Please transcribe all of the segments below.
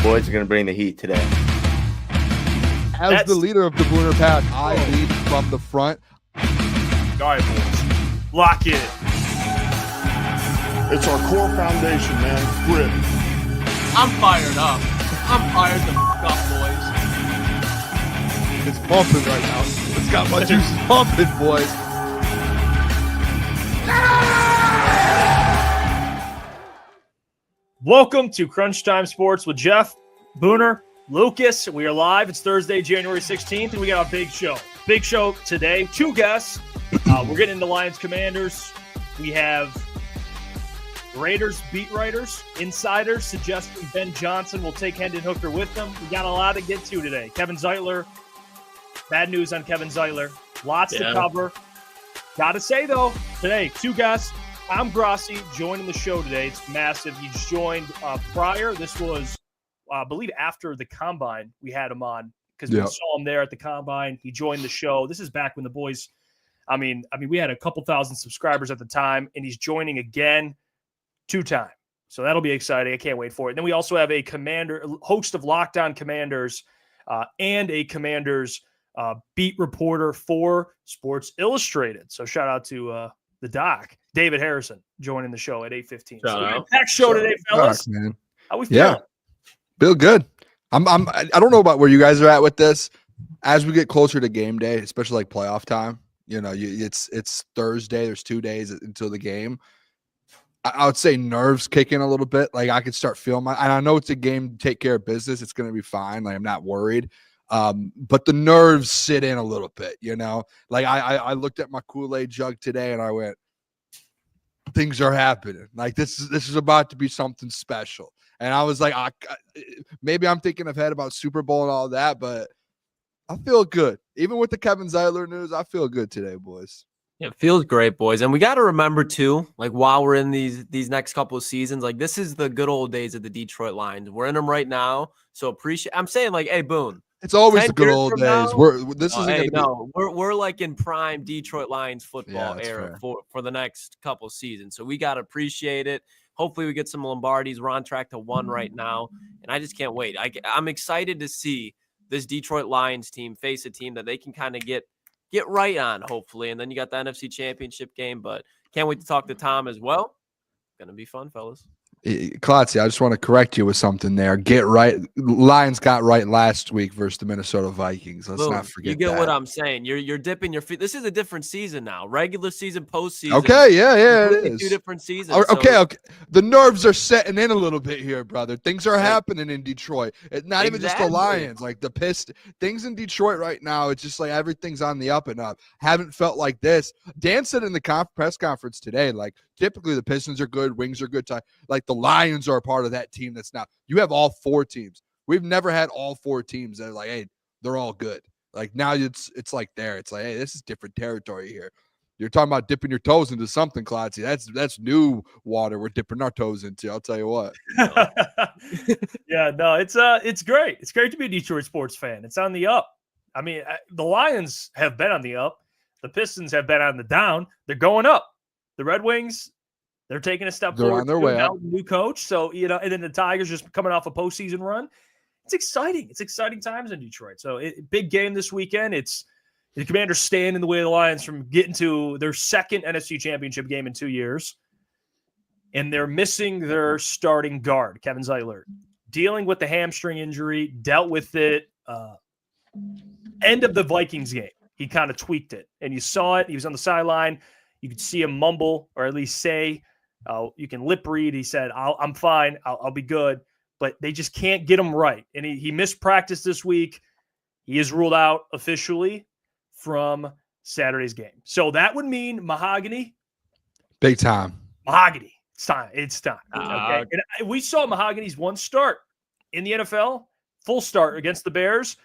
boys are going to bring the heat today. As the leader of the Booner pack, I lead from the front. All right, boys. Lock in. It's our core foundation, man. Grit. I'm fired up. I'm fired the f*** up, boys. It's pumping right now. It's got my juices pumping, boys. Welcome to Crunch Time Sports with Jeff, Booner, Lukas. We are live. It's Thursday, January 16th, and we got a big show. Big show today. Two guests. We're getting into Lions Commanders. We have Raiders beat writers, insiders suggesting Ben Johnson will take Hendon Hooker with them. We got a lot to get to today. Kevin Zeitler. Bad news on Kevin Zeitler. Lots to cover. Got to say, though, today, two guests. I'm Grossi joining the show today. It's massive. He just joined prior. This was, I believe, after the Combine we had him on because we saw him there at the Combine. He joined the show. This is back when the boys, I mean, we had a couple thousand subscribers at the time, and he's joining again two-time. So that'll be exciting. I can't wait for it. And then we also have a host of Locked On Commanders and a Commanders beat reporter for Sports Illustrated. So shout out to the doc, David Harrison, joining the show at 8:15. So packed show today, fellas. Doc, man. How we feeling? Feel good. I don't know about where you guys are at with this. As we get closer to game day, especially like playoff time, you know, it's Thursday. There's 2 days until the game. I would say nerves kick in a little bit. Like I could start feeling and I know it's a game, take care of business. It's going to be fine. Like I'm not worried. But the nerves sit in a little bit, you know, like I looked at my Kool-Aid jug today and I went, things are happening. Like this is about to be something special. And I was like, maybe I'm thinking ahead about Super Bowl and all that, but I feel good. Even with the Kevin Zeitler news, I feel good today, boys. Yeah, it feels great, boys. And we got to remember, too, like while we're in these next couple of seasons, like this is the good old days of the Detroit Lions. We're in them right now. So I'm saying like, hey, Boone. It's always the good old days. We're like in prime Detroit Lions football era for the next couple seasons. So we got to appreciate it. Hopefully we get some Lombardis. We're on track to 1 right now. And I just can't wait. I'm excited to see this Detroit Lions team face a team that they can kind of get right on, hopefully. And then you got the NFC Championship game. But can't wait to talk to Tom as well. Going to be fun, fellas. Klotz, I just want to correct you with something there. Get right. Lions got right last week versus the Minnesota Vikings. Let's not forget that. You get what I'm saying. You're dipping your feet. This is a different season now. Regular season, postseason. Okay, yeah, it is. 2 different seasons. Okay. The nerves are setting in a little bit here, brother. Things are happening in Detroit. It's not even just the Lions, like the Pistons. Things in Detroit right now, it's just like everything's on the up and up. Haven't felt like this. Dan said in the press conference today, like typically the Pistons are good, Wings are good. Like the Lions are a part of that team that's now. You have all 4 teams. We've never had all 4 teams that are like, hey, they're all good. Like now it's like there. It's like, hey, this is different territory here. You're talking about dipping your toes into something, Klotzy. That's new water we're dipping our toes into. I'll tell you what. Yeah, no, it's great. It's great to be a Detroit sports fan. It's on the up. I mean, the Lions have been on the up. The Pistons have been on the down. They're going up. The Red Wings, they're taking a step forward. They're on their way up. New coach. So, you know, and then the Tigers just coming off a postseason run. It's exciting. It's exciting times in Detroit. So big game this weekend. It's the Commanders staying in the way of the Lions from getting to their second NFC Championship game in 2 years. And they're missing their starting guard, Kevin Zeitler, dealing with the hamstring injury, dealt with it. End of the Vikings game, he kind of tweaked it. And you saw it. He was on the sideline. You could see him mumble or at least say, you can lip read. He said, I'm fine. I'll be good. But they just can't get him right. And he missed practice this week. He is ruled out officially from Saturday's game. So that would mean Mahogany. Big time. Mahogany. It's time. Okay. And we saw Mahogany's one start in the NFL, full start against the Bears.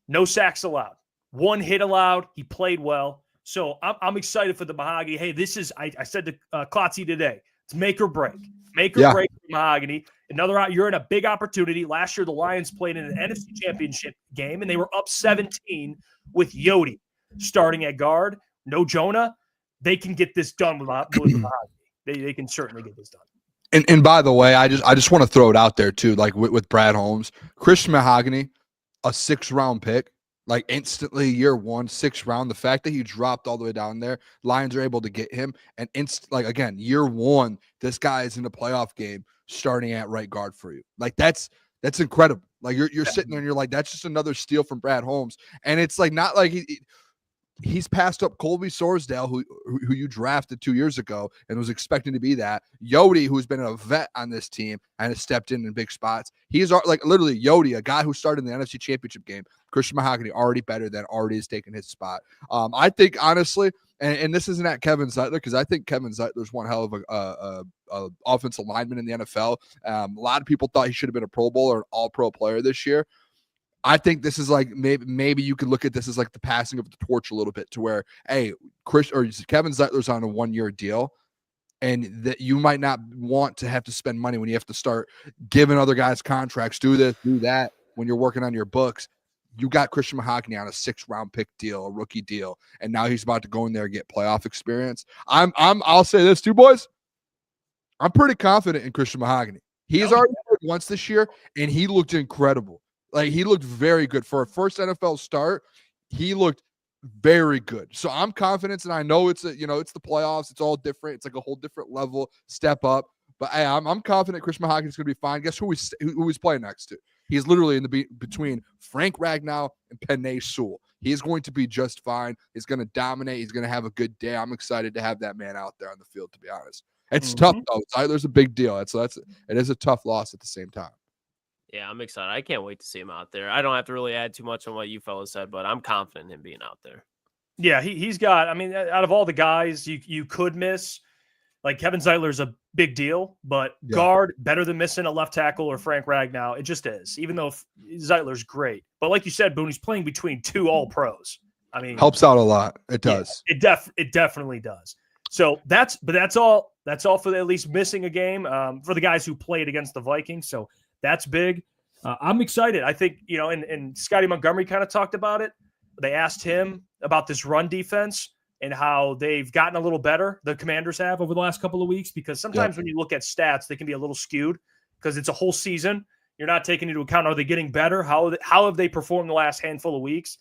No sacks allowed. 1 hit allowed. He played well. So I'm excited for the Mahogany. Hey, this is, I said to Klotzy today, it's make or break. Make or break for Mahogany. You're in a big opportunity. Last year, the Lions played in an NFC Championship game, and they were up 17 with Yodi starting at guard. No Jonah. They can get this done with Mahogany. They can certainly get this done. And by the way, I just want to throw it out there too, like with Brad Holmes, Christian Mahogany, a 6th-round pick, like instantly year 1, 6th round. The fact that he dropped all the way down there, Lions are able to get him, and like again, year 1, this guy is in a playoff game starting at right guard for you. Like that's incredible. Like you're sitting there and you're like, that's just another steal from Brad Holmes, and it's like not like he's passed up Colby Sorsdale, who you drafted 2 years ago and was expecting to be that. Yodi, who's been a vet on this team and has stepped in big spots. He's like literally Yodi, a guy who started in the NFC Championship game. Christian Mahogany already has taken his spot. I think honestly, and this isn't at Kevin Zeitler, because I think Kevin Zeitler's one hell of a offensive lineman in the NFL. A lot of people thought he should have been a Pro Bowl or an All-Pro player this year. I think this is like maybe you could look at this as like the passing of the torch a little bit, to where, hey, Kevin Zeitler's on a 1-year deal, and that you might not want to have to spend money when you have to start giving other guys contracts, do this, do that when you're working on your books. You got Christian Mahogany on a 6th-round pick deal, a rookie deal, and now he's about to go in there and get playoff experience. I'll say this too, boys. I'm pretty confident in Christian Mahogany. He's already played once this year, and he looked incredible. Like, he looked very good for a first NFL start. He looked very good. So I'm confident, and I know it's the playoffs. It's all different. It's like a whole different level, step up. But hey, I'm confident Chris Mahogany's going to be fine. Guess who he's playing next to? He's literally in the between Frank Ragnow and Penei Sewell. He's going to be just fine. He's going to dominate. He's going to have a good day. I'm excited to have that man out there on the field, to be honest. It's tough, though. Zeitler's a big deal. It is a tough loss at the same time. Yeah, I'm excited. I can't wait to see him out there. I don't have to really add too much on what you fellas said, but I'm confident in him being out there. Yeah, he's got, I mean, out of all the guys you could miss, like Kevin Zeitler's a big deal, but guard better than missing a left tackle or Frank Ragnow. It just is, even though Zeitler's great. But like you said, Boone, he's playing between 2 All-Pros. I mean, helps out a lot. It does. Yeah, it definitely does. So that's all for at least missing a game for the guys who played against the Vikings. So that's big. I'm excited. I think, and Scotty Montgomery kind of talked about it. They asked him about this run defense and how they've gotten a little better, the Commanders have, over the last couple of weeks, because sometimes when you look at stats, they can be a little skewed because it's a whole season. You're not taking into account, are they getting better? How have they performed the last handful of weeks?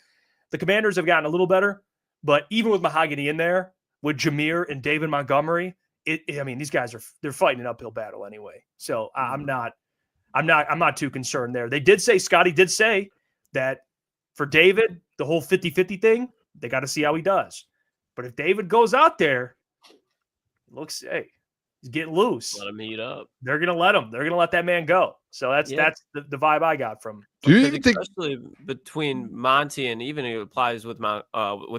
The Commanders have gotten a little better, but even with Mahogany in there, with Jameer and David Montgomery, these guys they're fighting an uphill battle anyway. So I'm not too concerned there. Scotty did say that for David, the whole 50-50 thing, they got to see how he does. But if David goes out there, he's getting loose. Let him heat up. They're going to let him. They're going to let that man go. So that's the vibe I got from. Do you even think, especially between Monty and even it applies with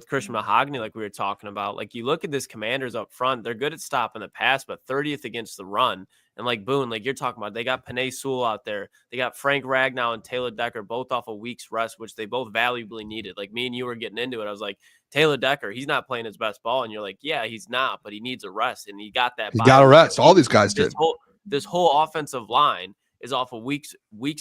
Christian Mahogany, like we were talking about, like you look at this Commanders up front, they're good at stopping the pass, but 30th against the run. And like Boone, like you're talking about, they got Penei Sewell out there. They got Frank Ragnow and Taylor Decker both off a week's rest, which they both valuably needed. Like me and you were getting into it. I was like, Taylor Decker, he's not playing his best ball. And you're like, yeah, he's not, but he needs a rest. And he got that. He got a rest. All these guys did. This whole offensive line is off a week's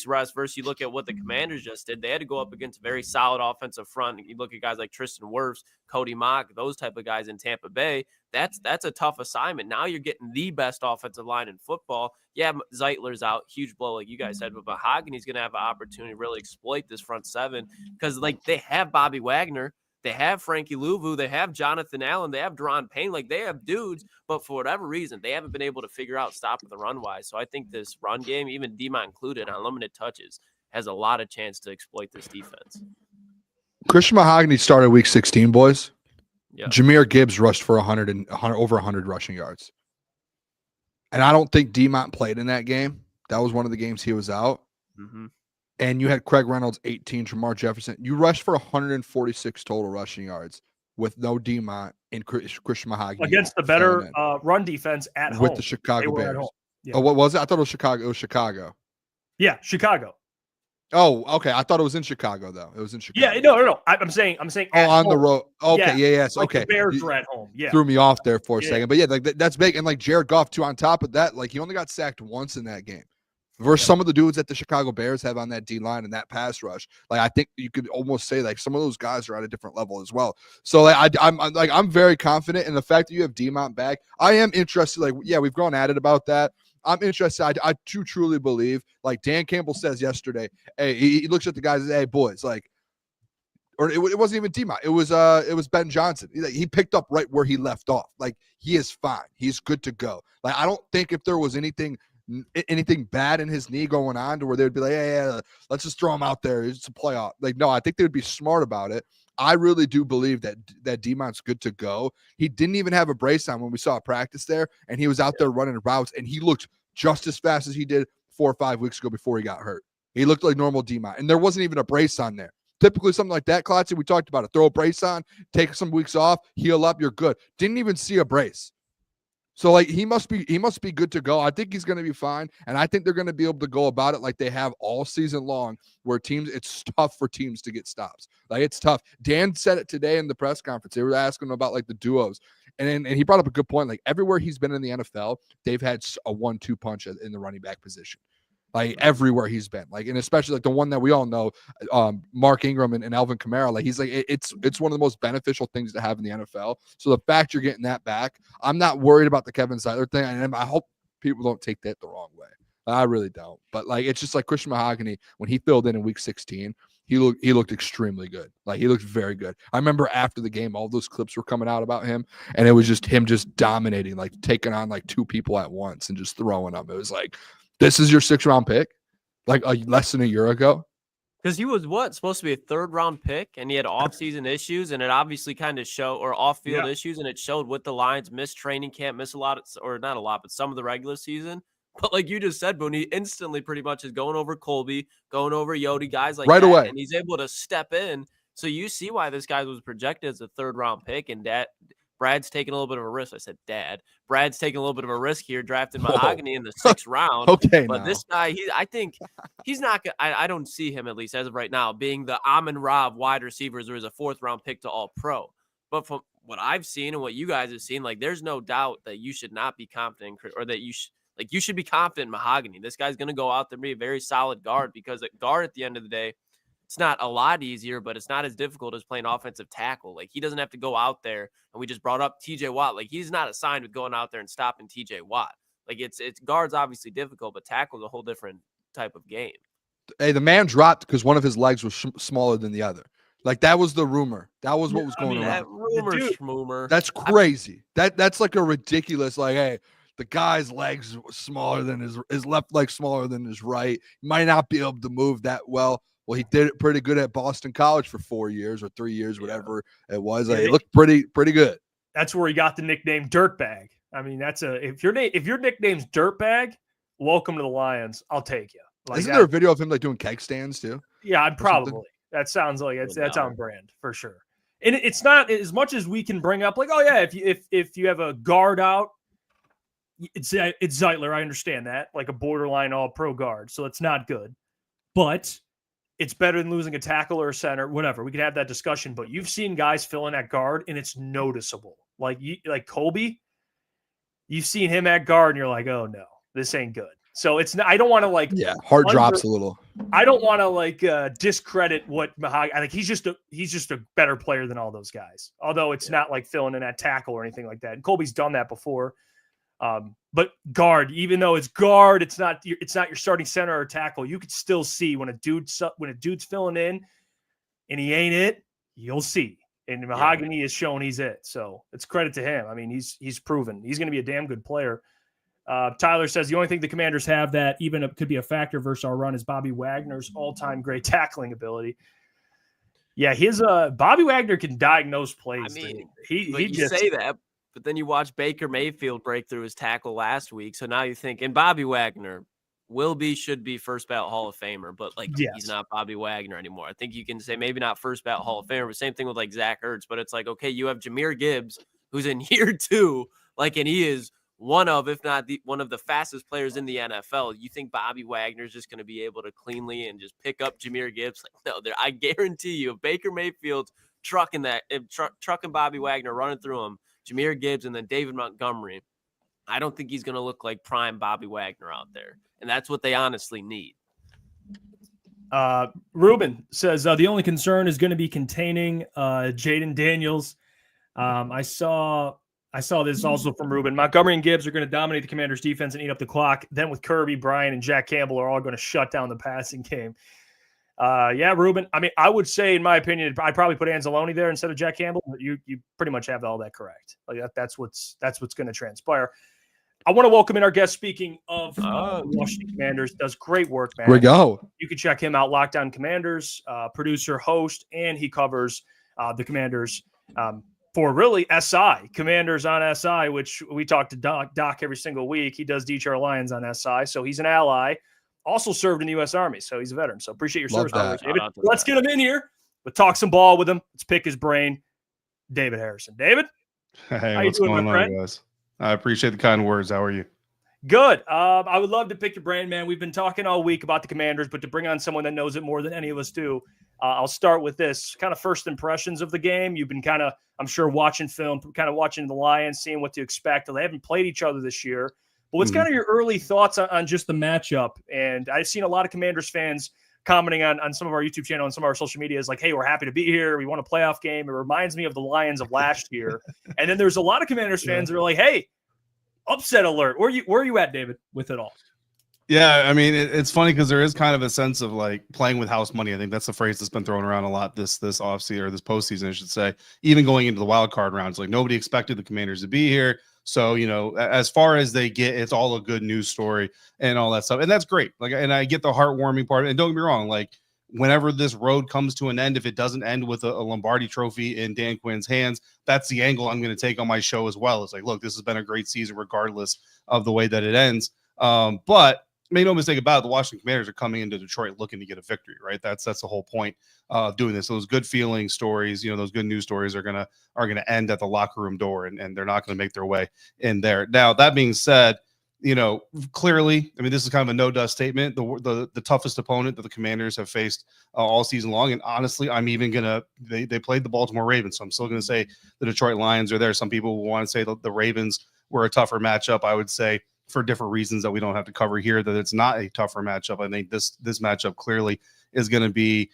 rest versus you look at what the Commanders just did. They had to go up against a very solid offensive front. You look at guys like Tristan Wirfs, Cody Mock, those type of guys in Tampa Bay. That's a tough assignment. Now you're getting the best offensive line in football. Yeah, Zeitler's out, huge blow, like you guys said, but Mahogany's going to have an opportunity to really exploit this front seven because, like, they have Bobby Wagner. They have Frankie Louvu. They have Jonathan Allen. They have Deron Payne. Like, they have dudes, but for whatever reason, they haven't been able to figure out stopping the run-wise. So I think this run game, even D-Mont included on limited touches, has a lot of chance to exploit this defense. Christian Mahogany started week 16, boys. Yeah. Jahmyr Gibbs rushed for over 100 rushing yards. And I don't think D-Mont played in that game. That was one of the games he was out. Mm-hmm. And you had Craig Reynolds, 18, Jamar Jefferson. You rushed for 146 total rushing yards with no D-Mont and Christian Mahogany. Against the better run defense at home. With the Chicago Bears. Yeah. Oh, what was it? I thought it was Chicago. It was Chicago. Yeah, Chicago. Oh, okay. I thought it was in Chicago, though. It was in Chicago. Yeah, no. I'm saying. Oh, on home. The road. Okay, yes. Like okay. The Bears were at home. Yeah. Threw me off there for a second. But yeah, like that's big. And like Jared Goff, too, on top of that, like he only got sacked once in that game. Versus some of the dudes that the Chicago Bears have on that D-line and that pass rush. Like, I think you could almost say, like, some of those guys are at a different level as well. So, like, I'm very confident in the fact that you have D-Mont back. I am interested. Like, yeah, we've gone at it about that. I'm interested. I do truly believe, like Dan Campbell says yesterday, hey, he looks at the guys and says, hey, boys, like, or it wasn't even D-Mont. It was Ben Johnson. He picked up right where he left off. Like, he is fine. He's good to go. Like, I don't think if there was anything bad in his knee going on to where they would be like, yeah, let's just throw him out there. It's a playoff. Like, no, I think they would be smart about it. I really do believe that D-Mont's good to go. He didn't even have a brace on when we saw practice there, and he was out there running routes, and he looked just as fast as he did 4 or 5 weeks ago before he got hurt. He looked like normal D-Mont, and there wasn't even a brace on there. Typically, something like that, Klotz, we talked about it. Throw a brace on, take some weeks off, heal up, you're good. Didn't even see a brace. So, like, he must be good to go. I think he's going to be fine, and I think they're going to be able to go about it like they have all season long, where it's tough for teams to get stops. Like, it's tough. Dan said it today in the press conference. They were asking him about, like, the duos, and he brought up a good point. Like, everywhere he's been in the NFL, they've had a 1-2 punch in the running back position. Like, everywhere he's been, like, and especially like the one that we all know, Mark Ingram and Alvin Kamara. Like, he's like, it's one of the most beneficial things to have in the NFL. So the fact you're getting that back, I'm not worried about the Kevin Zeitler thing, and I hope people don't take that the wrong way. I really don't. But like, it's just like Christian Mahogany when he filled in week 16. He looked extremely good. Like, he looked very good. I remember after the game, all those clips were coming out about him, and it was just him just dominating, like taking on like 2 people at once and just throwing them. It was like, this is your 6th-round pick, like less than a year ago. Because he was supposed to be a 3rd-round pick, and he had off-season issues, and it obviously kind of showed, or off-field issues, and it showed with the Lions, missed training camp, missed a lot, or not a lot, but some of the regular season. But like you just said, Boone, he instantly pretty much is going over Colby, going over Yodi, guys like right that, away, and he's able to step in. So you see why this guy was projected as a 3rd-round pick, and Brad's taking a little bit of a risk. I said, Dad. Brad's taking a little bit of a risk here, drafting Mahogany in the 6th round. Okay, but this guy, I think he's not. I don't see him, at least as of right now, being the Amon-Ra wide receivers or as a 4th-round pick to All Pro. But from what I've seen and what you guys have seen, like, there's no doubt that you should not be confident, or that you should be confident in Mahogany. This guy's going to go out there and be a very solid guard, because at guard, at the end of the day, it's not a lot easier, but it's not as difficult as playing offensive tackle. Like, he doesn't have to go out there, and we just brought up TJ Watt. Like, he's not assigned with going out there and stopping TJ Watt. Like, it's guard's obviously difficult, but tackle's a whole different type of game. Hey, the man dropped because one of his legs was smaller than the other. Like, that was the rumor. That was what was going around. That rumor. That's crazy. That's like a ridiculous, like, hey, the guy's legs smaller than his left leg smaller than his right. He might not be able to move that well. Well, he did it pretty good at Boston College for 4 years or 3 years, whatever it was. Like, it looked pretty good. That's where he got the nickname Dirtbag. I mean, if your nickname's Dirtbag, welcome to the Lions. I'll take you. Like, isn't there a video of him like doing keg stands too? Yeah, I'd probably. That sounds like that's on brand for sure. And it's not as much as we can bring up, like, oh yeah, if you have a guard out, it's Zeitler. I understand that, like a borderline All-Pro guard, so it's not good, but it's better than losing a tackle or a center, whatever. We could have that discussion, but you've seen guys fill in at guard, and it's noticeable. Like Colby, you've seen him at guard, and you're like, oh no, this ain't good. So it's not, I don't want to heart drops a little. I don't want to discredit what Mahogany. I think he's just a better player than all those guys. Although it's not like filling in at tackle or anything like that. And Colby's done that before. But guard, even though it's guard, it's not your starting center or tackle. You could still see when a dude's filling in and he ain't it, you'll see. And Mahogany is showing he's it. So it's credit to him. I mean, he's proven he's going to be a damn good player. Tyler says the only thing the Commanders have that even could be a factor versus our run is Bobby Wagner's all-time great tackling ability. Yeah, his Bobby Wagner can diagnose plays. I mean, he just say that, but then you watch Baker Mayfield break through his tackle last week. So now you think, and Bobby Wagner should be first ballot Hall of Famer, but he's not Bobby Wagner anymore. I think you can say maybe not first ballot Hall of Famer, but same thing with like Zach Ertz. But it's like, okay, you have Jahmyr Gibbs, who's in year 2, and he is one of, if not one of the fastest players in the NFL. You think Bobby Wagner is just going to be able to cleanly and just pick up Jahmyr Gibbs? Like, no, I guarantee you, if Baker Mayfield's trucking Bobby Wagner, running through him, Jahmyr Gibbs, and then David Montgomery, I don't think he's going to look like prime Bobby Wagner out there. And that's what they honestly need. Ruben says the only concern is going to be containing Jaden Daniels. I saw I saw this also from Ruben. Montgomery and Gibbs are going to dominate the Commanders' defense and eat up the clock. Then with Kirby, Bryan, and Jack Campbell are all going to shut down the passing game. Yeah, Ruben. I mean, I would say, in my opinion, I'd probably put Anzalone there instead of Jack Campbell. But you pretty much have all that correct. Like that's what's going to transpire. I want to welcome in our guest. Speaking of the Washington Commanders, does great work, man. Here we go. You can check him out. Lockdown Commanders, producer, host, and he covers the Commanders for really SI, Commanders on SI, which we talk to Doc every single week. He does Detroit Lions on SI, so he's an ally. Also served in the U.S. Army, so he's a veteran. So appreciate your service, David. Let's get him in here. We'll talk some ball with him. Let's pick his brain. David Harrison. David? Hey, what's going on, guys? I appreciate the kind words. How are you? Good. I would love to pick your brain, man. We've been talking all week about the Commanders, but to bring on someone that knows it more than any of us do, I'll start with this kind of first impressions of the game. You've been kind of, I'm sure, watching film, kind of watching the Lions, seeing what to expect. They haven't played each other this year. But what's kind of your early thoughts on just the matchup? And I've seen a lot of Commanders fans commenting on some of our YouTube channel and some of our social media is like, hey, we're happy to be here. We want a playoff game. It reminds me of the Lions of last year. And then there's a lot of Commanders fans that are like, hey, upset alert. Where are you at, David, with it all? Yeah, I mean, it's funny because there is kind of a sense of like playing with house money. I think that's the phrase that's been thrown around a lot this offseason or this postseason, I should say. Even going into the wild card rounds, like nobody expected the Commanders to be here. So, you know, as far as they get, it's all a good news story and all that stuff. And that's great. Like, and I get the heartwarming part. And don't get me wrong, like whenever this road comes to an end, if it doesn't end with a Lombardi trophy in Dan Quinn's hands, that's the angle I'm going to take on my show as well. It's like, look, this has been a great season regardless of the way that it ends. But make no mistake about it, the Washington Commanders are coming into Detroit looking to get a victory, right? That's the whole point of doing this. Those good feeling stories, you know, those good news stories are gonna end at the locker room door, and they're not gonna make their way in there. Now, that being said, you know, clearly, I mean, this is kind of a no dust statement. The toughest opponent that the Commanders have faced all season long, and honestly, I'm even gonna they played the Baltimore Ravens, so I'm still gonna say the Detroit Lions are there. Some people will want to say the Ravens were a tougher matchup. I would say, for different reasons that we don't have to cover here, that it's not a tougher matchup. I think this matchup clearly is going to be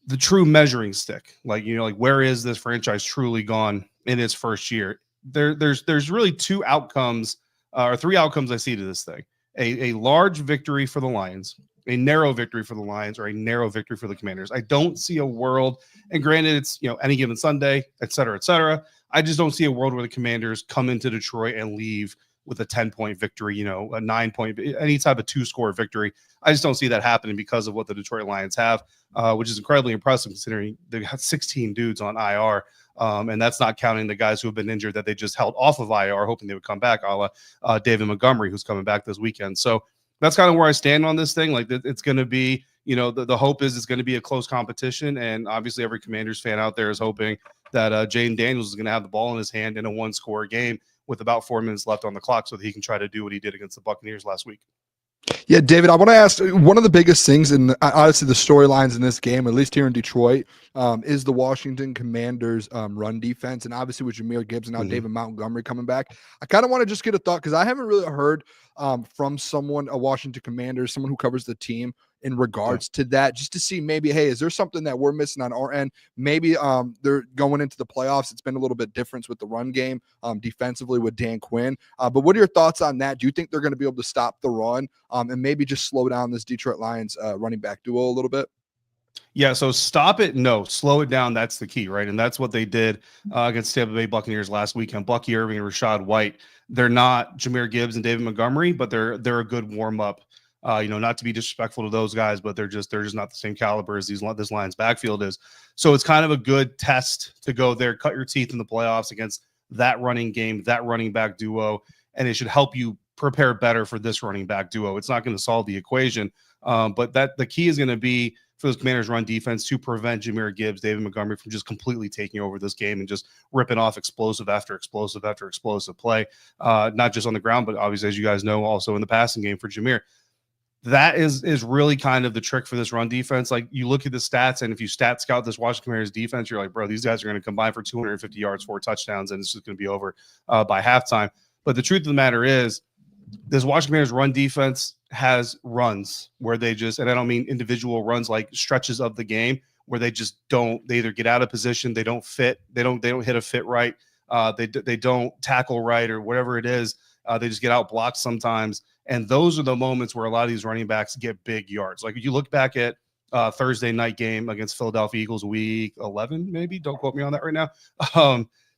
the true measuring stick. Like, you know, like where is this franchise truly gone in its first year? There's really two outcomes or three outcomes I see to this thing: a large victory for the Lions, a narrow victory for the Lions, or a narrow victory for the Commanders. I don't see a world, and granted, it's, you know, any given Sunday, et cetera, et cetera. I just don't see a world where the Commanders come into Detroit and leave with a 10-point victory, you know, a 9-point, any type of 2-score victory. I just don't see that happening because of what the Detroit Lions have, which is incredibly impressive considering they had 16 dudes on IR. And that's not counting the guys who have been injured that they just held off of IR, hoping they would come back, a la David Montgomery, who's coming back this weekend. So that's kind of where I stand on this thing. Like, it's going to be, you know, the hope is it's going to be a close competition. And obviously every Commanders fan out there is hoping that Jaden Daniels is going to have the ball in his hand in a 1-score game with about 4 minutes left on the clock so that he can try to do what he did against the Buccaneers last week. Yeah, David, I want to ask, one of the biggest things in honestly the storylines in this game, at least here in Detroit, is the Washington Commanders run defense. And obviously with Jahmyr Gibbs and now David Montgomery coming back, I kind of want to just get a thought, because I haven't really heard from someone, a Washington Commanders, someone who covers the team, in regards to that, just to see maybe, hey, is there something that we're missing on our end? Maybe they're going into the playoffs. It's been a little bit different with the run game defensively with Dan Quinn. But what are your thoughts on that? Do you think they're going to be able to stop the run and maybe just slow down this Detroit Lions running back duo a little bit? Yeah, so stop it. No, slow it down. That's the key, right? And that's what they did against Tampa Bay Buccaneers last weekend. Bucky Irving and Rashad White, they're not Jahmyr Gibbs and David Montgomery, but they're a good warm-up. You know, not to be disrespectful to those guys, but they're just not the same caliber as this Lions backfield is. So it's kind of a good test to go there, cut your teeth in the playoffs against that running game, that running back duo, and it should help you prepare better for this running back duo. It's not going to solve the equation, but the key is going to be for those Commanders run defense to prevent Jahmyr Gibbs, David Montgomery from just completely taking over this game and just ripping off explosive after explosive after explosive play, not just on the ground, but obviously, as you guys know, also in the passing game for Jahmyr. That is really kind of the trick for this run defense. Like, you look at the stats, and if you stat scout this Washington Commanders defense, you're like, bro, these guys are going to combine for 250 yards, 4 touchdowns, and it's just going to be over by halftime. But the truth of the matter is, this Washington Commanders run defense has runs where they just, and I don't mean individual runs, like stretches of the game where they just don't, they either get out of position, they don't fit, they don't hit a fit right. They don't tackle right or whatever it is. They just get out blocked sometimes. And those are the moments where a lot of these running backs get big yards. Like if you look back at Thursday night game against Philadelphia Eagles week 11, maybe, don't quote me on that right now.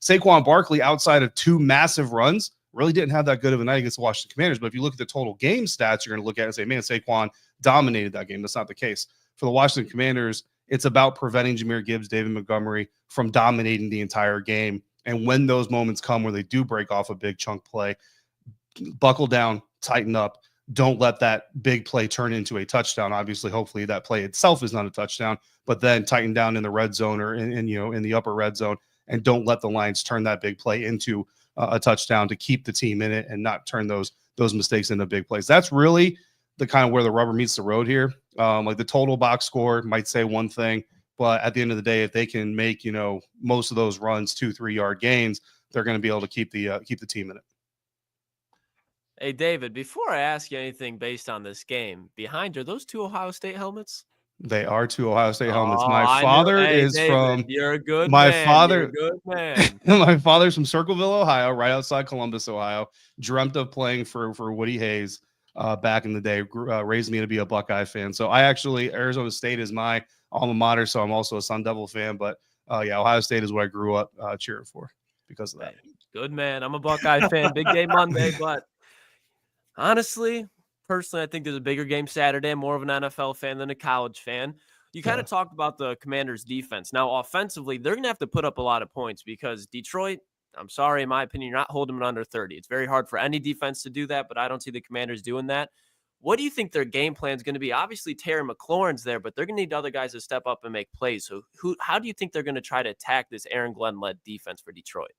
Saquon Barkley, outside of 2 massive runs, really didn't have that good of a night against the Washington Commanders. But if you look at the total game stats, you're going to look at it and say, man, Saquon dominated that game. That's not the case. For the Washington Commanders, it's about preventing Jahmyr Gibbs, David Montgomery from dominating the entire game. And when those moments come where they do break off a big chunk play, buckle down, tighten up. Don't let that big play turn into a touchdown. Obviously, hopefully that play itself is not a touchdown, but then tighten down in the red zone or in the upper red zone, and don't let the Lions turn that big play into a touchdown to keep the team in it and not turn those mistakes into big plays. That's really the kind of where the rubber meets the road here. Like the total box score might say one thing, but at the end of the day, if they can make most of those runs 2-3 yard gains, they're going to be able to keep the team in it. Hey, David, before I ask you anything based on this game, behind are those 2 Ohio State helmets? They are 2 Ohio State helmets. Oh, My father is David, from. You're a good my man. father. You're a good man. My father's from Circleville, Ohio, right outside Columbus, Ohio. Dreamt of playing for Woody Hayes back in the day. Raised me to be a Buckeye fan. So Arizona State is my alma mater. So I'm also a Sun Devil fan. But Ohio State is what I grew up cheering for because of that. Good man. I'm a Buckeye fan. Big game Monday, but. Honestly, personally, I think there's a bigger game Saturday. I'm more of an NFL fan than a college fan. You kind of talked about the Commanders' defense. Now, offensively, they're going to have to put up a lot of points because Detroit, I'm sorry, in my opinion, you're not holding them under 30. It's very hard for any defense to do that, but I don't see the Commanders doing that. What do you think their game plan is going to be? Obviously, Terry McLaurin's there, but they're going to need other guys to step up and make plays. So how do you think they're going to try to attack this Aaron Glenn-led defense for Detroit?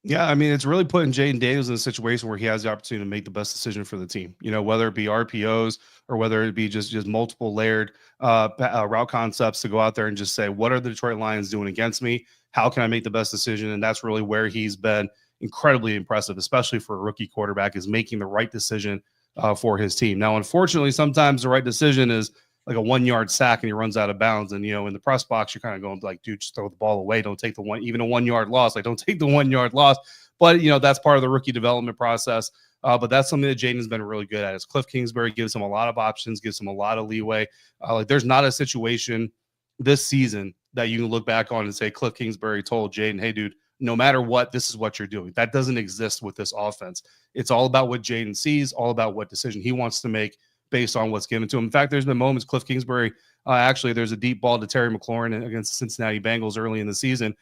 Yeah, I mean, it's really putting Jaden Daniels in a situation where he has the opportunity to make the best decision for the team, whether it be RPOs or whether it be just multiple layered route concepts to go out there and just say, what are the Detroit Lions doing against me? How can I make the best decision? And that's really where he's been incredibly impressive, especially for a rookie quarterback, is making the right decision for his team. Now, unfortunately, sometimes the right decision is like a 1 yard sack and he runs out of bounds. And, in the press box, you're kind of going like, dude, just throw the ball away. Don't take even a 1 yard loss. Like, don't take the 1 yard loss. But, that's part of the rookie development process. But that's something that Jaden's been really good at. Is Cliff Kingsbury gives him a lot of options, gives him a lot of leeway. There's not a situation this season that you can look back on and say Cliff Kingsbury told Jaden, hey, dude, no matter what, this is what you're doing. That doesn't exist with this offense. It's all about what Jaden sees, all about what decision he wants to make based on what's given to him. In fact, there's been moments Cliff Kingsbury, there's a deep ball to Terry McLaurin against the Cincinnati Bengals early in the season,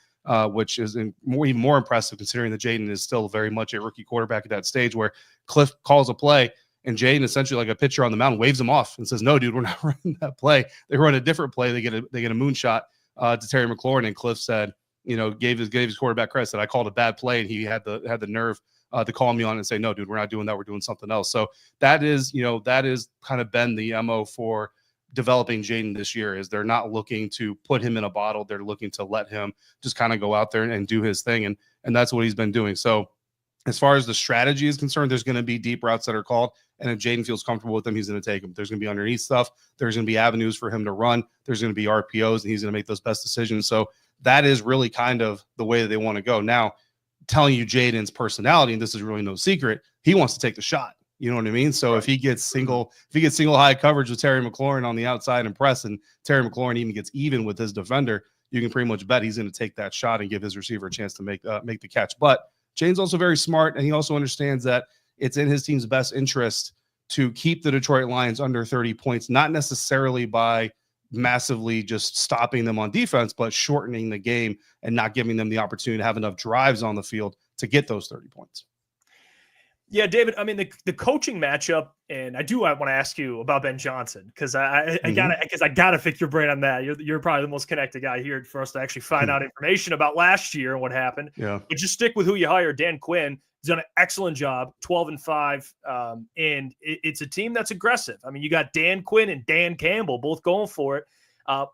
which is even more impressive considering that Jaden is still very much a rookie quarterback at that stage, where Cliff calls a play and Jaden, essentially like a pitcher on the mound, waves him off and says, no, dude, we're not running that play. They run a different play. They get a moonshot to Terry McLaurin, and Cliff said, gave his quarterback credit, said I called a bad play, and he had the nerve to call me on and say, no, dude, we're not doing that. We're doing something else. So that is kind of been the MO for developing Jaden this year. Is they're not looking to put him in a bottle. They're looking to let him just kind of go out there and do his thing. And that's what he's been doing. So as far as the strategy is concerned, there's going to be deep routes that are called. And if Jaden feels comfortable with them, he's going to take them. There's going to be underneath stuff. There's going to be avenues for him to run. There's going to be RPOs, and he's going to make those best decisions. So that is really kind of the way that they want to go. Now, telling you Jaden's personality, and this is really no secret, he wants to take the shot. You know what I mean? So if he gets single high coverage with Terry McLaurin on the outside and press, and Terry McLaurin even gets even with his defender, you can pretty much bet he's going to take that shot and give his receiver a chance to make the catch. But Jaden's also very smart, and he also understands that it's in his team's best interest to keep the Detroit Lions under 30 points, not necessarily by massively just stopping them on defense, but shortening the game and not giving them the opportunity to have enough drives on the field to get those 30 points. Yeah, David, I mean, the coaching matchup, and I want to ask you about Ben Johnson, because I gotta pick your brain on that. You're probably the most connected guy here for us to actually find out information about last year and what happened. Yeah. But just stick with who you hired. Dan Quinn has done an excellent job, 12-5, and it's a team that's aggressive. I mean, you got Dan Quinn and Dan Campbell both going for it.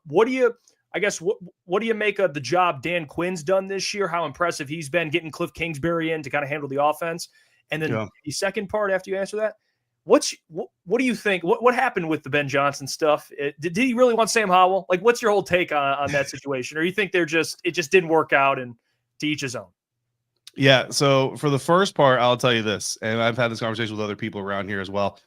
What do you make of the job Dan Quinn's done this year? How impressive he's been getting Cliff Kingsbury in to kind of handle the offense. And then the second part, after you answer that, what do you think? What happened with the Ben Johnson stuff? Did he really want Sam Howell? Like, what's your whole take on that situation? Or you think it just didn't work out, and to each his own? Yeah. So for the first part, I'll tell you this, and I've had this conversation with other people around here as well.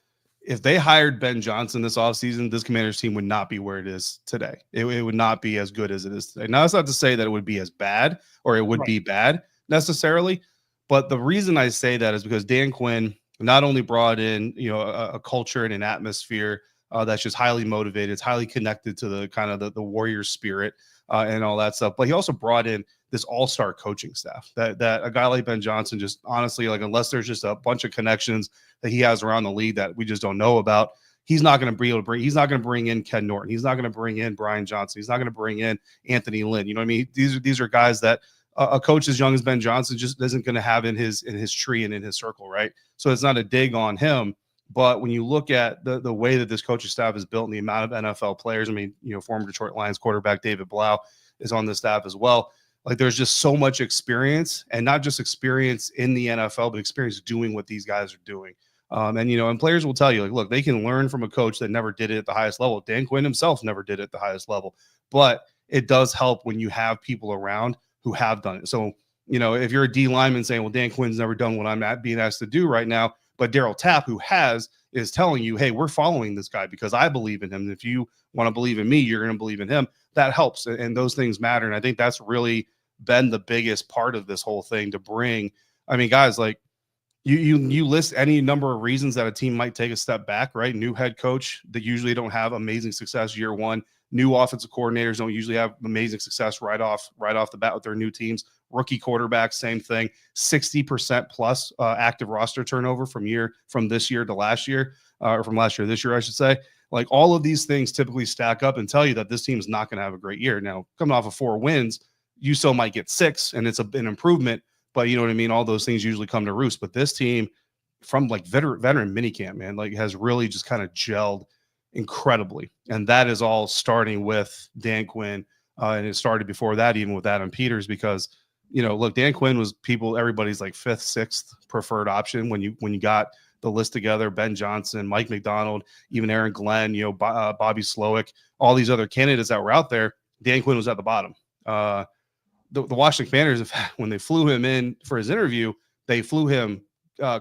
If they hired Ben Johnson this offseason, this Commanders team would not be where it is today. It would not be as good as it is today. Now, that's not to say that it would be as bad or it would be bad necessarily. But the reason I say that is because Dan Quinn not only brought in, a culture and an atmosphere that's just highly motivated, it's highly connected to the kind of the warrior spirit and all that stuff, but he also brought in this all-star coaching staff that a guy like Ben Johnson just honestly, like, unless there's just a bunch of connections that he has around the league that we just don't know about, he's not going to be able to he's not going to bring in Ken Norton. He's not going to bring in Brian Johnson. He's not going to bring in Anthony Lynn. You know what I mean? These are guys that a coach as young as Ben Johnson just isn't going to have in his tree and in his circle. Right. So it's not a dig on him, but when you look at the way that this coaching staff is built and the amount of NFL players, I mean, former Detroit Lions quarterback David Blau is on the staff as well. Like, there's just so much experience, and not just experience in the NFL, but experience doing what these guys are doing. And players will tell you, like, look, they can learn from a coach that never did it at the highest level. Dan Quinn himself never did it at the highest level, but it does help when you have people around who have done it. So, if you're a D lineman saying, well, Dan Quinn's never done what I'm being asked to do right now, but Darryl Tapp, who is telling you, hey, we're following this guy because I believe in him. And if you want to believe in me, you're going to believe in him. That helps. And those things matter. And I think that's really been the biggest part of this whole thing to bring. I mean, guys, like, you list any number of reasons that a team might take a step back, right? New head coach that usually don't have amazing success year one. New offensive coordinators don't usually have amazing success right off the bat with their new teams. Rookie quarterbacks, same thing. 60% plus active roster turnover from this year to last year, or from last year to this year, I should say. Like, all of these things typically stack up and tell you that this team is not going to have a great year. Now, coming off of 4 wins, you still might get 6, and it's an improvement. But you know what I mean? All those things usually come to roost. But this team, from like veteran minicamp, man, like, has really just kind of gelled incredibly. And that is all starting with Dan Quinn. And it started before that, even with Adam Peters, because, look, Dan Quinn was everybody's like 5th, 6th preferred option when you got the list together. Ben Johnson, Mike McDonald, even Aaron Glenn, Bobby Slowick, all these other candidates that were out there. Dan Quinn was at the bottom. The Washington Commanders, in fact, when they flew him in for his interview, they flew him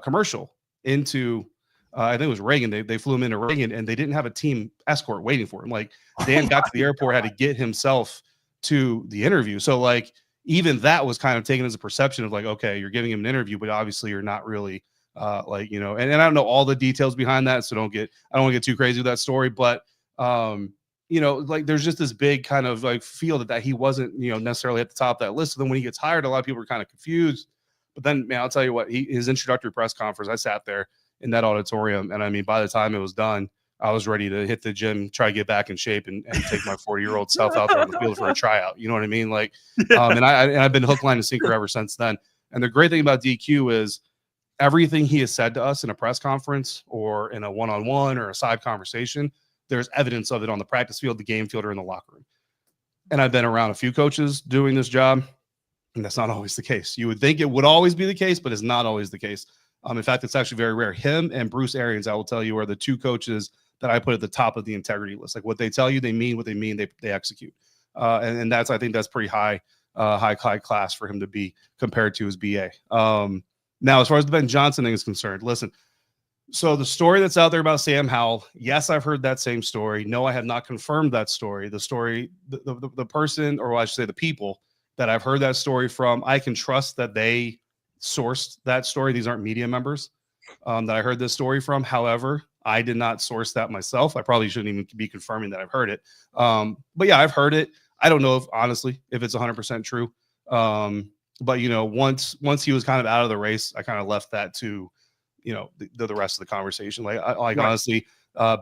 commercial into, I think it was Reagan. They flew him into Reagan, and they didn't have a team escort waiting for him. Like, Dan got to the airport, had to get himself to the interview. So, like, even that was kind of taken as a perception of, like, okay, you're giving him an interview, but obviously you're not really and I don't know all the details behind that, so I don't want to get too crazy with that story, but like, there's just this big kind of like feel that he wasn't, necessarily at the top of that list. So then when he gets hired, a lot of people are kind of confused. But then, man, I'll tell you what, his introductory press conference, I sat there in that auditorium, and I mean, by the time it was done, I was ready to hit the gym, try to get back in shape, and take my 40-year-old self out there on the field for a tryout. You know what I mean? Like, and I've been hook, line, and sinker ever since then. And the great thing about DQ is everything he has said to us in a press conference or in a one-on-one or a side conversation, there's evidence of it on the practice field, the game field, or in the locker room. And I've been around a few coaches doing this job, and that's not always the case. You would think it would always be the case, but it's not always the case. In fact, it's actually very rare. Him and Bruce Arians, I will tell you, are the 2 coaches that I put at the top of the integrity list. Like, what they tell you, they mean what they mean. They execute. And I think that's pretty high class for him to be compared to his BA. Now, as far as the Ben Johnson thing is concerned, listen. So the story that's out there about Sam Howell, yes, I've heard that same story. No, I have not confirmed that story. The person, or I should say the people that I've heard that story from, I can trust that they sourced that story. These aren't media members that I heard this story from. However, I did not source that myself. I probably shouldn't even be confirming that I've heard it. But yeah, I've heard it. I don't know if it's 100% true. But once he was kind of out of the race, I kind of left that to the rest of the conversation. Honestly,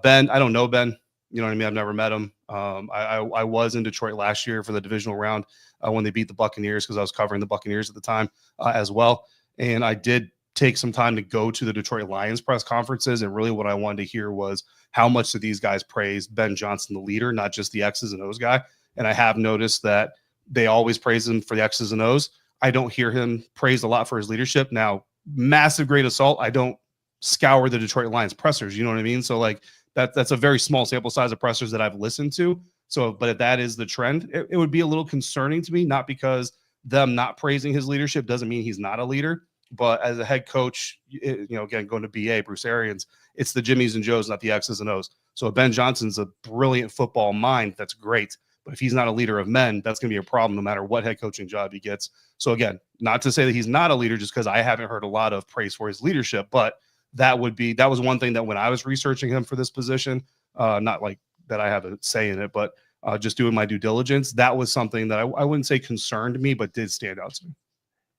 Ben, I don't know Ben. You know what I mean? I've never met him. I was in Detroit last year for the divisional round when they beat the Buccaneers, because I was covering the Buccaneers at the time as well. And I did take some time to go to the Detroit Lions press conferences. And really what I wanted to hear was how much do these guys praise Ben Johnson, the leader, not just the X's and O's guy. And I have noticed that they always praise him for the X's and O's. I don't hear him praised a lot for his leadership. Now, massive great assault, I don't scour the Detroit Lions pressers. You know what I mean? So like that's a very small sample size of pressers that I've listened to. So, but if that is the trend, it would be a little concerning to me, not because them not praising his leadership doesn't mean he's not a leader. But as a head coach, again, going to BA, Bruce Arians, it's the Jimmies and Joes, not the X's and O's. So Ben Johnson's a brilliant football mind. That's great. But if he's not a leader of men, that's going to be a problem no matter what head coaching job he gets. So again, not to say that he's not a leader just because I haven't heard a lot of praise for his leadership, but that was one thing that when I was researching him for this position, not like that I have a say in it, but just doing my due diligence, that was something that I wouldn't say concerned me, but did stand out to me.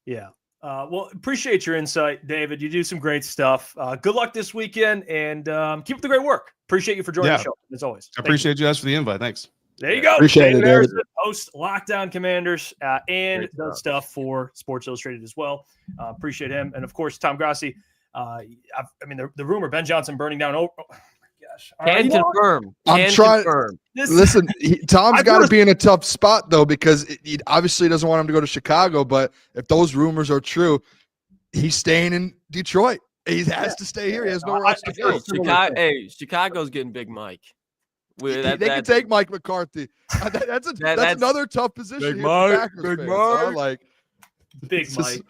Yeah. Well, appreciate your insight, David. You do some great stuff. Good luck this weekend, and keep up the great work. Appreciate you for joining the show, as always. I appreciate you guys for the invite. Thanks. There you go. Appreciate it, David. Host Lockdown Commanders and does stuff for Sports Illustrated as well. Appreciate him. And, of course, Tom Grossi. The rumor, Ben Johnson burning down. Oh, my gosh. Can confirm. I'm trying. Listen, Tom's got to be in a tough spot, though, because he obviously doesn't want him to go to Chicago. But if those rumors are true, he's staying in Detroit. He has to stay here. He has nowhere else to go. Chicago's getting Big Mike. They can take Mike McCarthy. That's another tough position. Big Mike. Big Mike.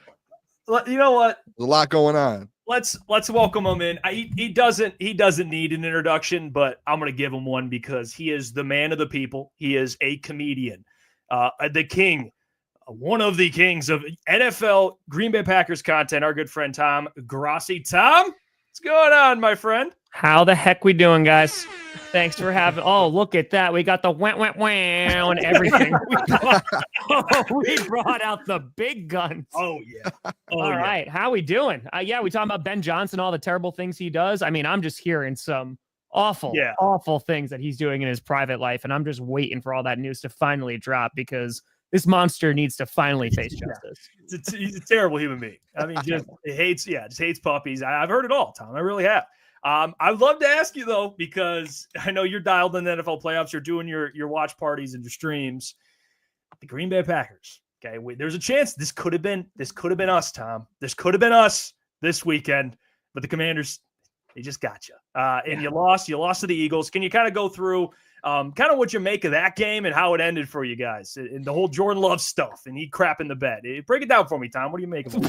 You know what? There's a lot going on. Let's welcome him in. He doesn't need an introduction, but I'm going to give him one because he is the man of the people. He is a comedian, the king, one of the kings of NFL Green Bay Packers content. Our good friend Tom Grossi. Tom, what's going on, my friend? How the heck we doing, guys? Thanks for having. Oh, look at that! We got the went and everything. We brought out the big guns. Oh yeah. All right, how we doing? We talking about Ben Johnson, all the terrible things he does. I mean, I'm just hearing some awful things that he's doing in his private life, and I'm just waiting for all that news to finally drop because this monster needs to finally face justice. He's a terrible human being. I mean, just hates puppies. I've heard it all, Tom. I really have. I'd love to ask you though, because I know you're dialed in the NFL playoffs. You're doing your watch parties and your streams. The Green Bay Packers. Okay, there's a chance this could have been us, Tom. This could have been us this weekend, but the Commanders, they just got you. And you lost to the Eagles. Can you kind of go through kind of what you make of that game and how it ended for you guys and the whole Jordan Love stuff and he crap in the bed? Break it down for me, Tom. What do you make of it?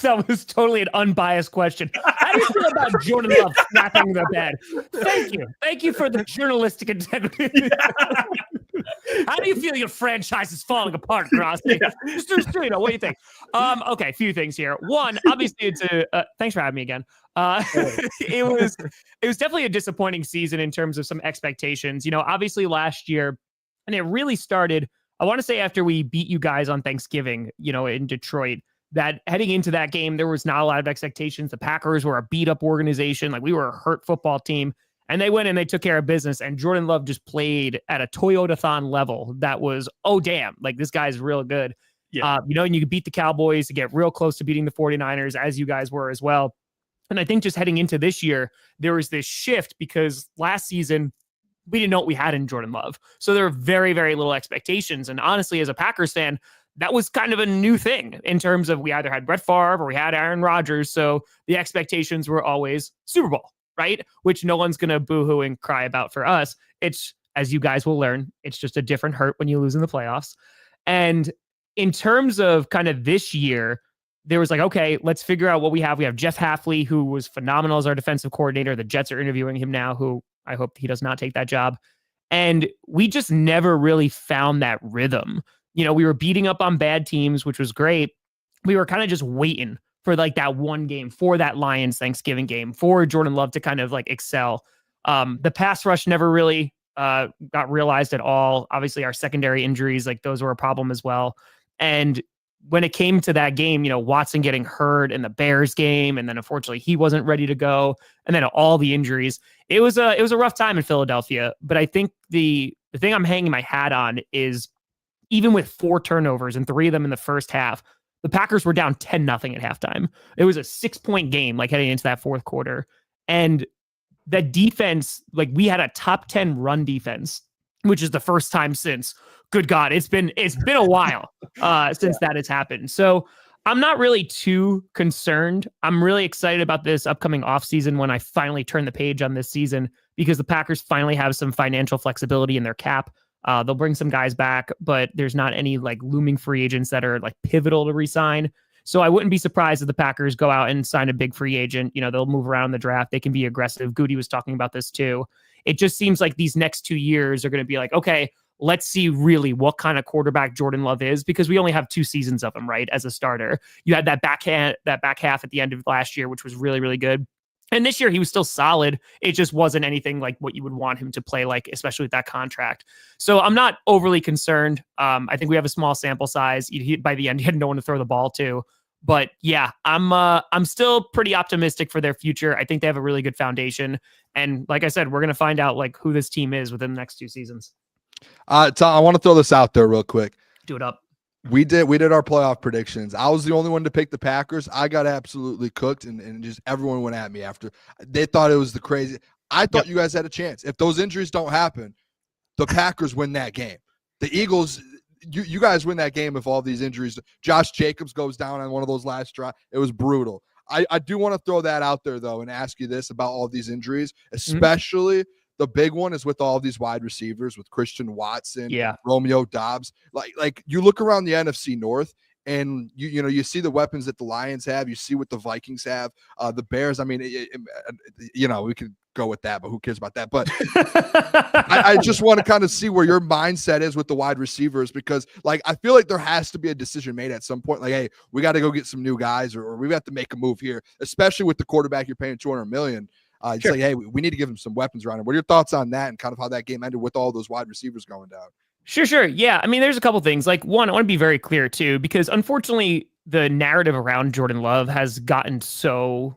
That was totally an unbiased question. How do you feel about Jordan Love crapping the bed? Thank you for the journalistic integrity. How do you feel your franchise is falling apart, Grossi? What do you think? Okay, a few things here. One, obviously, it's thanks for having me again. It was definitely a disappointing season in terms of some expectations. Obviously last year, and it really started, I want to say after we beat you guys on Thanksgiving, in Detroit, that heading into that game, there was not a lot of expectations. The Packers were a beat up organization. Like we were a hurt football team. And they went and they took care of business. And Jordan Love just played at a Toyota-thon level. That was, oh, damn, like this guy's real good. Yeah. And you could beat the Cowboys to get real close to beating the 49ers, as you guys were as well. And I think just heading into this year, there was this shift because last season, we didn't know what we had in Jordan Love. So there were very, very little expectations. And honestly, as a Packers fan, that was kind of a new thing in terms of we either had Brett Favre or we had Aaron Rodgers. So the expectations were always Super Bowl. Right? Which no one's going to boohoo and cry about for us. It's, as you guys will learn, it's just a different hurt when you lose in the playoffs. And in terms of kind of this year, there was like, okay, let's figure out what we have. We have Jeff Iafrate, who was phenomenal as our defensive coordinator. The Jets are interviewing him now, who I hope he does not take that job. And we just never really found that rhythm. We were beating up on bad teams, which was great. We were kind of just waiting for like that one game, for that Lions Thanksgiving game, for Jordan Love to kind of like excel. The pass rush never really got realized at all. Obviously our secondary injuries, like those were a problem as well. And when it came to that game, Watson getting hurt in the Bears game, and then unfortunately he wasn't ready to go. And then all the injuries, it was a rough time in Philadelphia. But I think the thing I'm hanging my hat on is even with 4 turnovers and 3 of them in the first half, the Packers were down 10-0 at halftime. It was a 6-point game, like heading into that fourth quarter. And that defense, like we had a top 10 run defense, which is the first time since, good God, it's been a while since that has happened. So I'm not really too concerned. I'm really excited about this upcoming offseason when I finally turn the page on this season, because the Packers finally have some financial flexibility in their cap. They'll bring some guys back, but there's not any like looming free agents that are like pivotal to resign. So I wouldn't be surprised if the Packers go out and sign a big free agent. You know, they'll move around the draft. They can be aggressive. Goody was talking about this too. It just seems like these next 2 years are going to be like, okay, let's see really what kind of quarterback Jordan Love is, because we only have 2 seasons of him, right? As a starter, you had that back half at the end of last year, which was really, really good. And this year he was still solid. It just wasn't anything like what you would want him to play like, especially with that contract. So I'm not overly concerned. I think we have a small sample size. By the end, he had no one to throw the ball to. But yeah, I'm still pretty optimistic for their future. I think they have a really good foundation. And like I said, we're going to find out like who this team is within the next 2 seasons. Tom, I want to throw this out there real quick. Do it up. We did our playoff predictions. I was the only one to pick the Packers. I got absolutely cooked, and just everyone went at me after. They thought it was the crazy. I thought you guys had a chance. If those injuries don't happen, the Packers win that game. The Eagles, you guys win that game if all these injuries. Josh Jacobs goes down on one of those last drives. It was brutal. I do want to throw that out there, though, and ask you this about all these injuries, especially the big one is with all these wide receivers, with Christian Watson, Romeo Doubs. Like you look around the NFC North, and you see the weapons that the Lions have. You see what the Vikings have. The Bears. I mean, we could go with that, but who cares about that? But I just want to kind of see where your mindset is with the wide receivers, because like I feel like there has to be a decision made at some point. Like, hey, we got to go get some new guys, or we got to make a move here, especially with the quarterback you're paying $200 million. It's like, hey, we need to give him some weapons around him. What are your thoughts on that and kind of how that game ended with all those wide receivers going down? Sure. Yeah. I mean, there's a couple things. Like, one, I want to be very clear too, because unfortunately the narrative around Jordan Love has gotten so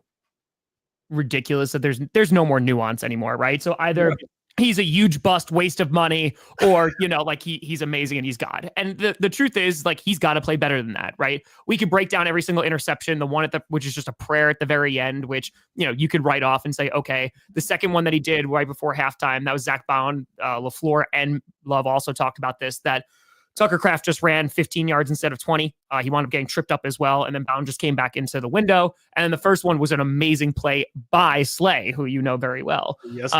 ridiculous that there's no more nuance anymore, right? So either he's a huge bust, waste of money, or like he's amazing and he's God. And the truth is, like, he's got to play better than that, right? We could break down every single interception, the one which is just a prayer at the very end, which you could write off and say, okay. The second one that he did right before halftime, that was Zach Bound, LaFleur, and Love also talked about this, that Tucker Kraft just ran 15 yards instead of 20. He wound up getting tripped up as well. And then Bound just came back into the window. And then the first one was an amazing play by Slay, who you know very well. Yes.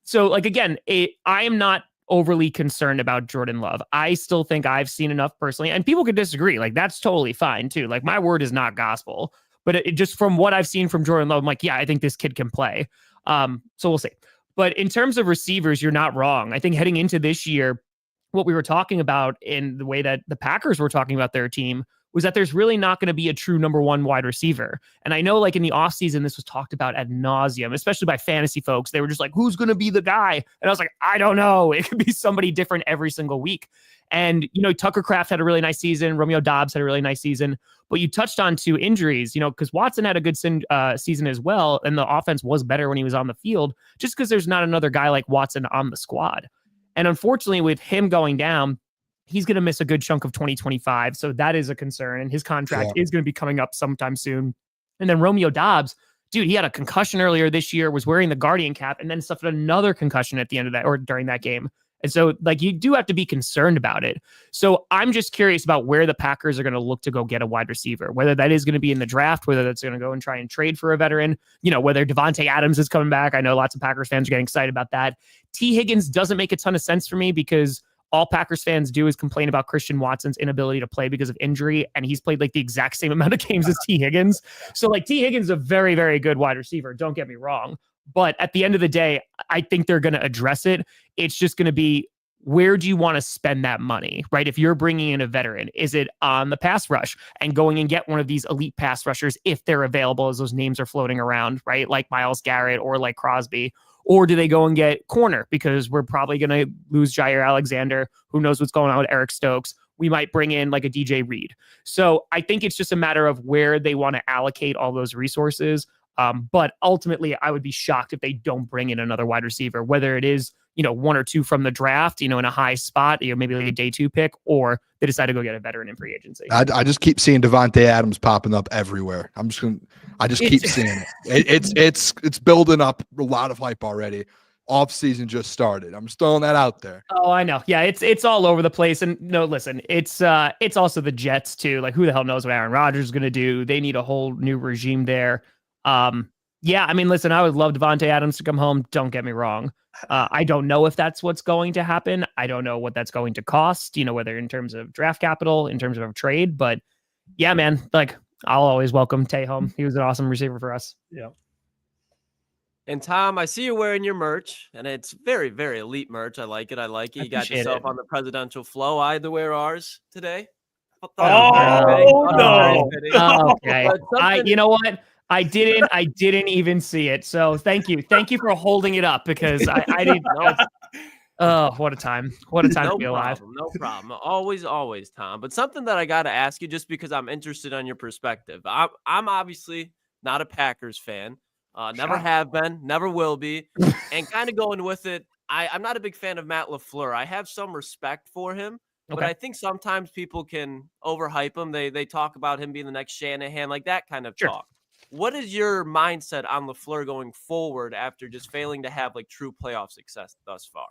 So, like, again, I am not overly concerned about Jordan Love. I still think I've seen enough personally, and people could disagree. Like, that's totally fine too. Like, my word is not gospel, but it just from what I've seen from Jordan Love, I'm like, yeah, I think this kid can play. So we'll see. But in terms of receivers, you're not wrong. I think heading into this year, what we were talking about in the way that the Packers were talking about their team was that there's really not going to be a true number one wide receiver. And I know, like, in the offseason, this was talked about ad nauseum, especially by fantasy folks. They were just like, who's going to be the guy? And I was like, I don't know. It could be somebody different every single week. And, Tucker Kraft had a really nice season. Romeo Doubs had a really nice season. But you touched on 2 injuries, because Watson had a good season as well. And the offense was better when he was on the field, just because there's not another guy like Watson on the squad. And unfortunately, with him going down, he's going to miss a good chunk of 2025. So that is a concern. And his contract is going to be coming up sometime soon. And then Romeo Doubs, dude, he had a concussion earlier this year, was wearing the Guardian cap, and then suffered another concussion at the end of that, or during that game. And so, like, you do have to be concerned about it. So I'm just curious about where the Packers are going to look to go get a wide receiver, whether that is going to be in the draft, whether that's going to go and try and trade for a veteran, whether Devontae Adams is coming back. I know lots of Packers fans are getting excited about that. T. Higgins doesn't make a ton of sense for me, because all Packers fans do is complain about Christian Watson's inability to play because of injury, and he's played like the exact same amount of games as T. Higgins. So, like, T. Higgins is a very, very good wide receiver. Don't get me wrong. But at the end of the day, I think they're going to address it. It's just going to be, where do you want to spend that money, right? If you're bringing in a veteran, is it on the pass rush and going and get one of these elite pass rushers if they're available, as those names are floating around, right? Like Myles Garrett or like Crosby. Or do they go and get corner, because we're probably going to lose Jair Alexander? Who knows what's going on with Eric Stokes? We might bring in like a DJ Reed. So I think it's just a matter of where they want to allocate all those resources. But ultimately, I would be shocked if they don't bring in another wide receiver, whether it is, 1 or 2 from the draft, in a high spot, maybe like a day 2 pick, or they decide to go get a veteran in free agency. I just keep seeing Devontae Adams popping up everywhere. I just keep seeing it. It's building up a lot of hype already. Offseason just started. I'm just throwing that out there. Oh, I know. Yeah, it's all over the place. And no, listen, it's also the Jets too. Like, who the hell knows what Aaron Rodgers is going to do? They need a whole new regime there. Yeah, I mean, listen, I would love Devontae Adams to come home. Don't get me wrong. I don't know if that's what's going to happen. I don't know what that's going to cost, whether in terms of draft capital, in terms of a trade. But yeah, man, like I'll always welcome Tay home. He was an awesome receiver for us. Yeah. And Tom, I see you wearing your merch, and it's very, very elite merch. I like it. You got yourself on the presidential flow. I had to wear ours today. No. Okay. You know what? I didn't even see it. So thank you for holding it up because I didn't know. Oh, what a time. What a time to be alive. No problem. Always, Tom. But something that I got to ask you just because I'm interested on your perspective. I'm obviously not a Packers fan. Never have been, never will be. And kind of going with it, I'm not a big fan of Matt LaFleur. I have some respect for him, but I think sometimes people can overhype him. They talk about him being the next Shanahan, like that kind of talk. What is your mindset on LaFleur going forward after just failing to have like true playoff success thus far?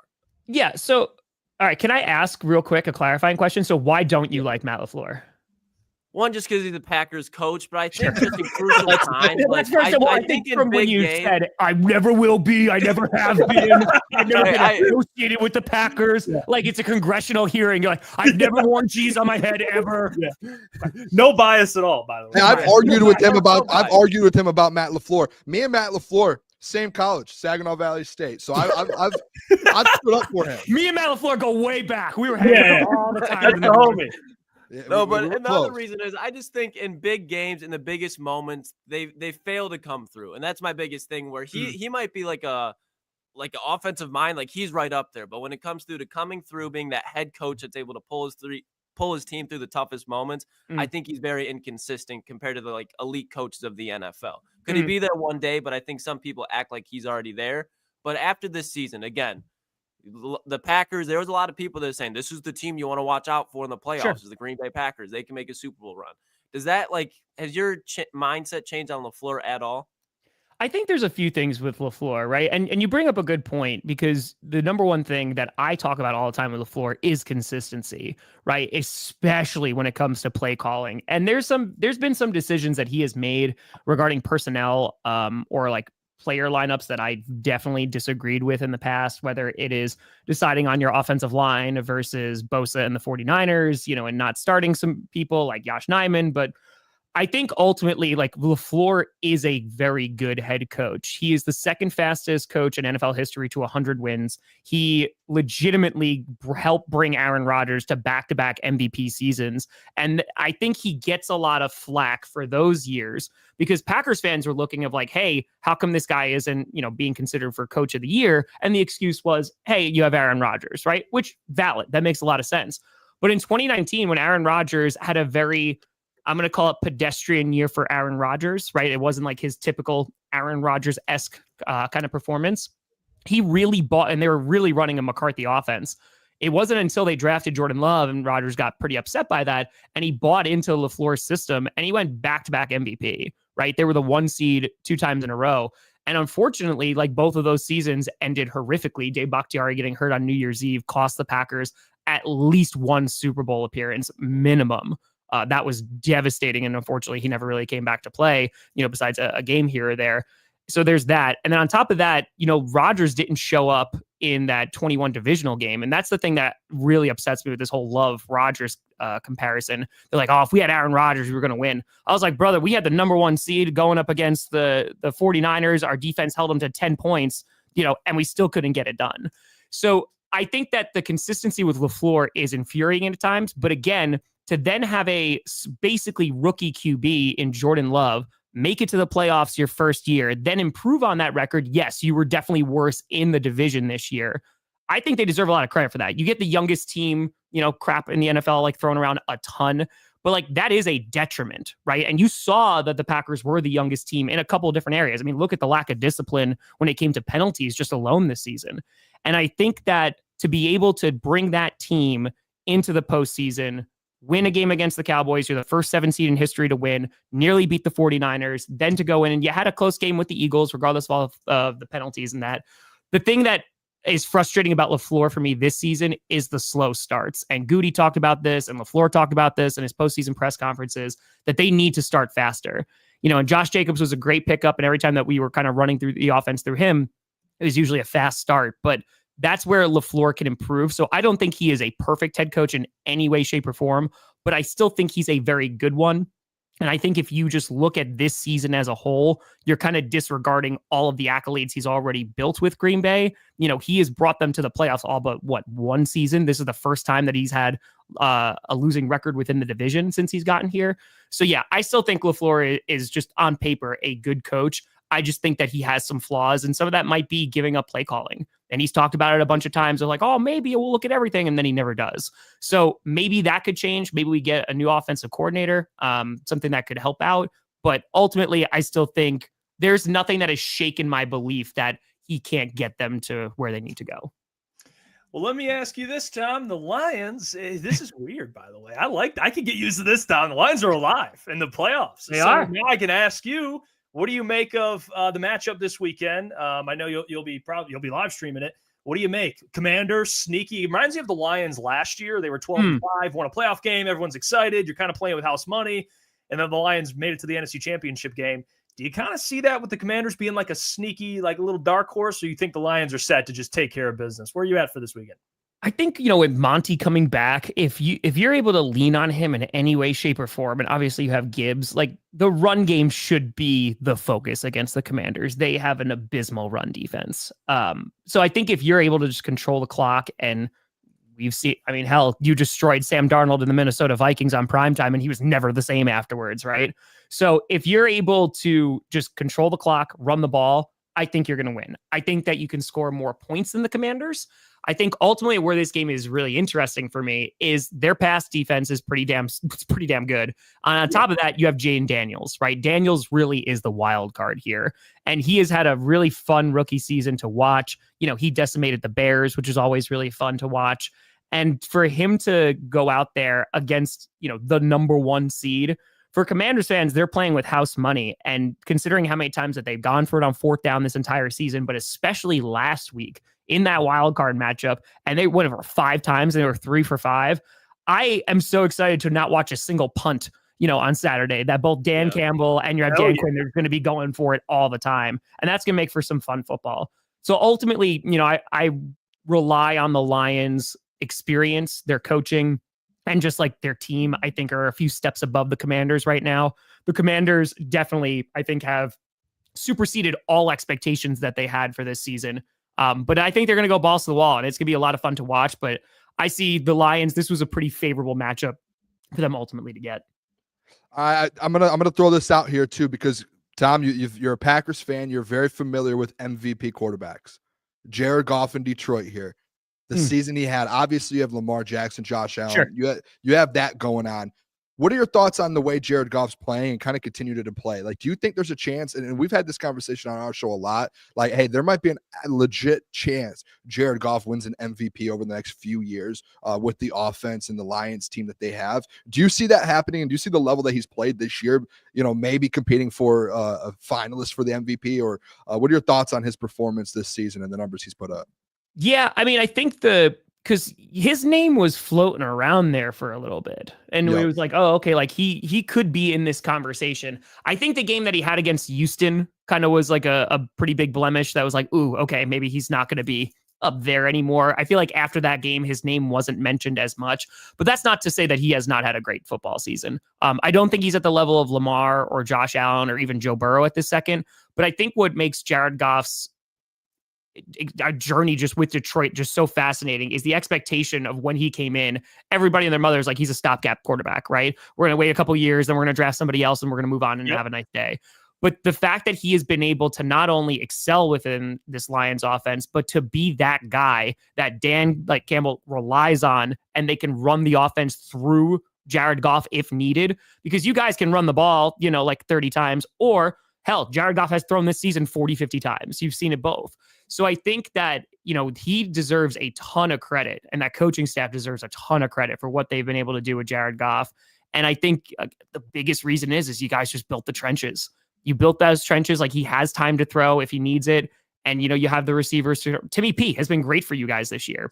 Yeah. So, all right. Can I ask real quick a clarifying question? So why don't you like Matt LaFleur? One, just because he's the Packers coach, but I think just in crucial times. I think from when you said, I never will be, I never have been, I've never been associated with the Packers. Yeah. Like it's a congressional hearing. You're like, I've never worn cheese on my head ever. Yeah. No bias at all, by the way. Hey, I've argued with him about Matt LaFleur. Me and Matt LaFleur, same college, Saginaw Valley State. So I've stood up for him. Me and Matt LaFleur go way back. We were hanging out all the time. That's the homie. Yeah, but another reason is I just think in big games, in the biggest moments, they fail to come through, and that's my biggest thing. Where he might be like an offensive mind, like he's right up there, but when it comes to coming through, being that head coach that's able to pull his team through the toughest moments, I think he's very inconsistent compared to the like elite coaches of the NFL. Could he be there one day? But I think some people act like he's already there. But after this season, again, the Packers, there was a lot of people that are saying this is the team you want to watch out for in the playoffs is the Green Bay Packers. They can make a Super Bowl run. Does that has your mindset changed on LaFleur at all? I think there's a few things with LaFleur, right? And you bring up a good point because the number one thing that I talk about all the time with LaFleur is consistency, right? Especially when it comes to play calling. And there's been some decisions that he has made regarding personnel or like player lineups that I definitely disagreed with in the past, whether it is deciding on your offensive line versus Bosa and the 49ers, and not starting some people like Josh Nijman. But I think ultimately, like LaFleur is a very good head coach. He is the second fastest coach in NFL history to 100 wins. He legitimately helped bring Aaron Rodgers to back-to-back MVP seasons. And I think he gets a lot of flack for those years because Packers fans were looking of like, hey, how come this guy isn't, being considered for coach of the year? And the excuse was, hey, you have Aaron Rodgers, right? Which valid. That makes a lot of sense. But in 2019, when Aaron Rodgers had a very, I'm going to call it pedestrian year for Aaron Rodgers, right? It wasn't like his typical Aaron Rodgers-esque kind of performance. He really bought, and they were really running a McCarthy offense. It wasn't until they drafted Jordan Love and Rodgers got pretty upset by that, and he bought into LaFleur's system, and he went back-to-back MVP, right? They were the 1 seed 2 times in a row. And unfortunately, like both of those seasons ended horrifically. Dave Bakhtiari getting hurt on New Year's Eve cost the Packers at least 1 Super Bowl appearance minimum. That was devastating. And unfortunately, he never really came back to play, besides a game here or there. So there's that. And then on top of that, Rodgers didn't show up in that 21 divisional game. And that's the thing that really upsets me with this whole Love-Rodgers comparison. They're like, oh, if we had Aaron Rodgers, we were going to win. I was like, brother, we had the number 1 seed going up against the 49ers. Our defense held them to 10 points, and we still couldn't get it done. So I think that the consistency with LaFleur is infuriating at times. But again, to then have a basically rookie QB in Jordan Love, make it to the playoffs your first year, then improve on that record. Yes, you were definitely worse in the division this year. I think they deserve a lot of credit for that. You get the youngest team, crap in the NFL, like thrown around a ton, but like that is a detriment, right? And you saw that the Packers were the youngest team in a couple of different areas. I mean, look at the lack of discipline when it came to penalties just alone this season. And I think that to be able to bring that team into the postseason, win a game against the Cowboys, you're the first 7 seed in history to win, nearly beat the 49ers, then to go in and you had a close game with the Eagles, regardless of all of the penalties and that. The thing that is frustrating about LaFleur for me this season is the slow starts. And Goody talked about this and LaFleur talked about this in his postseason press conferences, that they need to start faster. And Josh Jacobs was a great pickup. And every time that we were kind of running through the offense through him, it was usually a fast start. But that's where LaFleur can improve. So I don't think he is a perfect head coach in any way, shape, or form, but I still think he's a very good one. And I think if you just look at this season as a whole, you're kind of disregarding all of the accolades he's already built with Green Bay. He has brought them to the playoffs all but one season. This is the first time that he's had a losing record within the division since he's gotten here. So yeah, I still think LaFleur is just on paper a good coach. I just think that he has some flaws, and some of that might be giving up play calling. And he's talked about it a bunch of times. They're like, oh, maybe we'll look at everything. And then he never does. So maybe that could change. Maybe we get a new offensive coordinator, something that could help out. But ultimately, I still think there's nothing that has shaken my belief that he can't get them to where they need to go. Well, let me ask you this, Tom. The Lions, this is weird, by the way. I could get used to this, Tom. The Lions are alive in the playoffs. They are. Now I can ask you, what do you make of the matchup this weekend? I know you'll be live streaming it. What do you make? Commanders, sneaky. It reminds me of the Lions last year. They were 12-5, won a playoff game. Everyone's excited. You're kind of playing with house money. And then the Lions made it to the NFC Championship game. Do you kind of see that with the Commanders being like a sneaky, like a little dark horse, or you think the Lions are set to just take care of business? Where are you at for this weekend? I think, with Monty coming back, if you're able to lean on him in any way, shape, or form, and obviously you have Gibbs, like the run game should be the focus against the Commanders. They have an abysmal run defense. So I think if you're able to just control the clock, and we've seen, hell, you destroyed Sam Darnold in the Minnesota Vikings on primetime, and he was never the same afterwards, right? So if you're able to just control the clock, run the ball, I think you're going to win. I think that you can score more points than the Commanders. I think ultimately where this game is really interesting for me is their pass defense is pretty damn good. On top of that, you have Jaden Daniels, right? Daniels really is the wild card here. And he has had a really fun rookie season to watch. He decimated the Bears, which is always really fun to watch. And for him to go out there against, the number one seed, for Commanders fans, they're playing with house money. And considering how many times that they've gone for it on fourth down this entire season, but especially last week in that wild card matchup, and they went over 5 times and they were 3 for 5. I am so excited to not watch a single punt, on Saturday, that both Dan Campbell and you have Dan Quinn are going to be going for it all the time. And that's going to make for some fun football. So ultimately, I rely on the Lions' experience, their coaching, and just like their team, I think are a few steps above the Commanders right now. The Commanders definitely, I think, have superseded all expectations that they had for this season. But I think they're going to go balls to the wall, and it's going to be a lot of fun to watch. But I see the Lions. This was a pretty favorable matchup for them ultimately to get. I'm gonna throw this out here too, because Tom, you're a Packers fan. You're very familiar with MVP quarterbacks. Jared Goff in Detroit here. The season he had, obviously you have Lamar Jackson, Josh Allen. Sure. You have that going on. What are your thoughts on the way Jared Goff's playing and kind of continue to play? Like, do you think there's a chance, and we've had this conversation on our show a lot, like, hey, there might be a legit chance Jared Goff wins an MVP over the next few years with the offense and the Lions team that they have. Do you see that happening? And do you see the level that he's played this year, maybe competing for a finalist for the MVP? Or what are your thoughts on his performance this season and the numbers he's put up? Yeah, I think because his name was floating around there for a little bit. And it was like, oh, okay, like he could be in this conversation. I think the game that he had against Houston kind of was like a pretty big blemish that was like, ooh, okay, maybe he's not going to be up there anymore. I feel like after that game, his name wasn't mentioned as much, but that's not to say that he has not had a great football season. I don't think he's at the level of Lamar or Josh Allen or even Joe Burrow at this second, but I think what makes Jared Goff's journey just with Detroit just so fascinating is the expectation of when he came in. Everybody and their mother's like, he's a stopgap quarterback, right? We're going to wait a couple years, then we're going to draft somebody else and we're going to move on and have a nice day. But the fact that he has been able to not only excel within this Lions offense, but to be that guy that Dan Campbell relies on, and they can run the offense through Jared Goff if needed, because you guys can run the ball, 30 times, or hell, Jared Goff has thrown this season 40, 50 times. You've seen it both. So I think that, he deserves a ton of credit, and that coaching staff deserves a ton of credit for what they've been able to do with Jared Goff. And I think the biggest reason is you guys just built the trenches. You built those trenches. Like, he has time to throw if he needs it. And, you have the receivers. Timmy P has been great for you guys this year.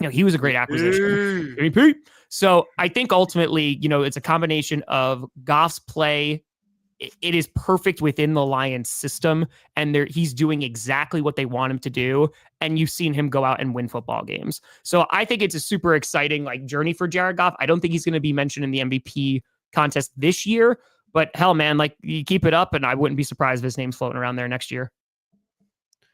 He was a great acquisition. Timmy P. So I think ultimately, it's a combination of Goff's play it is perfect within the Lions system, and he's doing exactly what they want him to do. And you've seen him go out and win football games. So I think it's a super exciting journey for Jared Goff. I don't think he's going to be mentioned in the MVP contest this year, but hell, man, you keep it up, and I wouldn't be surprised if his name's floating around there next year.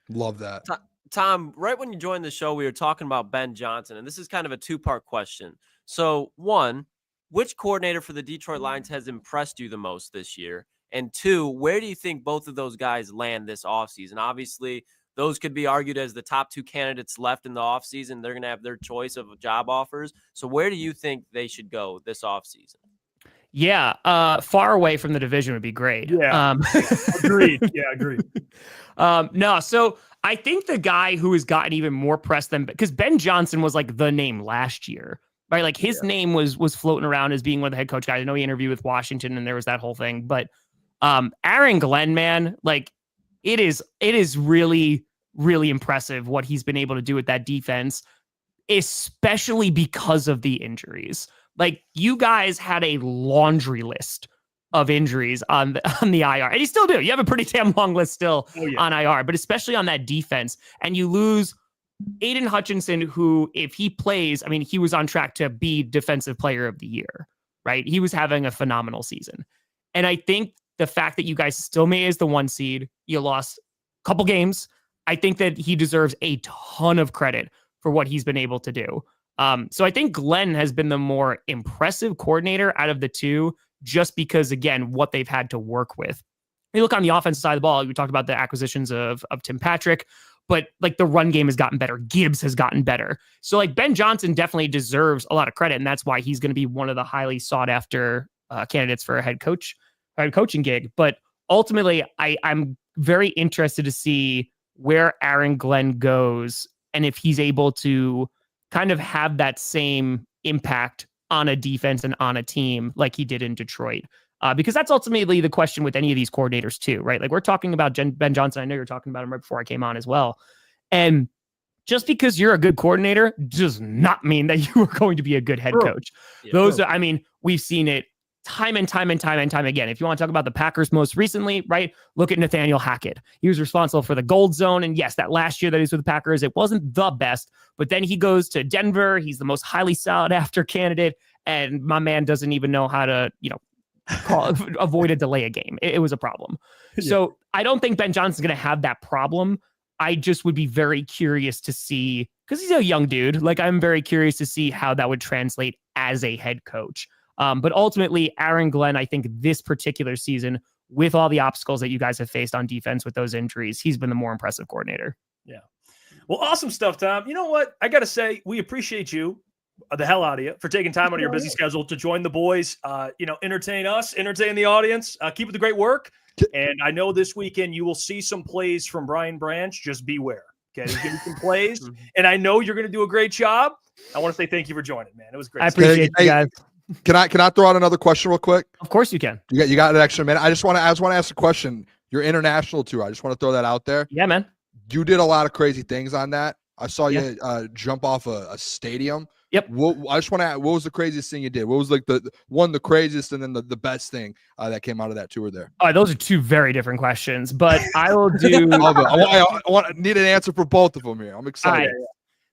Love that. Tom, right when you joined the show, we were talking about Ben Johnson, and this is kind of a two-part question. So, one, which coordinator for the Detroit Lions has impressed you the most this year? And two, where do you think both of those guys land this offseason? Obviously, those could be argued as the top two candidates left in the offseason. They're going to have their choice of job offers. So where do you think they should go this offseason? Yeah, far away from the division would be great. Yeah, agreed. Yeah, agreed. No, so I think the guy who has gotten even more press than, because Ben Johnson was the name last year, right? His name was floating around as being one of the head coach guys. I know he interviewed with Washington and there was that whole thing, but Aaron Glenn, man, it is really, really impressive what he's been able to do with that defense, especially because of the injuries. You guys had a laundry list of injuries on the IR, and you still do. You have a pretty damn long list still on IR, but especially on that defense. And you lose Aiden Hutchinson, who, if he plays, he was on track to be Defensive Player of the Year, right? He was having a phenomenal season. And I think the fact that you guys still made as the 1 seed, you lost a couple games, I think that he deserves a ton of credit for what he's been able to do. So I think Glenn has been the more impressive coordinator out of the two, just because, again, what they've had to work with. You look on the offensive side of the ball, we talked about the acquisitions of Tim Patrick, but the run game has gotten better. Gibbs has gotten better. So Ben Johnson definitely deserves a lot of credit, and that's why he's going to be one of the highly sought after candidates for a head coaching gig. But ultimately, I'm very interested to see where Aaron Glenn goes and if he's able to kind of have that same impact on a defense and on a team like he did in Detroit. Because that's ultimately the question with any of these coordinators too, right? We're talking about Ben Johnson. I know you're talking about him right before I came on as well. And just because you're a good coordinator does not mean that you are going to be a good head coach. Yeah, we've seen it time and time again. If you want to talk about the Packers most recently, right? Look at Nathaniel Hackett. He was responsible for the gold zone. And yes, that last year that he was with the Packers, it wasn't the best, but then he goes to Denver. He's the most highly sought after candidate. And my man doesn't even know how to, avoid a delay a game. It was a problem. Yeah. So I don't think Ben Johnson's going to have that problem. I just would be very curious to see, because he's a young dude. I'm very curious to see how that would translate as a head coach. But ultimately, Aaron Glenn, I think this particular season, with all the obstacles that you guys have faced on defense with those injuries, he's been the more impressive coordinator. Yeah. Well, awesome stuff, Tom. You know what? I got to say, we appreciate you, the hell out of you, for taking time out of your busy schedule to join the boys, entertain us, entertain the audience, keep up the great work. And I know this weekend you will see some plays from Brian Branch. Just beware. Okay. He's getting some plays. And I know you're going to do a great job. I want to say thank you for joining, man. It was great. I appreciate you guys. Can I throw out another question real quick? Of course you can. You got an extra minute. I just want to ask a question. Your international tour. I just want to throw that out there. Yeah, man. You did a lot of crazy things on that. I saw you jump off a stadium. Yep. I just want to ask, what was the craziest thing you did? What was the craziest and then the best thing that came out of that tour there? Those are two very different questions, but I will do. I need an answer for both of them here. I'm excited.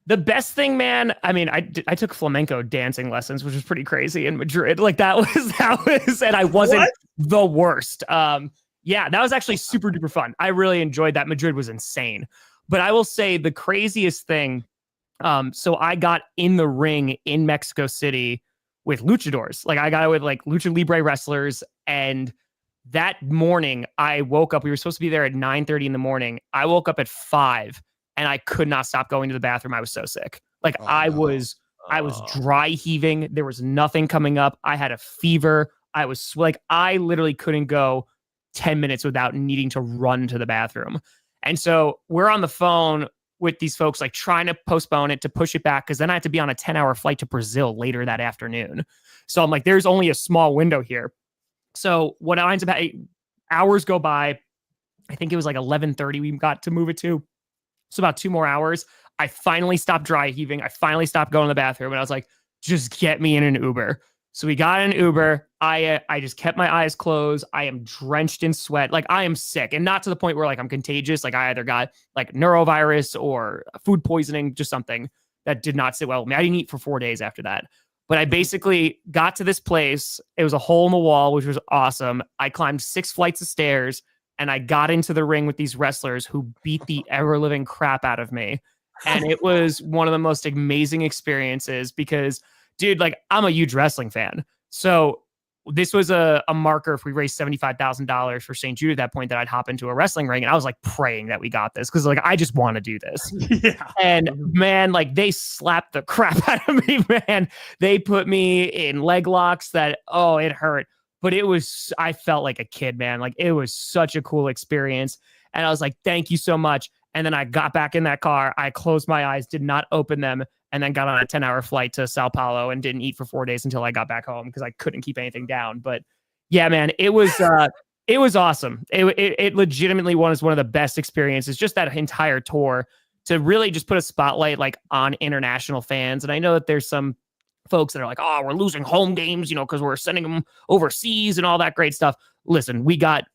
The best thing, man, I took flamenco dancing lessons, which was pretty crazy in Madrid. That was, and I wasn't the worst. That was actually super duper fun. I really enjoyed that. Madrid was insane. But I will say the craziest thing, so I got in the ring in Mexico City with luchadors. I got it with lucha libre wrestlers. And that morning I woke up, we were supposed to be there at 9:30 in the morning. I woke up at 5 and I could not stop going to the bathroom. I was so sick. I was dry heaving. There was nothing coming up. I had a fever. I was I literally couldn't go 10 minutes without needing to run to the bathroom. And so we're on the phone with these folks, trying to postpone it, to push it back, because then I had to be on a 10-hour flight to Brazil later that afternoon. So I'm there's only a small window here. So what ends up hours go by. I think it was 11:30 we got to move it to. So about 2 more hours. I finally stopped dry heaving. I finally stopped going to the bathroom. And I was just get me in an Uber. So we got an Uber. I just kept my eyes closed. I am drenched in sweat. Like I am sick, and not to the point where like I'm contagious. Like I either got like neurovirus or food poisoning, just something that did not sit well with me. I didn't eat for 4 days after that. But I basically got to this place. It was a hole in the wall, which was awesome. I climbed 6 flights of stairs and I got into the ring with these wrestlers who beat the ever living crap out of me. And it was one of the most amazing experiences because, dude, like I'm a huge wrestling fan. So this was a marker. If we raised $75,000 for St. Jude at that point, that I'd hop into a wrestling ring. And I was like praying that we got this because like I just want to do this. Yeah. And man, like they slapped the crap out of me, man. They put me in leg locks that, oh, it hurt. But I felt like a kid, man. Like it was such a cool experience. And I was like, thank you so much. And then I got back in that car. I closed my eyes, did not open them, and then got on a 10-hour flight to Sao Paulo and didn't eat for 4 days until I got back home because I couldn't keep anything down. But yeah, man, it was awesome. It legitimately was one of the best experiences, just that entire tour, to really just put a spotlight like on international fans. And I know that there's some folks that are like, oh, we're losing home games, because we're sending them overseas and all that great stuff. Listen, you got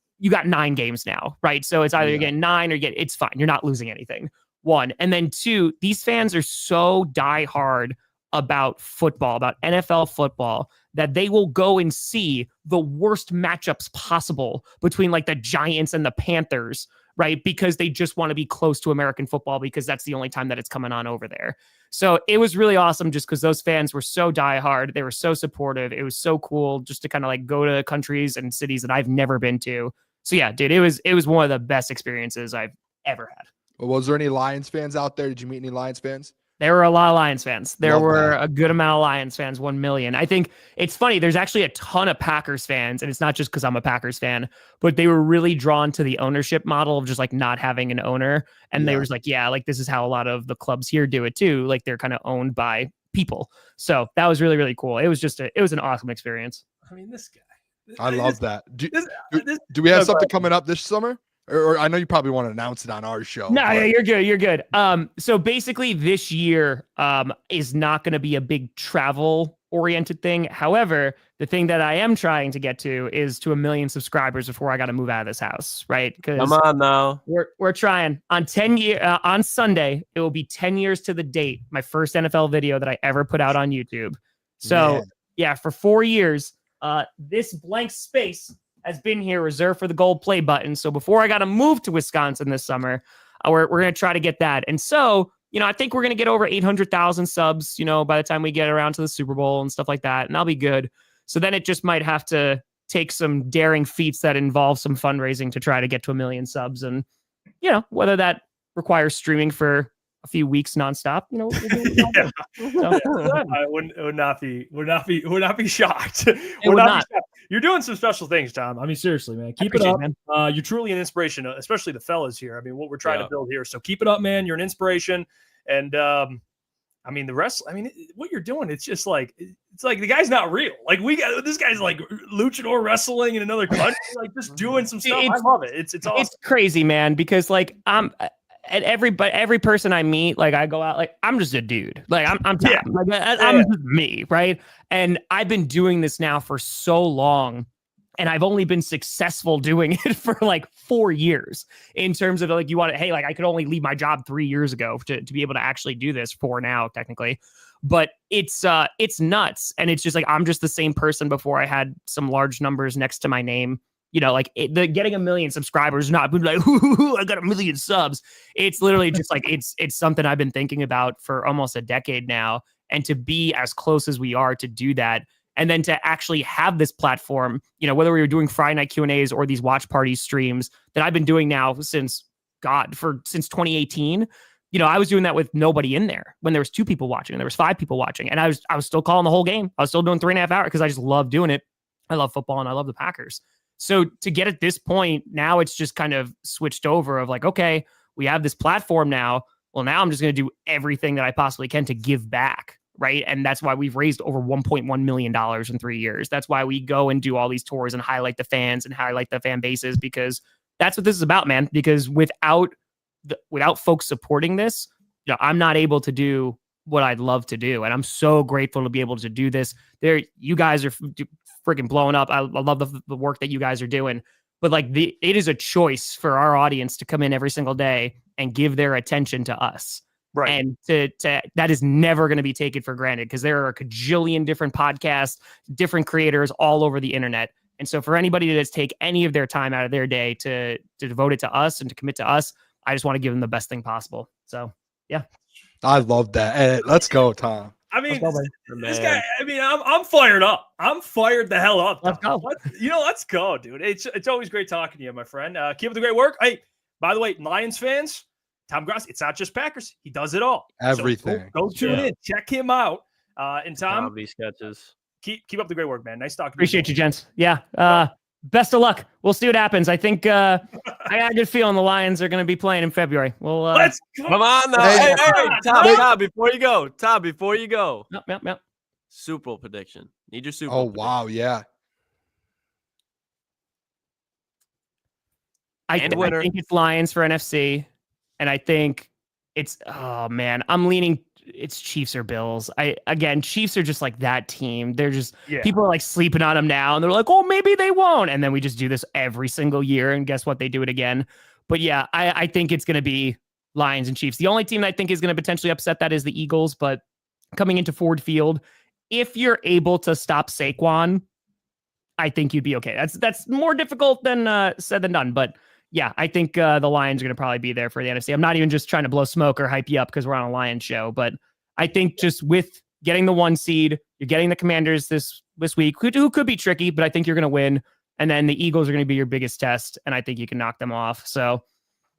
9 games now, right? So it's either you get 9 or it's fine. You're not losing anything. 1. And then 2, these fans are so diehard about football, about NFL football, that they will go and see the worst matchups possible between like the Giants and the Panthers, right? Because they just want to be close to American football because that's the only time that it's coming on over there. So it was really awesome just because those fans were so diehard. They were so supportive. It was so cool just to kind of like go to countries and cities that I've never been to. So yeah, dude, it was one of the best experiences I've ever had. Well, was there any Lions fans out there? Did you meet any Lions fans? There were a lot of Lions fans. There Love were that. a good amount of Lions fans, 1 million. I think it's funny. There's actually a ton of Packers fans, and it's not just because I'm a Packers fan, but they were really drawn to the ownership model of just like not having an owner. And they was like, yeah, like this is how a lot of the clubs here do it too. Like they're kind of owned by people. So that was really, really cool. It was an awesome experience. I mean, this guy. I love that. Do we have something coming up this summer? Or I know you probably want to announce it on our show. No, yeah, you're good. You're good. So basically this year is not going to be a big travel oriented thing. However, the thing that I am trying to get to is to 1 million subscribers before I got to move out of this house, right? Because come on now. We're trying. On Sunday, it will be 10 years to the date, my first NFL video that I ever put out on YouTube. So yeah, for 4 years, this blank space has been here reserved for the gold play button. So before I got to move to Wisconsin this summer, we're going to try to get that. And so, I think we're going to get over 800,000 subs, by the time we get around to the Super Bowl and stuff like that. And I'll be good. So then it just might have to take some daring feats that involve some fundraising to try to get to 1 million subs. And, whether that requires streaming for a few weeks nonstop, I would not be shocked. Would not. You're doing some special things, Tom. I mean, seriously, man, keep it up. Man. You're truly an inspiration, especially the fellas here. I mean, what we're trying to build here. So keep it up, man. You're an inspiration. And I mean, the rest, what you're doing, it's just like, the guy's not real. Like this guy's like luchador wrestling in another country, like just doing some stuff. I love it. It's awesome. It's crazy, man, because like and every person I meet, like I go out, like I'm just a dude. Like I'm Tom. Like I'm just me, right? And I've been doing this now for so long, and I've only been successful doing it for like 4 years. In terms of like like I could only leave my job 3 years ago to be able to actually do this, 4 now technically. But it's nuts, and it's just like I'm just the same person before I had some large numbers next to my name. Getting 1 million subscribers, not like, I got 1 million subs. It's literally just like, it's something I've been thinking about for almost a decade now. And to be as close as we are to do that. And then to actually have this platform, whether we were doing Friday night Q&As or these watch party streams that I've been doing now since 2018, I was doing that with nobody in there when there was 2 people watching and there was 5 people watching. And I was still calling the whole game. I was still doing 3.5 hours because I just love doing it. I love football and I love the Packers. So to get at this point, now it's just kind of switched over of like, okay, we have this platform now. Well, now I'm just going to do everything that I possibly can to give back, right? And that's why we've raised over $1.1 million in 3 years. That's why we go and do all these tours and highlight the fans and highlight the fan bases, because that's what this is about, man. Because without folks supporting this, I'm not able to do what I'd love to do. And I'm so grateful to be able to do this. You guys are freaking blowing up. I love the work that you guys are doing, but like it is a choice for our audience to come in every single day and give their attention to us. Right. And to that is never going to be taken for granted, because there are a cajillion different podcasts, different creators all over the internet. And so for anybody to just take any of their time out of their day to devote it to us and to commit to us, I just want to give them the best thing possible. So, yeah. I love that. Hey, let's go, Tom. I mean, This guy, I mean, I'm fired up. I'm fired the hell up. Let's go. Let's go, dude. It's always great talking to you, my friend. Keep up the great work. Hey, by the way, Lions fans, Tom Grossi, it's not just Packers. He does it all. Everything. So go tune in. Check him out. And Tom, comedy sketches. Keep up the great work, man. Nice talking to Appreciate you, gents. Yeah. Best of luck. We'll see what happens. I think I got a good feeling the Lions are going to be playing in February. Well, let's go. Come on now. Hey, Tom, before you go. Yep. Super Bowl prediction. Need your Super Bowl. Oh, wow. Yeah. I think it's Lions for NFC, and I think I'm leaning. It's Chiefs or Bills. Chiefs are just like that team. They're just people are like sleeping on them now, and they're like, oh, maybe they won't. And then we just do this every single year, and guess what? They do it again. But yeah, I think it's going to be Lions and Chiefs. The only team that I think is going to potentially upset that is the Eagles. But coming into Ford Field, if you're able to stop Saquon, I think you'd be okay. That's more difficult than said than done. But yeah, I think the Lions are going to probably be there for the NFC. I'm not even just trying to blow smoke or hype you up because we're on a Lions show, but I think just with getting the 1 seed, you're getting the Commanders this week, who could be tricky, but I think you're going to win. And then the Eagles are going to be your biggest test, and I think you can knock them off. So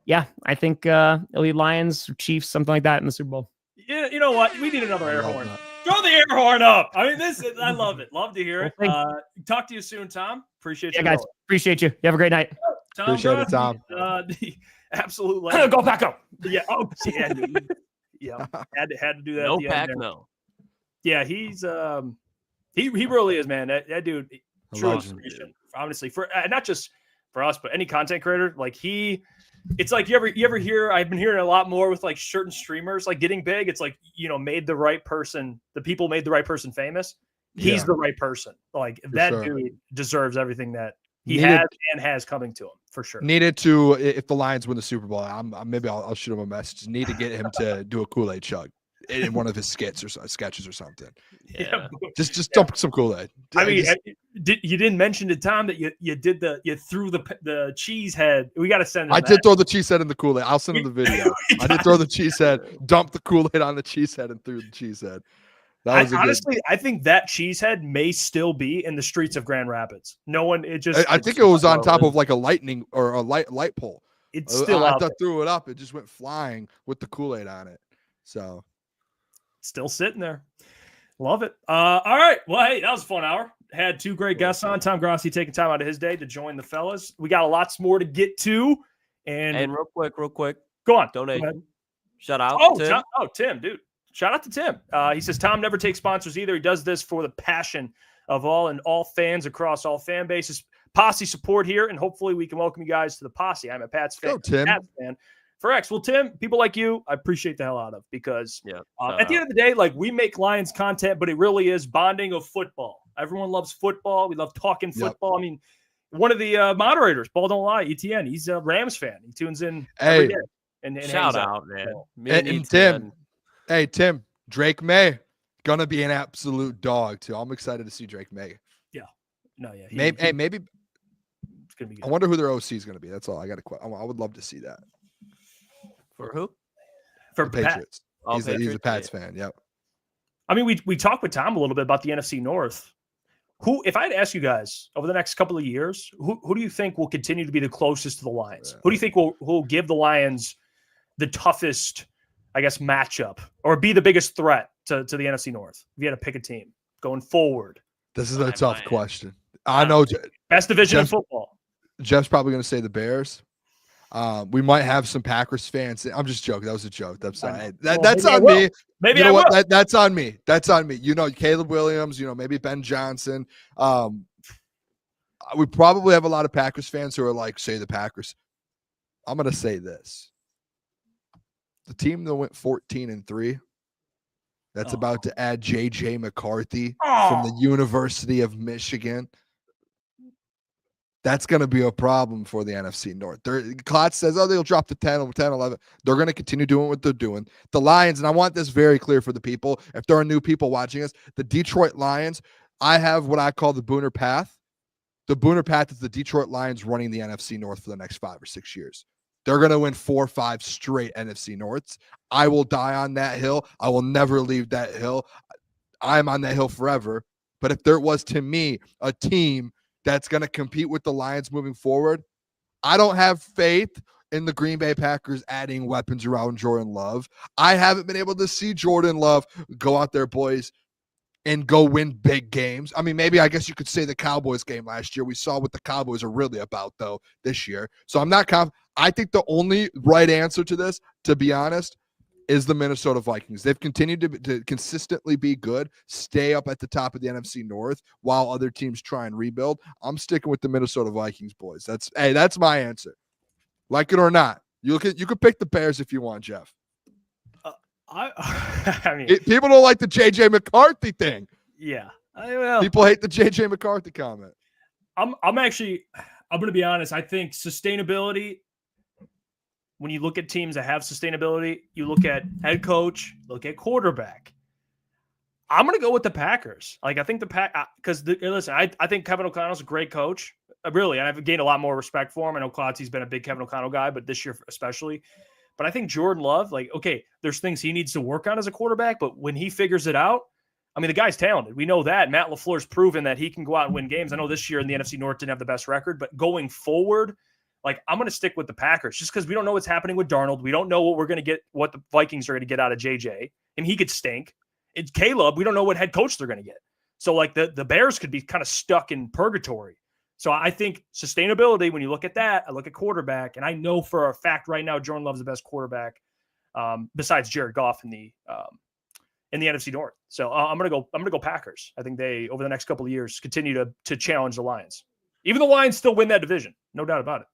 yeah, I think it'll be Lions, Chiefs, something like that in the Super Bowl. Yeah, you know what? We need another air horn. Throw the air horn up. I mean, I love it. Love to hear it. Talk to you soon, Tom. Appreciate you. Yeah, guys. Appreciate you. You have a great night. Tom Appreciate it, Tom. The absolute legend. Go Paco. Yeah. Oh, yeah. Dude. Yeah. Had to do that. No pack, no. Yeah, he's he really is, man. That dude, true inspiration. Honestly, for not just for us, but any content creator. Like it's like you ever hear? I've been hearing a lot more with like certain streamers, like getting big. It's like made the right person. The people made the right person famous. He's the right person. Like that dude deserves everything that he has coming to him for sure. Needed to, if the Lions win the Super Bowl, maybe I'll shoot him a message. Need to get him to do a Kool-Aid chug in one of his skits or sketches or something. Yeah, just dump some Kool-Aid. I mean, you didn't mention to Tom that you threw the cheese head. We got to send him. I did throw the cheese head in the Kool-Aid. I'll send him the video. I did throw the cheese head, dumped the Kool-Aid on the cheese head, and threw the cheese head. I think that cheesehead may still be in the streets of Grand Rapids. No one, I think it was on top of like a lightning or a light pole. It's still out there. Threw it up. It just went flying with the Kool-Aid on it. So still sitting there. Love it. All right. Well, hey, that was a fun hour. Had 2 great guests on. Tom Grossi taking time out of his day to join the fellas. We got lots more to get to. And real quick. Go on. Donation. Shout out. Tim. Tim, dude. Shout out to Tim. He says, Tom never takes sponsors either. He does this for the passion of all fans across all fan bases. Posse support here, and hopefully we can welcome you guys to the Posse. I'm a Pats fan. Go, Tim. Pats fan. For X. Well, Tim, people like you, I appreciate the hell out of, because at the end of the day, like, we make Lions content, but it really is bonding of football. Everyone loves football. We love talking football. I mean, one of the moderators, Ball Don't Lie, ETN, he's a Rams fan. He tunes in every day. And shout out, man. And Tim. Hey, Tim, Drake May, gonna be an absolute dog too. I'm excited to see Drake May. Yeah. No, yeah. Maybe it's gonna be good. I wonder who their OC is gonna be. That's all. I would love to see that. For who? For the Patriots. He's a Pats fan. Yep. I mean, we talked with Tom a little bit about the NFC North. Who, if I had to ask you guys over the next couple of years, who do you think will continue to be the closest to the Lions? Who do you think will give the Lions the toughest, I guess, matchup, or be the biggest threat to the NFC North? If you had to pick a team going forward. This is a tough question. I know. Best division in football. Jeff's probably going to say the Bears. We might have some Packers fans. I'm just joking. That was a joke. That's on me. Maybe you know what? That's on me. That's on me. Caleb Williams. Maybe Ben Johnson. We probably have a lot of Packers fans who are like, say the Packers. I'm going to say this. The team that went 14-3 that's about to add J.J. McCarthy from the University of Michigan. That's going to be a problem for the NFC North. Klotz says, they'll drop to 10 or 10, 11. They're going to continue doing what they're doing. The Lions, and I want this very clear for the people, if there are new people watching us, the Detroit Lions, I have what I call the Booner path. The Booner path is the Detroit Lions running the NFC North for the next 5 or 6 years. They're going to win 4 or 5 straight NFC Norths. I will die on that hill. I will never leave that hill. I'm on that hill forever. But if there was, to me, a team that's going to compete with the Lions moving forward, I don't have faith in the Green Bay Packers adding weapons around Jordan Love. I haven't been able to see Jordan Love go out there, boys, and go win big games. I mean, maybe I guess you could say the Cowboys game last year. We saw what the Cowboys are really about, though, this year. So I'm not confident. I think the only right answer to this, to be honest, is the Minnesota Vikings. They've continued to consistently be good, stay up at the top of the NFC North while other teams try and rebuild. I'm sticking with the Minnesota Vikings, boys. That's my answer. Like it or not. You could pick the Bears if you want, Jeff. I mean, People don't like the J.J. McCarthy thing. Yeah. People hate the J.J. McCarthy comment. I'm going to be honest. I think sustainability, when you look at teams that have sustainability, you look at head coach, look at quarterback. I'm going to go with the Packers. Like, I think because listen, I think Kevin O'Connell's a great coach. Really, and I've gained a lot more respect for him. I know Klotzy's been a big Kevin O'Connell guy, but this year especially. But I think Jordan Love, like, okay, there's things he needs to work on as a quarterback, but when he figures it out, I mean, the guy's talented. We know that. Matt LaFleur's proven that he can go out and win games. I know this year in the NFC North didn't have the best record, but going forward, like, I'm going to stick with the Packers just because we don't know what's happening with Darnold. We don't know what the Vikings are going to get out of JJ. And he could stink. It's Caleb. We don't know what head coach they're going to get. So, like, the Bears could be kind of stuck in purgatory. So I think sustainability, when you look at that, I look at quarterback, and I know for a fact right now Jordan Love's the best quarterback besides Jared Goff in the NFC North. So I'm gonna go Packers. I think they, over the next couple of years, continue to challenge the Lions. Even the Lions still win that division, no doubt about it.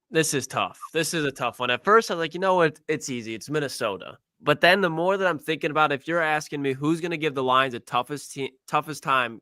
This is tough. This is a tough one. At first, I was like, you know what? It's easy. It's Minnesota. But then the more that I'm thinking about, if you're asking me who's going to give the Lions the toughest time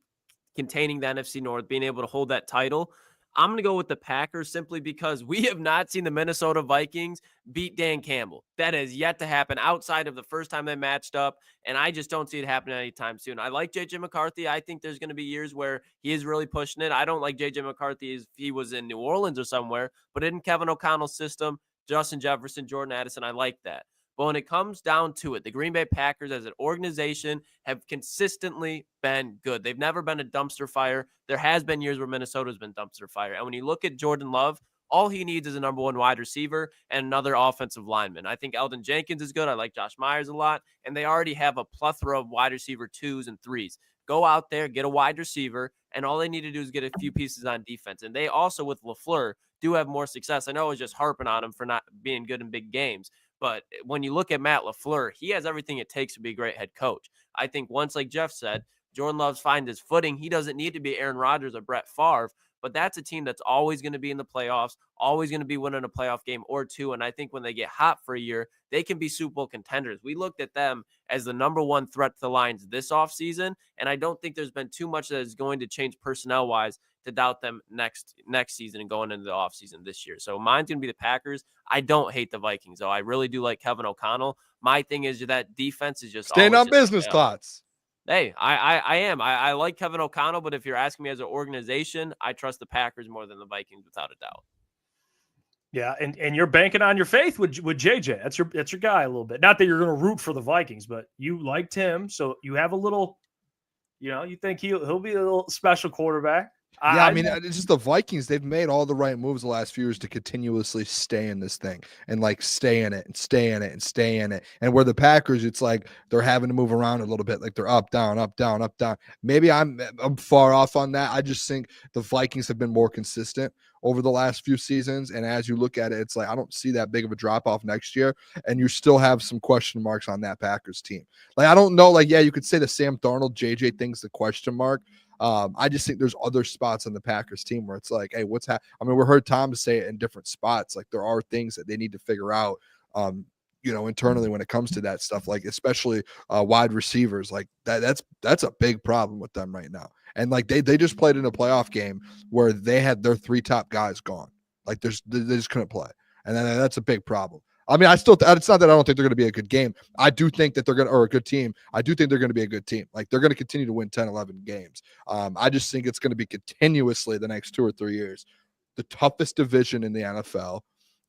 containing the NFC North, being able to hold that title, I'm going to go with the Packers simply because we have not seen the Minnesota Vikings beat Dan Campbell. That has yet to happen outside of the first time they matched up, and I just don't see it happening anytime soon. I like J.J. McCarthy. I think there's going to be years where he is really pushing it. I don't like J.J. McCarthy if he was in New Orleans or somewhere, but in Kevin O'Connell's system, Justin Jefferson, Jordan Addison, I like that. But when it comes down to it, the Green Bay Packers as an organization have consistently been good. They've never been a dumpster fire. There has been years where Minnesota's been dumpster fire. And when you look at Jordan Love, all he needs is a number one wide receiver and another offensive lineman. I think Eldon Jenkins is good. I like Josh Myers a lot. And they already have a plethora of wide receiver 2s and 3s. Go out there, get a wide receiver, and all they need to do is get a few pieces on defense. And they also, with LaFleur, do have more success. I know I was just harping on him for not being good in big games. But when you look at Matt LaFleur, he has everything it takes to be a great head coach. I think once, like Jeff said, Jordan Love's find his footing. He doesn't need to be Aaron Rodgers or Brett Favre, but that's a team that's always going to be in the playoffs, always going to be winning a playoff game or two. And I think when they get hot for a year, they can be Super Bowl contenders. We looked at them as the number one threat to the Lions this offseason, and I don't think there's been too much that is going to change personnel-wise to doubt them next season and going into the offseason this year. So mine's going to be the Packers. I don't hate the Vikings, though. I really do like Kevin O'Connell. My thing is that defense is just stand on business, Klotz. Hey, I am. I like Kevin O'Connell, but if you're asking me as an organization, I trust the Packers more than the Vikings without a doubt. Yeah, and you're banking on your faith with JJ. That's your guy a little bit. Not that you're going to root for the Vikings, but you liked him, so you have a little, you think he'll be a little special quarterback. Yeah, I mean, it's just the Vikings. They've made all the right moves the last few years to continuously stay in this thing and like stay in it and stay in it and stay in it. And where the Packers, it's like they're having to move around a little bit, like they're up, down, up, down, up, down. Maybe I'm far off on that. I just think the Vikings have been more consistent over the last few seasons. And as you look at it, it's like I don't see that big of a drop off next year. And you still have some question marks on that Packers team. Like I don't know. Like yeah, you could say the Sam Darnold, JJ thing's the question mark. I just think there's other spots on the Packers team where it's like, hey, I mean, we heard Tom say it in different spots. Like there are things that they need to figure out internally when it comes to that stuff, like especially wide receivers, like that's a big problem with them right now. And like they just played in a playoff game where they had their 3 top guys gone. Like they just couldn't play. And then that's a big problem. I mean, it's not that I don't think they're going to be a good game. I do think that or a good team. I do think they're going to be a good team. Like they're going to continue to win 10, 11 games. I just think it's going to be continuously the next 2 or 3 years, the toughest division in the NFL.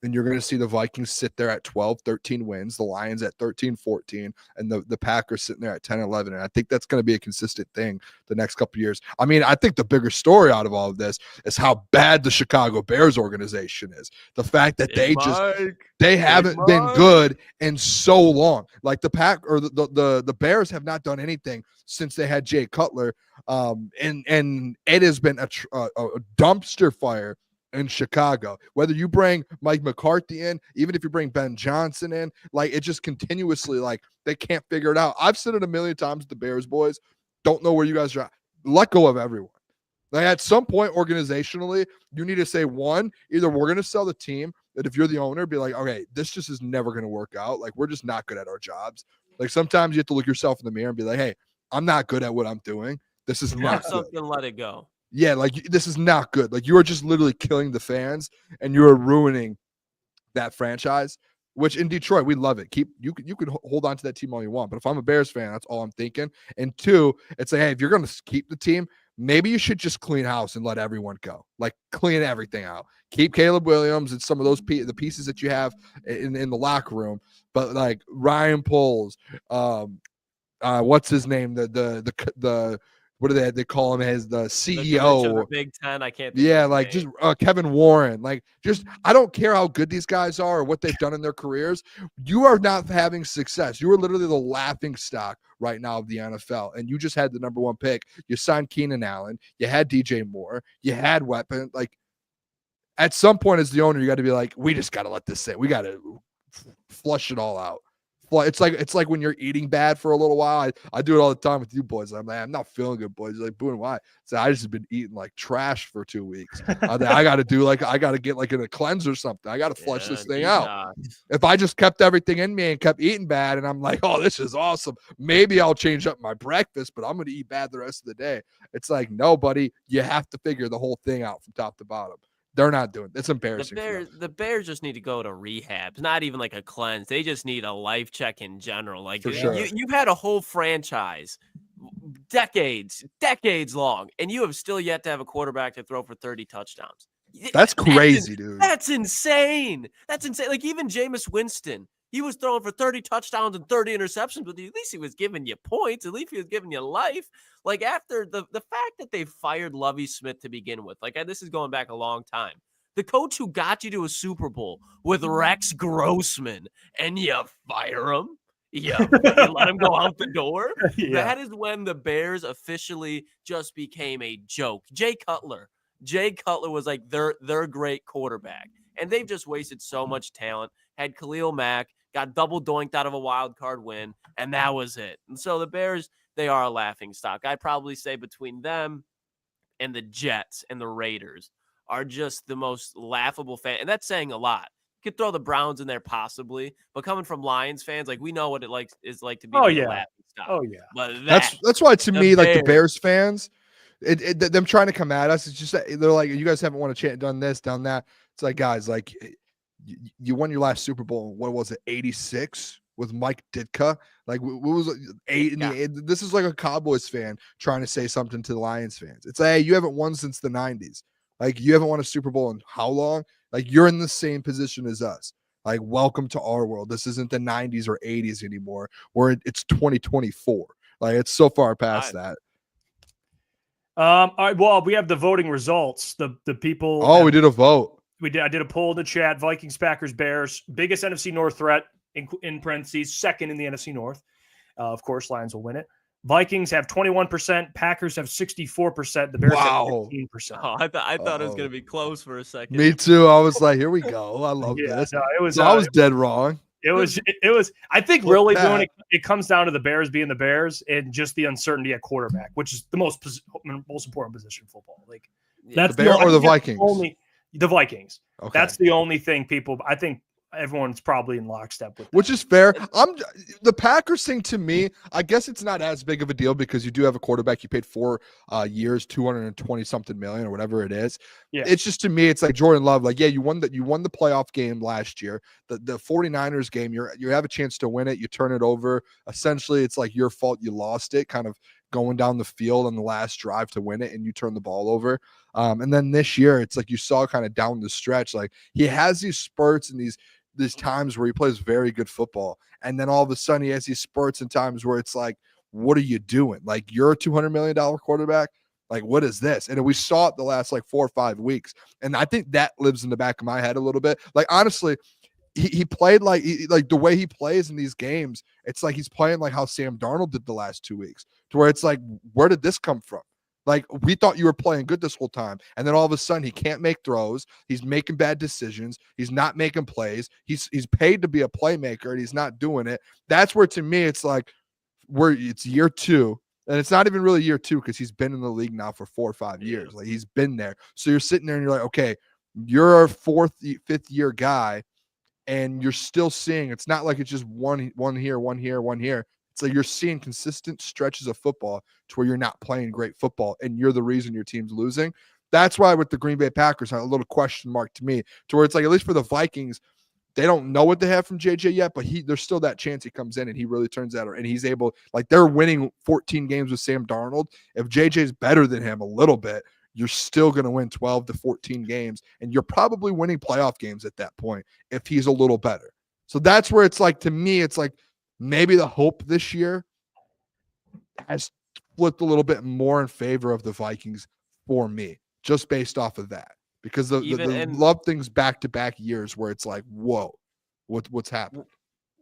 And you're going to see the Vikings sit there at 12, 13 wins, the Lions at 13, 14, and the Packers sitting there at 10, 11. And I think that's going to be a consistent thing the next couple of years. I mean, I think the bigger story out of all of this is how bad the Chicago Bears organization is. The fact that they haven't been good in so long. Like the Bears have not done anything since they had Jay Cutler. And it has been a dumpster fire in Chicago. Whether you bring Mike McCarthy in, even if you bring Ben Johnson in, like it just continuously, like they can't figure it out. I've said it a million times with the Bears boys. Don't know where you guys are at. Let go of everyone. Like at some point, organizationally, you need to say, one, either we're going to sell the team, that if you're the owner, be like, okay, this just is never going to work out. Like we're just not good at our jobs. Like sometimes you have to look yourself in the mirror and be like, hey, I'm not good at what I'm doing. This is not something. Let it go. Yeah, like this is not good. Like you are just literally killing the fans, and you are ruining that franchise. Which in Detroit we love it. You can hold on to that team all you want, but if I'm a Bears fan, that's all I'm thinking. And 2, it's like, hey, if you're going to keep the team, maybe you should just clean house and let everyone go. Like clean everything out. Keep Caleb Williams and some of those the pieces that you have in the locker room, but like Ryan Poles, what's his name? The what do they call him as the CEO? The Big Ten. I can't. Yeah, like just Kevin Warren. Like just I don't care how good these guys are or what they've done in their careers. You are not having success. You are literally the laughing stock right now of the NFL, and you just had the number 1 pick. You signed Keenan Allen. You had DJ Moore. You had weapon. Like at some point, as the owner, you got to be like, we just got to let this sit. We got to flush it all out. It's like when you're eating bad for a little while. I do it all the time with you boys. I'm like, I'm not feeling good, boys. You're like, Booner, why? So I just been eating like trash for 2 weeks. I got to get like in a cleanse or something. I got to flush this thing out. If I just kept everything in me and kept eating bad, and I'm like, oh, this is awesome. Maybe I'll change up my breakfast, but I'm going to eat bad the rest of the day. It's like, no, buddy, you have to figure the whole thing out from top to bottom. They're not doing it. It's embarrassing. The Bears just need to go to rehab. It's not even like a cleanse. They just need a life check in general. Like sure. You've had a whole franchise decades long, and you have still yet to have a quarterback to throw for 30 touchdowns. That's crazy, dude. That's insane. That's insane. Like even Jameis Winston, he was throwing for 30 touchdowns and 30 interceptions, but at least he was giving you points. At least he was giving you life. Like after the fact that they fired Lovie Smith to begin with, like this is going back a long time. The coach who got you to a Super Bowl with Rex Grossman, and you fire him. You let him go out the door. Yeah. That is when the Bears officially just became a joke. Jay Cutler was like their great quarterback, and they've just wasted so much talent. Had Khalil Mack, got double doinked out of a wild card win, and that was it. And so the Bears, they are a laughing stock. I'd probably say between them and the Jets and the Raiders are just the most laughable fan, and that's saying a lot. You could throw the Browns in there possibly, but coming from Lions fans, like we know what it is like to be a laughing stock. Oh yeah, but that's why to me, like the Bears fans, them trying to come at us, it's just they're like, you guys haven't won done this, done that. It's like, guys, like you won your last Super Bowl. What was it, 86 with Mike Ditka? Like what was it, 8? This is like a Cowboys fan trying to say something to the Lions fans. It's like, hey, you haven't won since the 90s. Like you haven't won a Super Bowl in how long? Like you're in the same position as us. Like welcome to our world. This isn't the 90s or 80s anymore. It's 2024. Like it's so far past that. All right. Well, we have the voting results. The people. Oh, we did a vote. We did. I did a poll in the chat. Vikings, Packers, Bears. Biggest NFC North threat in parentheses. Second in the NFC North. Of course, Lions will win it. Vikings have 21%. Packers have 64%. The Bears have 15%. Oh, I thought it was going to be close for a second. Me too. I was like, here we go. I love this. No, it was. I was dead wrong. It was. I think really doing it comes down to the Bears being the Bears and just the uncertainty at quarterback, which is the most important position in football. Like that's the Bears or the Vikings. Only the Vikings. Okay. That's the only thing people. I think everyone's probably in lockstep with that. Which is fair. The Packers thing to me, I guess it's not as big of a deal because you do have a quarterback you paid 4 years, 220 something million or whatever it is. Yeah. It's just, to me, it's like Jordan Love. Like, yeah, you won the playoff game last year. The 49ers game, you have a chance to win it. You turn it over. Essentially, it's like your fault. You lost it, kind of going down the field on the last drive to win it, and you turn the ball over. And then this year, it's like you saw kind of down the stretch, like he has these spurts and these times where he plays very good football. And then all of a sudden he has these spurts and times where it's like, what are you doing? Like, you're a $200 million quarterback. Like, what is this? And we saw it the last like 4 or 5 weeks. And I think that lives in the back of my head a little bit. Like, honestly, he played like the way he plays in these games. It's like he's playing like how Sam Darnold did the last 2 weeks, to where it's like, where did this come from? Like, we thought you were playing good this whole time. And then all of a sudden he can't make throws. He's making bad decisions. He's not making plays. He's paid to be a playmaker and he's not doing it. That's where, to me, it's like it's year 2. And it's not even really year 2 because he's been in the league now for 4 or 5 years. Like, he's been there. So you're sitting there and you're like, okay, you're a 4th, 5th year guy, and you're still seeing, it's not like it's just one here, one here, one here. It's like you're seeing consistent stretches of football to where you're not playing great football, and you're the reason your team's losing. That's why with the Green Bay Packers, a little question mark to me, to where it's like, at least for the Vikings, they don't know what they have from JJ yet, but there's still that chance he comes in and he really turns out, and he's able, like, they're winning 14 games with Sam Darnold. If JJ's better than him a little bit, you're still going to win 12 to 14 games, and you're probably winning playoff games at that point if he's a little better. So that's where it's like, to me, it's like, maybe the hope this year has flipped a little bit more in favor of the Vikings for me, just based off of that. Because the Love things back-to-back years where it's like, whoa, what's happened?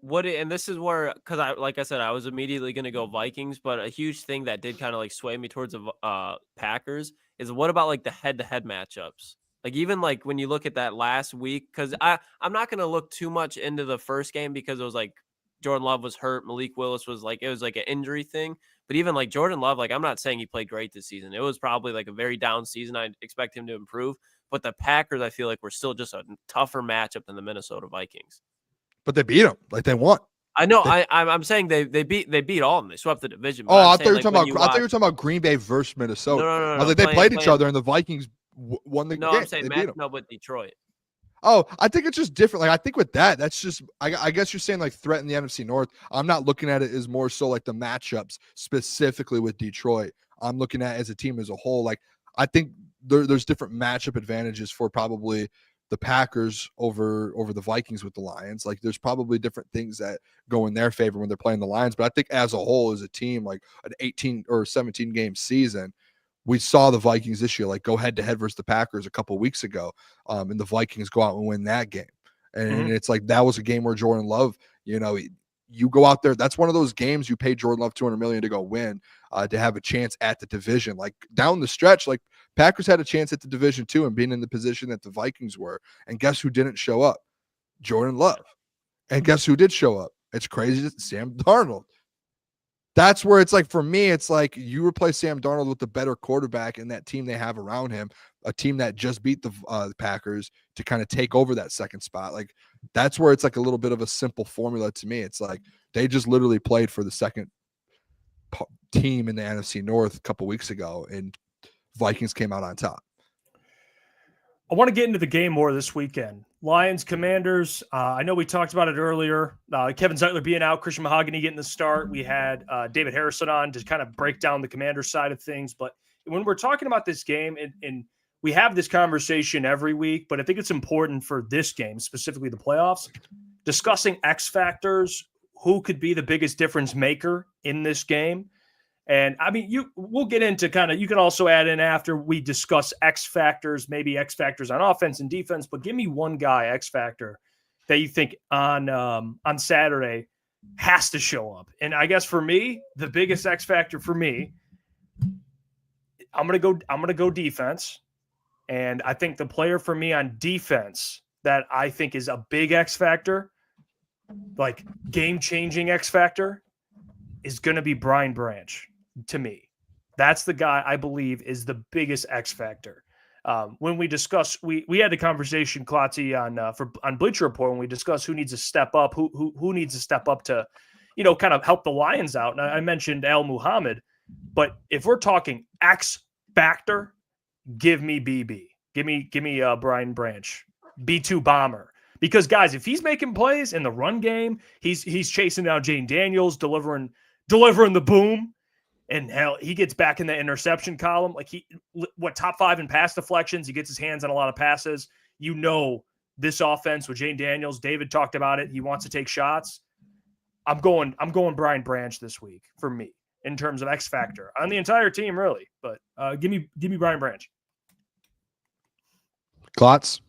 And this is where, because like I said, I was immediately going to go Vikings, but a huge thing that did kind of like sway me towards the Packers is, what about like the head-to-head matchups? Like, even like when you look at that last week, because I'm not going to look too much into the first game because it was like Jordan Love was hurt. Malik Willis was like, it was like an injury thing. But even like Jordan Love, like, I'm not saying he played great this season. It was probably like a very down season. I expect him to improve. But the Packers, I feel like, were still just a tougher matchup than the Minnesota Vikings. But they beat them. Like, they won. I know. I'm saying they beat all of them. They swept the division. Oh, I thought you were talking about Green Bay versus Minnesota. No. I was like, they played each other, and the Vikings won the game. No, I'm saying matching up with Detroit. Oh, I think it's just different. Like, I think with that, that's just, I guess you're saying like threat in the NFC North. I'm not looking at it as more so like the matchups specifically with Detroit. I'm looking at it as a team as a whole. Like, I think there's different matchup advantages for probably the Packers over the Vikings with the Lions. Like, there's probably different things that go in their favor when they're playing the Lions. But I think as a whole, as a team, like an 18 or 17 game season, we saw the Vikings this year, like, go head to head versus the Packers a couple of weeks ago. And the Vikings go out and win that game. And it's like, that was a game where Jordan Love, you go out there. That's one of those games you pay Jordan Love $200 million to go win, to have a chance at the division. Like, down the stretch, like, Packers had a chance at the division too, and being in the position that the Vikings were. And guess who didn't show up? Jordan Love. And guess who did show up? It's crazy. Sam Darnold. That's where it's like, for me, it's like you replace Sam Darnold with the better quarterback and that team they have around him, a team that just beat the Packers to kind of take over that second spot. Like, that's where it's like a little bit of a simple formula to me. It's like they just literally played for the second team in the NFC North a couple weeks ago, and Vikings came out on top. I want to get into the game more this weekend. Lions, Commanders. I know we talked about it earlier. Kevin Zeitler being out, Christian Mahogany getting the start. We had David Harrison on to kind of break down the Commanders side of things. But when we're talking about this game, and we have this conversation every week, but I think it's important for this game, specifically the playoffs, discussing X factors, who could be the biggest difference maker in this game. And I mean, we'll get into kind of, you can also add in after we discuss X factors, maybe X factors on offense and defense, but give me one guy, X factor, that you think on Saturday has to show up. And I guess for me, the biggest X factor for me, I'm going to go defense. And I think the player for me on defense that I think is a big X factor, like game-changing X factor, is going to be Brian Branch. To me, that's the guy I believe is the biggest X factor. when we discuss, we had the conversation, Klotzy, on Bleacher Report when we discussed who needs to step up, who needs to step up to, kind of help the Lions out. And I mentioned Al Muhammad, but if we're talking X factor, give me BB, give me Brian Branch, B2 Bomber. Because guys, if he's making plays in the run game, he's chasing down Jane Daniels, delivering the boom. And hell, he gets back in the interception column. Like top 5 in pass deflections. He gets his hands on a lot of passes. This offense with Jane Daniels, David talked about it. He wants to take shots. I'm going Brian Branch this week for me in terms of X factor on the entire team, really. But give me Brian Branch. Klotz?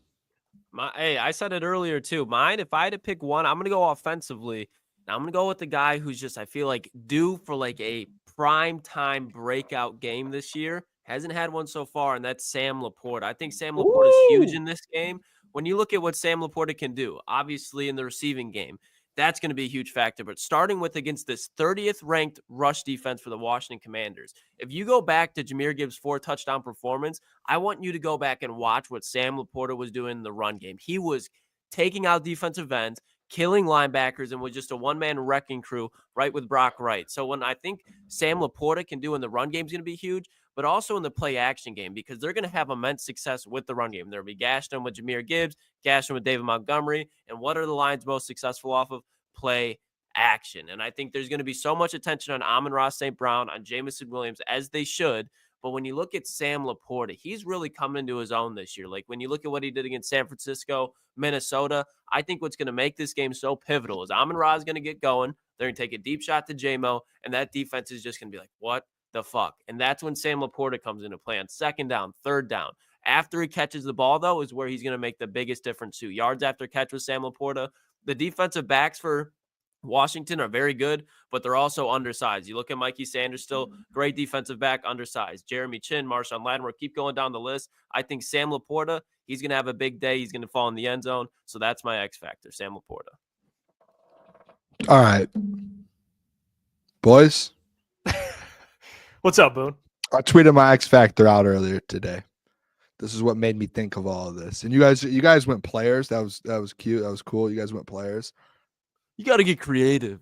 Hey, I said it earlier too. Mine, if I had to pick one, I'm going to go offensively. Now I'm going to go with the guy who's just, I feel like, due for like a prime time breakout game this year. Hasn't had one so far, and that's Sam Laporta. I think Sam Laporta is huge in this game. When you look at what Sam Laporta can do, obviously in the receiving game, that's going to be a huge factor. But starting with against this 30th ranked rush defense for the Washington Commanders, if you go back to Jahmyr Gibbs' 4-touchdown performance, I want you to go back and watch what Sam Laporta was doing in the run game. He was taking out defensive ends, killing linebackers, and was just a one-man wrecking crew right with Brock Wright. So when I think Sam Laporta can do in the run game is going to be huge, but also in the play-action game, because they're going to have immense success with the run game. They'll be gashed them with Jahmyr Gibbs, gashed them with David Montgomery, and what are the Lions most successful off of? Play action. And I think there's going to be so much attention on Amon-Ra St. Brown, on Jamison Williams, as they should. But when you look at Sam Laporta, he's really coming into his own this year. Like when you look at what he did against San Francisco, Minnesota, I think what's going to make this game so pivotal is Amon-Ra is going to get going. They're going to take a deep shot to J-Mo, and that defense is just going to be like, what the fuck? And that's when Sam Laporta comes into play on second down, third down. After he catches the ball, though, is where he's going to make the biggest difference too. Yards after catch with Sam Laporta. The defensive backs for Washington are very good, but they're also undersized. You look at Mikey Sanders, still great defensive back, undersized. Jeremy Chin, Marshawn Lattimore, keep going down the list. I think Sam Laporta, he's going to have a big day. He's going to fall in the end zone. So that's my X factor, Sam Laporta. All right. Boys. What's up, Boone? I tweeted my X factor out earlier today. This is what made me think of all of this. And you guys went players. That was cute. That was cool. You guys went players. You got to get creative.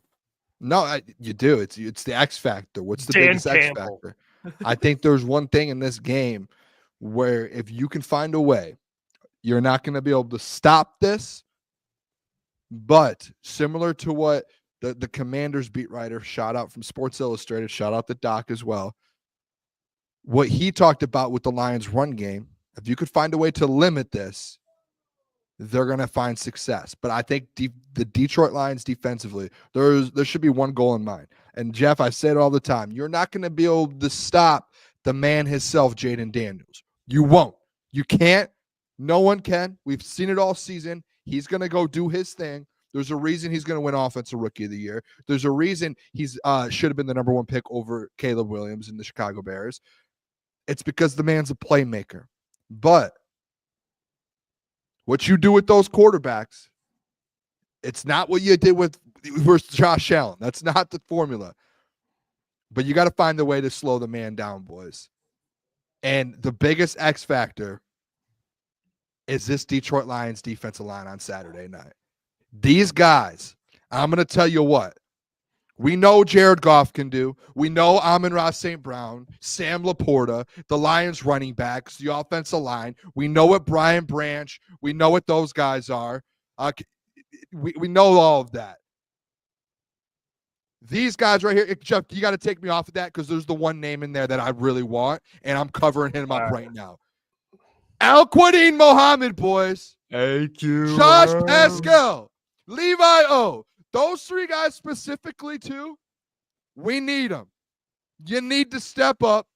No, you do. It's the X factor. What's the Dan biggest Campbell. X factor? I think there's one thing in this game where if you can find a way, you're not going to be able to stop this. But similar to what the Commanders beat writer shout out from Sports Illustrated, shout out to Doc as well. What he talked about with the Lions run game, if you could find a way to limit this, they're going to find success. But I think the Detroit Lions defensively, there should be one goal in mind. And Jeff, I say it all the time. You're not going to be able to stop the man himself, Jaden Daniels. You won't. You can't. No one can. We've seen it all season. He's going to go do his thing. There's a reason he's going to win Offensive Rookie of the Year. There's a reason he's should have been the number 1 pick over Caleb Williams in the Chicago Bears. It's because the man's a playmaker. But what you do with those quarterbacks, it's not what you did with Josh Allen. That's not the formula. But you got to find a way to slow the man down, boys. And the biggest X factor is this Detroit Lions defensive line on Saturday night. These guys, I'm going to tell you what. We know Jared Goff can do. We know Amon-Ra St. Brown, Sam Laporta, the Lions running backs, the offensive line. We know what Brian Branch. We know what those guys are. We know all of that. These guys right here, Jeff, you got to take me off of that because there's the one name in there that I really want, and I'm covering him up right now. Al-Quadin Muhammad, boys. Thank you. Josh Pascal, Levi O. Those 3 guys specifically, too, we need them. You need to step up.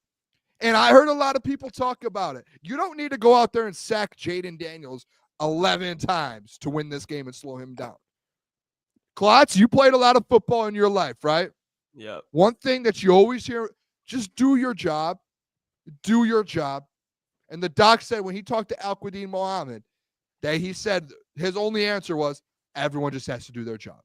And I heard a lot of people talk about it. You don't need to go out there and sack Jaden Daniels 11 times to win this game and slow him down. Klotz, you played a lot of football in your life, right? Yeah. One thing that you always hear, just do your job. Do your job. And the doc said when he talked to Al-Quadin Muhammad, that he said his only answer was, everyone just has to do their job.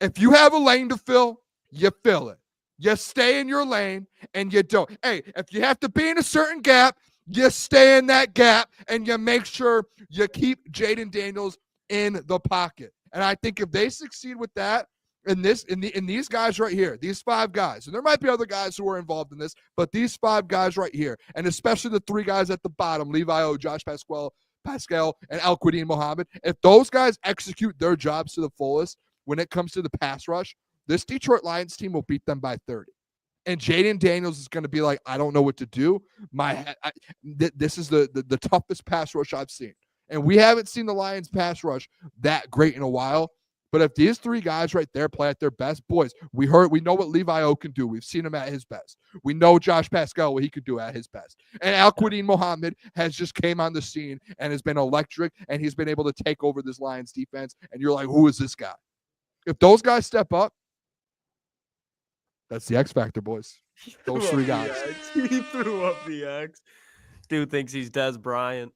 If you have a lane to fill, you fill it. You stay in your lane and you don't. Hey, if you have to be in a certain gap, you stay in that gap and you make sure you keep Jaden Daniels in the pocket. And I think if they succeed with that, in these guys right here, these 5 guys, and there might be other guys who are involved in this, but these 5 guys right here, and especially the 3 guys at the bottom, Levi O, Josh Pascal, and Al-Quadin Muhammad, if those guys execute their jobs to the fullest when it comes to the pass rush, this Detroit Lions team will beat them by 30. And Jaden Daniels is going to be like, I don't know what to do. This is the toughest pass rush I've seen. And we haven't seen the Lions pass rush that great in a while. But if these 3 guys right there play at their best, boys, we know what Levi O can do. We've seen him at his best. We know Josh Pascal, what he could do at his best. And Al-Quadin Muhammad has just came on the scene and has been electric, and he's been able to take over this Lions defense. And you're like, who is this guy? If those guys step up, that's the X factor, boys. Those 3 guys. He threw up the X. Dude thinks he's Des Bryant.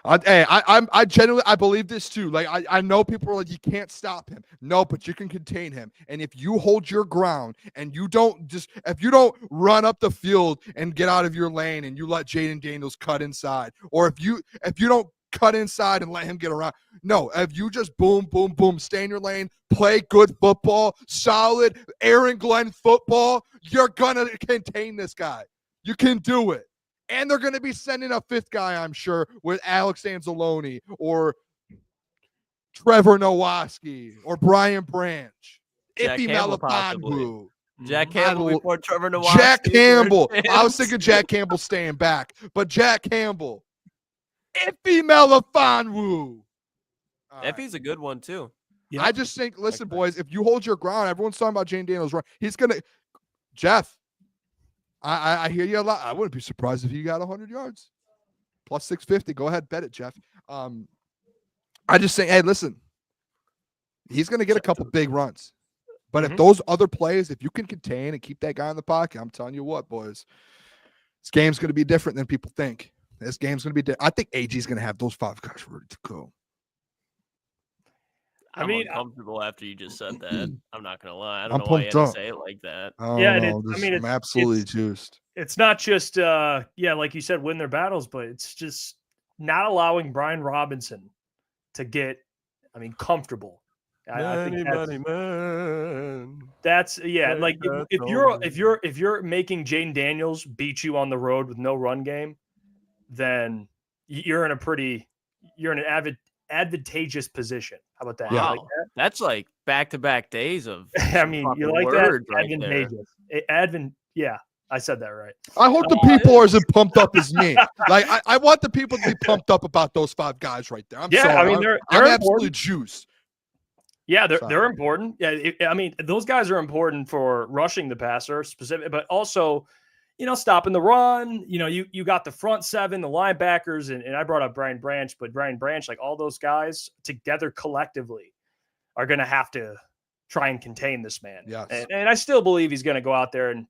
I genuinely believe this too. Like I know people are like, you can't stop him. No, but you can contain him. And if you hold your ground and if you don't run up the field and get out of your lane and you let Jaden Daniels cut inside, or if you don't cut inside and let him get around. No, if you just boom, boom, boom, stay in your lane, play good football, solid Aaron Glenn football, you're gonna contain this guy. You can do it. And they're going to be sending a 5th guy, I'm sure, with Alex Anzalone or Trevor Nowaski or Brian Branch. Iffy Melifonwu. Jack Campbell before Trevor Nowaski. Jack Campbell. I was thinking Jack Campbell staying back, but Jack Campbell. Iffy Melifonwu. Effie's a good one, too. Yeah. I just think, listen, boys, if you hold your ground, everyone's talking about Jaden Daniels. He's going to – Jeff – I hear you a lot. I wouldn't be surprised if he got 100 yards. Plus 650. Go ahead, bet it, Jeff. I just say, hey, listen, he's going to get a couple big runs. But if those other plays, if you can contain and keep that guy in the pocket, I'm telling you what, boys, this game's going to be different than people think. This game's going to be different. I think AG's going to have those 5 guys ready to go. I'm uncomfortable after you just said that. I'm not gonna lie. I don't know why you had to say it like that. I'm absolutely juiced. It's not just like you said, win their battles, but it's just not allowing Brian Robinson to get, comfortable. I think that's like if you're making Jaden Daniels beat you on the road with no run game, then you're in an advantageous position. How about that? Wow. Like that? That's like back-to-back days of you like that? Advantageous. Yeah, I said that right. I hope the people are as pumped up as me. Like I want the people to be pumped up about those 5 guys right there. I'm sorry. They're absolutely juiced. Yeah, they're important. Yeah, those guys are important for rushing the passer specific, but also stopping the run. You got the front 7, the linebackers, and I brought up Brian Branch, but Brian Branch, like all those guys together collectively are going to have to try and contain this man. Yes. And I still believe he's going to go out there and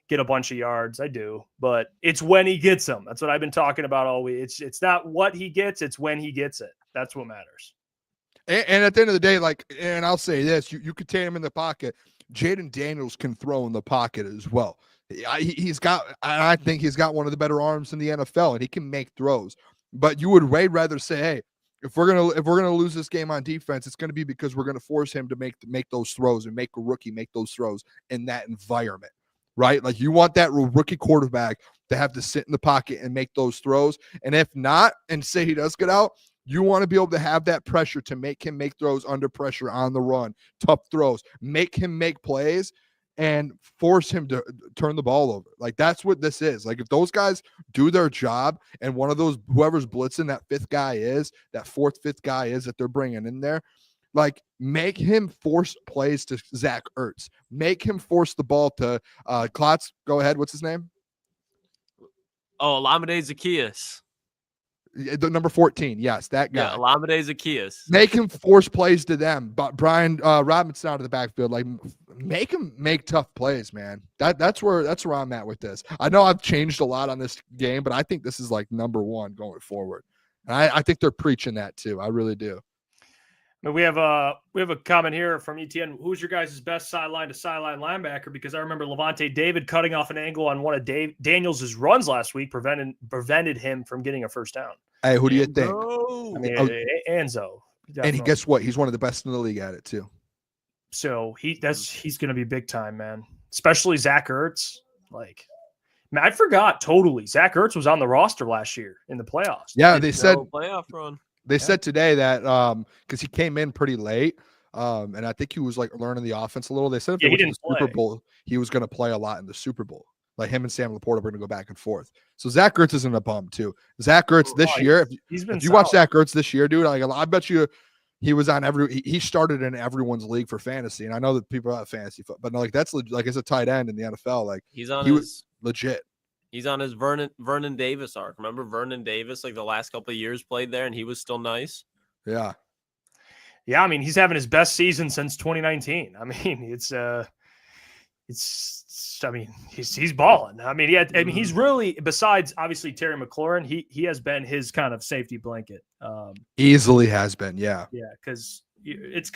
get a bunch of yards. I do, but it's when he gets them. That's what I've been talking about all week. It's not what he gets, it's when he gets it. That's what matters. And at the end of the day, and I'll say this, you contain him in the pocket. Jaden Daniels can throw in the pocket as well. I think he's got one of the better arms in the NFL, and he can make throws. But you would way rather say, hey, if we're gonna lose this game on defense, it's gonna be because we're gonna force him to make those throws and make a rookie make those throws in that environment, right? Like you want that rookie quarterback to have to sit in the pocket and make those throws. And if not, and say he does get out, you want to be able to have that pressure to make him make throws under pressure on the run, tough throws, make him make plays, and force him to turn the ball over. Like that's what this is. Like if those guys do their job and one of those, whoever's blitzing that 5th guy is, that 4th, 5th guy is that they're bringing in there, like make him force plays to Zach Ertz. Make him force the ball to Klotz. Go ahead. What's his name? Oh, Olamide Zaccheaus. The number 14. Yes, that guy. Yeah, Olamide Zaccheaus. Make him force plays to them. But Brian Robinson out of the backfield, like make him make tough plays, man. That's where I'm at with this. I know I've changed a lot on this game, but I think this is like number 1 going forward. And I think they're preaching that too. I really do. We have a comment here from ETN. Who's your guys' best sideline to sideline linebacker? Because I remember Levante David cutting off an angle on one of Daniels' runs last week prevented him from getting a first down. Hey, who do you think? I mean, Anzo. And guess what? He's one of the best in the league at it too. So he's going to be big time, man. Especially Zach Ertz. Like, man, I forgot totally. Zach Ertz was on the roster last year in the playoffs. Yeah, they said playoff run. They said today that because he came in pretty late, and I think he was like learning the offense a little. They said if they went to the Super Bowl, he was going to play a lot in the Super Bowl. Like him and Sam Laporta were going to go back and forth. So Zach Ertz isn't a bum too. Zach Ertz this year, if you watch Zach Ertz this year, dude, like I bet you he was on he started in everyone's league for fantasy. And I know that people have fantasy foot, but like that's like as a tight end in the NFL, like he was legit. He's on his Vernon Davis arc. Remember Vernon Davis, like the last couple of years played there, and he was still nice. Yeah. Yeah, I mean, he's having his best season since 2019. I mean, he's balling. I mean, he's really, besides obviously Terry McLaurin, he has been his kind of safety blanket. Easily has been, yeah. Yeah, because it's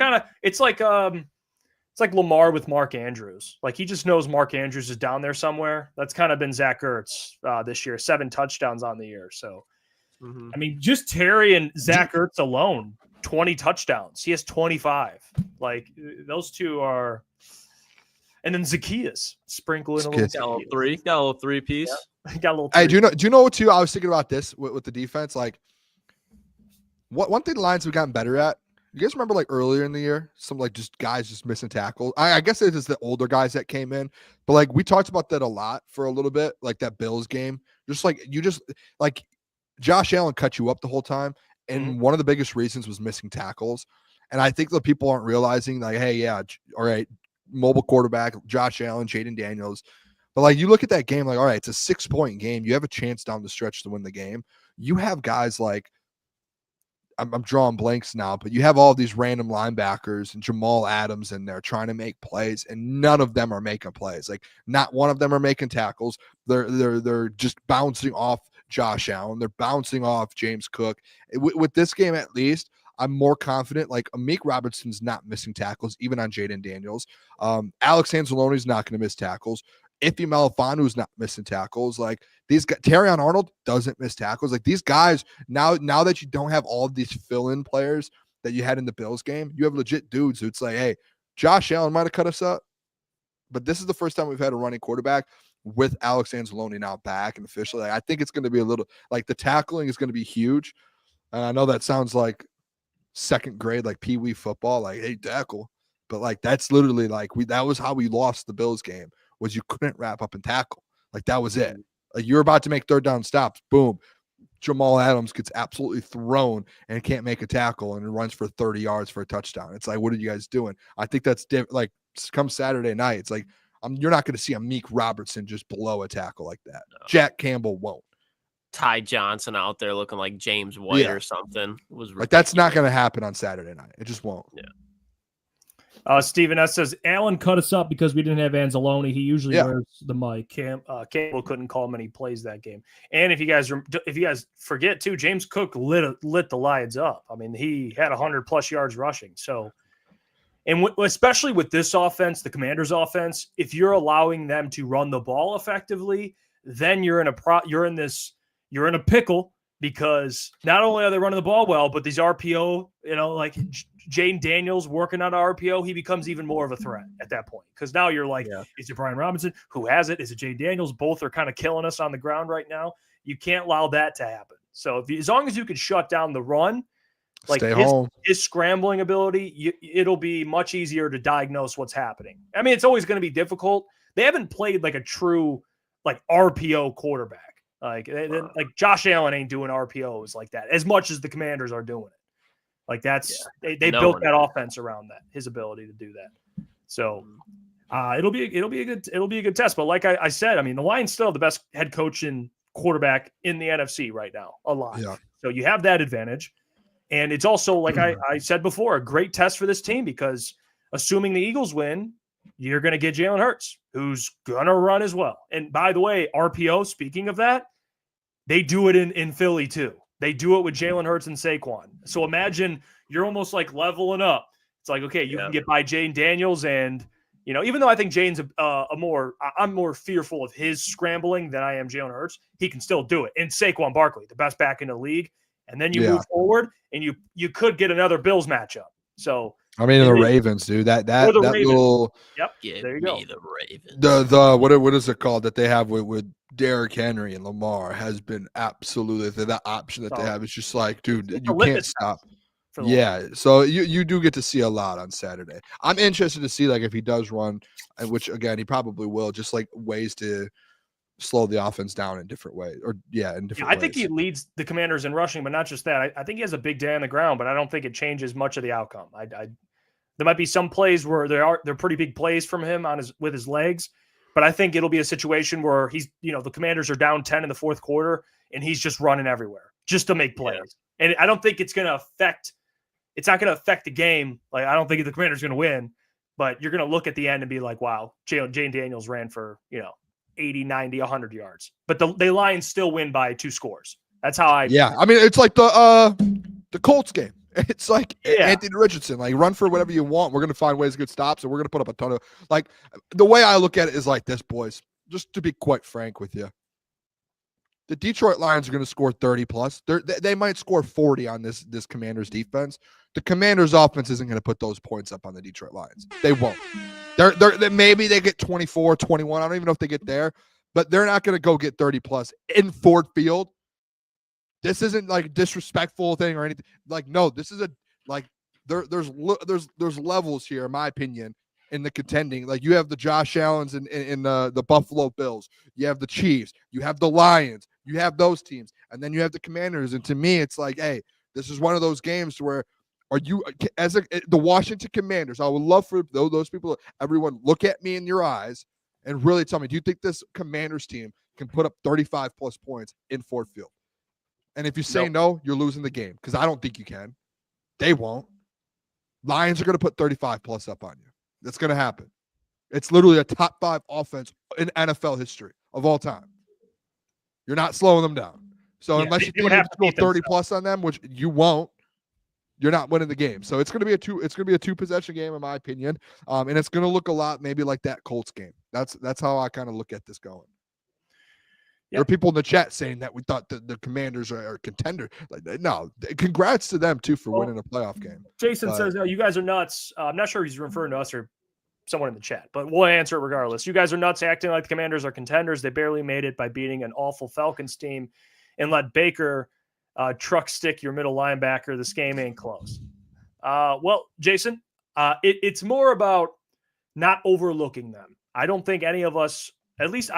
like Lamar with Mark Andrews. Like he just knows Mark Andrews is down there somewhere. That's kind of been Zach Ertz this year, 7 touchdowns on the year. So, I mean, just Terry and Zach Ertz alone, 20 touchdowns. He has 25. Like those two are, and then Zacchaeus sprinkling a little three. Got a little 3 piece. Yeah. Got a little. Hey, do you know what too? I was thinking about this with the defense. Like, one thing the Lions have gotten better at. You guys remember like earlier in the year, some like just guys just missing tackles. I guess it is the older guys that came in, but like we talked about that a lot for a little bit, like that Bills game. Just like Josh Allen cut you up the whole time, and one of the biggest reasons was missing tackles. And I think that people aren't realizing, like, hey, yeah, all right, mobile quarterback, Josh Allen, Jaden Daniels. But like you look at that game, like, all right, it's a 6-point game. You have a chance down the stretch to win the game. You have guys like, I'm drawing blanks now, but you have all these random linebackers and Jamal Adams in there trying to make plays, and none of them are making plays. Like not one of them are making tackles. They're just bouncing off Josh Allen. They're bouncing off James Cook. With this game, at least, I'm more confident. Like Amik Robertson's not missing tackles, even on Jaden Daniels. Alex Anzalone's not going to miss tackles. Iffy Melifonu's not missing tackles. Like these guys, Terrion Arnold doesn't miss tackles. Like these guys, now that you don't have all of these fill-in players that you had in the Bills game, you have legit dudes who it's like, hey, Josh Allen might have cut us up, but this is the first time we've had a running quarterback with Alex Anzalone now back and officially. Like, I think it's going to be a little like the tackling is going to be huge. And I know that sounds like second grade, like Pee Wee football, like hey, tackle, but like that's literally like that was how we lost the Bills game. Was you couldn't wrap up and tackle. Like that was it. Like you're about to make third down stops. Boom. Jamal Adams gets absolutely thrown and can't make a tackle and runs for 30 yards for a touchdown. It's like, what are you guys doing? I think that's like come Saturday night. It's like, you're not going to see Amik Robertson just blow a tackle like that. No. Jack Campbell won't. Ty Johnson out there looking like James White or something. It was ridiculous. Like that's not going to happen on Saturday night. It just won't. Yeah. Steven S says, Allen cut us up because we didn't have Anzalone. He usually wears the mic. Campbell couldn't call many plays that game. And if you guys forget too, James Cook lit the Lions up. I mean, he had 100+ yards rushing. So, and especially with this offense, the Commanders' offense, if you're allowing them to run the ball effectively, then you're in a pickle. Because not only are they running the ball well, but these RPO, like Jaden Daniels working on RPO, he becomes even more of a threat at that point. Because now you're like, is it Brian Robinson? Who has it? Is it Jaden Daniels? Both are kind of killing us on the ground right now. You can't allow that to happen. So as long as you can shut down the run, like his scrambling ability, it'll be much easier to diagnose what's happening. I mean, it's always going to be difficult. They haven't played like a true like RPO quarterback. Like Josh Allen ain't doing RPOs like that as much as the Commanders are doing it. Like that's they built that offense around that, his ability to do that. So it'll be a good test. But like I said, I mean the Lions still have the best head coach and quarterback in the NFC right now, alive. Yeah. So you have that advantage, and it's also like I said before, a great test for this team because assuming the Eagles win, you're going to get Jalen Hurts, who's going to run as well. And by the way, RPO. Speaking of that. They do it in Philly too. They do it with Jalen Hurts and Saquon. So imagine you're almost like leveling up. It's like, okay, you can get by Jane Daniels, and even though I think Jane's I'm more fearful of his scrambling than I am Jalen Hurts. He can still do it. And Saquon Barkley, the best back in the league, and then you move forward, and you could get another Bills matchup. So I mean, the Ravens, dude. That Ravens. little. Yep. There you go. The Ravens. The what is it called that they have with Derrick Henry and Lamar has been absolutely the option that they have. It's just like, dude, you can't stop. Yeah, so you do get to see a lot on Saturday. I'm interested to see, like, if he does run, which again he probably will, just like ways to slow the offense down in different ways, I think he leads the Commanders in rushing, but not just that. I think he has a big day on the ground, but I don't think it changes much of the outcome. There might be some plays where they're pretty big plays from him with his legs, but I think it'll be a situation where he's the Commanders are down 10 in the fourth quarter and he's just running everywhere just to make plays. Yeah. And I don't think it's not going to affect the game. Like, I don't think the Commanders are going to win, but you're going to look at the end and be like, wow, Jane Daniels ran for 80, 90, 100 yards. But the Lions still win by 2 scores. That's how I mean, it's like the Colts game. It's like Anthony Richardson, like, run for whatever you want. We're going to find ways to get stops, and we're going to put up a ton of, like, the way I look at it is like this, boys, just to be quite frank with you. The Detroit Lions are going to score 30 plus. They might score 40 on this Commanders defense. The Commanders offense isn't going to put those points up on the Detroit Lions. They won't. Maybe they get 24, 21. I don't even know if they get there, but they're not going to go get 30 plus in Ford Field. This isn't like a disrespectful thing or anything. Like, no, this is there's levels here, in my opinion, in the contending. Like, you have the Josh Allens in the Buffalo Bills. You have the Chiefs. You have the Lions. You have those teams. And then you have the Commanders. And to me, it's like, hey, this is one of those games where the Washington Commanders, I would love for those people, everyone, look at me in your eyes and really tell me, do you think this Commanders team can put up 35 plus points in Ford Field? And if you say no, you're losing the game, because I don't think you can. They won't. Lions are going to put 35 plus up on you. That's going to happen. It's literally a top 5 offense in NFL history of all time. You're not slowing them down. So unless you think you have to go 30 plus on them, which you won't, you're not winning the game. So it's going to be a 2-possession game, in my opinion. And it's going to look a lot maybe like that Colts game. That's how I kind of look at this going. There are people in the chat saying that we thought the Commanders are contenders. Like, no, congrats to them too for winning a playoff game. Jason says, "No, you guys are nuts." I'm not sure he's referring to us or someone in the chat, but we'll answer it regardless. You guys are nuts, acting like the Commanders are contenders. They barely made it by beating an awful Falcons team, and let Baker truck stick your middle linebacker. This game ain't close. Well, Jason, it's more about not overlooking them. I don't think any of us. At least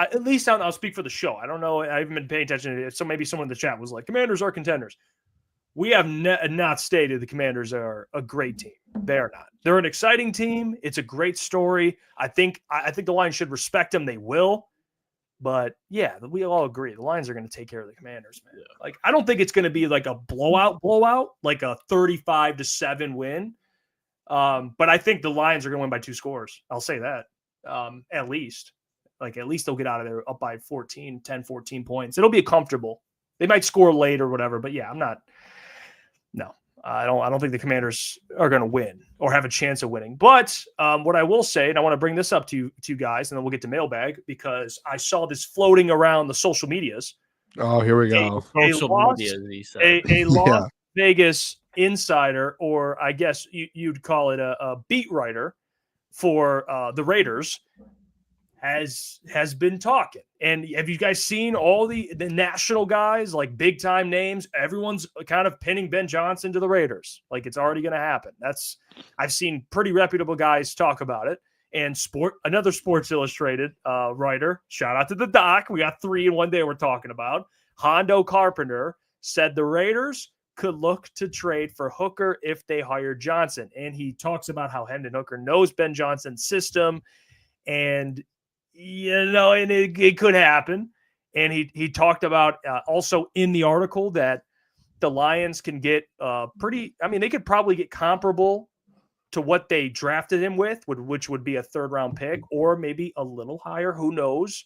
I'll speak for the show. I don't know. I haven't been paying attention to it. So maybe someone in the chat was like, Commanders are contenders. We have not stated the Commanders are a great team. They are not. They're an exciting team. It's a great story. I think the Lions should respect them. They will. But, yeah, we all agree. The Lions are going to take care of the Commanders, man. Yeah. Like, I don't think it's going to be like a blowout, like a 35-7 win. But I think the Lions are going to win by 2 scores. I'll say that, at least. Like, at least they'll get out of there up by 14 points. It'll be comfortable. They might score late or whatever, but yeah, I don't think the Commanders are going to win or have a chance of winning. But what I will say, and I want to bring this up to you guys, and then we'll get to Mailbag, because I saw this floating around the social medias. Oh, here we go. A Las Vegas insider, or I guess you'd call it a beat writer for the Raiders, has been talking. And have you guys seen all the national guys, like big time names? Everyone's kind of pinning Ben Johnson to the Raiders. Like, it's already going to happen. I've seen pretty reputable guys talk about it. And another Sports Illustrated writer, shout out to the doc. We got 3 in one day we're talking about. Hondo Carpenter said the Raiders could look to trade for Hooker if they hire Johnson. And he talks about how Hendon Hooker knows Ben Johnson's system, and and it could happen. And he talked about also in the article that the Lions can get they could probably get comparable to what they drafted him with, which would be a 3rd-round pick, or maybe a little higher. Who knows?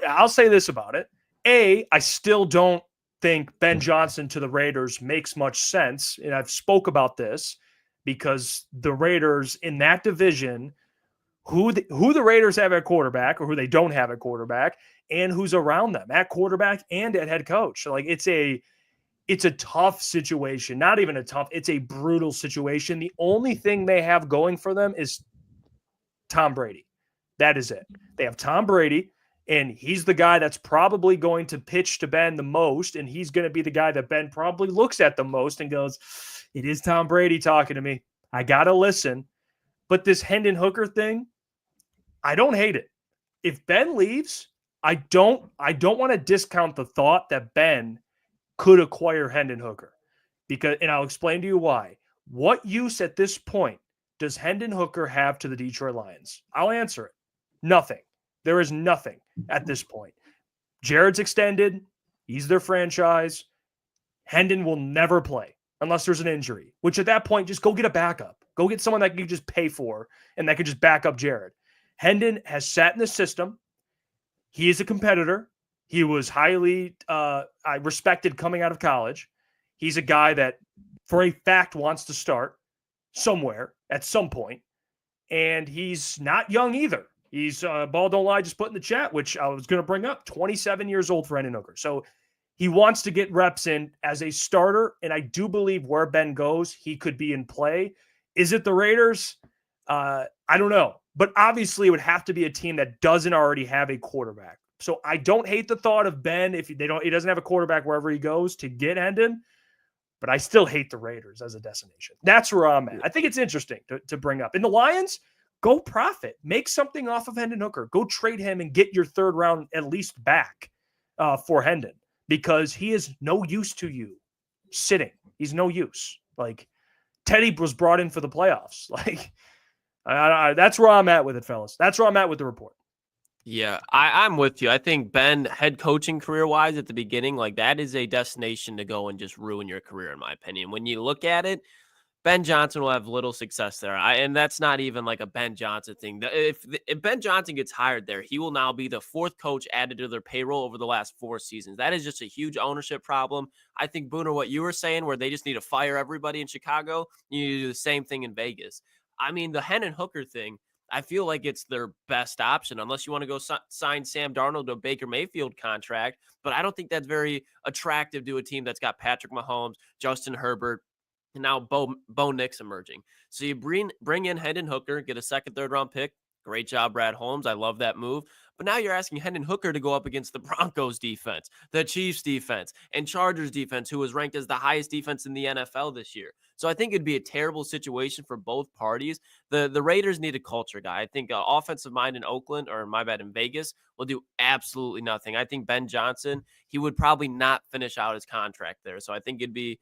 I'll say this about it. I still don't think Ben Johnson to the Raiders makes much sense. And I've spoke about this because the Raiders in that division, who the Raiders have at quarterback or who they don't have at quarterback, and who's around them at quarterback and at head coach. So like it's a tough situation. Not even a tough, it's a brutal situation. The only thing they have going for them is Tom Brady. That is it. They have Tom Brady, and he's the guy that's probably going to pitch to Ben the most, and he's going to be the guy that Ben probably looks at the most and goes, it is Tom Brady talking to me. I got to listen. But this Hendon Hooker thing, I don't hate it. If Ben leaves, I don't want to discount the thought that Ben could acquire Hendon Hooker, because, and I'll explain to you why. What use at this point does Hendon Hooker have to the Detroit Lions? I'll answer it. Nothing. There is nothing at this point. Jared's extended. He's their franchise. Hendon will never play unless there's an injury, which at that point, just go get a backup. Go get someone that you just pay for and that could just back up Jared. Hendon has sat in the system. He is a competitor. He was highly respected coming out of college. He's a guy that, for a fact, wants to start somewhere at some point. And he's not young either. He's, ball don't lie, just put in the chat, which I was going to bring up, 27 years old for Hendon Hooker. So he wants to get reps in as a starter, and I do believe where Ben goes, he could be in play. Is it the Raiders? I don't know. But obviously it would have to be a team that doesn't already have a quarterback. So I don't hate the thought of Ben, if he doesn't have a quarterback wherever he goes, to get Hendon, but I still hate the Raiders as a destination. That's where I'm at. I think it's interesting to bring up. In the Lions, go profit. Make something off of Hendon Hooker. Go trade him and get your third round at least back for Hendon, because he is no use to you sitting. He's no use. Like, Teddy was brought in for the playoffs. Like, that's where I'm at with it, fellas. That's where I'm at with the report. Yeah, I'm with you. I think Ben, head coaching career-wise at the beginning, like that is a destination to go and just ruin your career, in my opinion. When you look at it, Ben Johnson will have little success there. And that's not even like a Ben Johnson thing. If Ben Johnson gets hired there, he will now be the fourth coach added to their payroll over the last 4 seasons. That is just a huge ownership problem. I think, Booner, what you were saying, where they just need to fire everybody in Chicago, you need to do the same thing in Vegas. I mean, the Hendon Hooker thing, I feel like it's their best option, unless you want to go sign Sam Darnold to a Baker Mayfield contract. But I don't think that's very attractive to a team that's got Patrick Mahomes, Justin Herbert, and now Bo Nix emerging. So you bring in Hendon Hooker, get a second, third round pick. Great job, Brad Holmes. I love that move. But now you're asking Hendon Hooker to go up against the Broncos defense, the Chiefs defense, and Chargers defense, who was ranked as the highest defense in the NFL this year. So I think it'd be a terrible situation for both parties. The Raiders need a culture guy. I think offensive mind in Oakland, or my bad, in Vegas, will do absolutely nothing. I think Ben Johnson, he would probably not finish out his contract there. So I think it'd be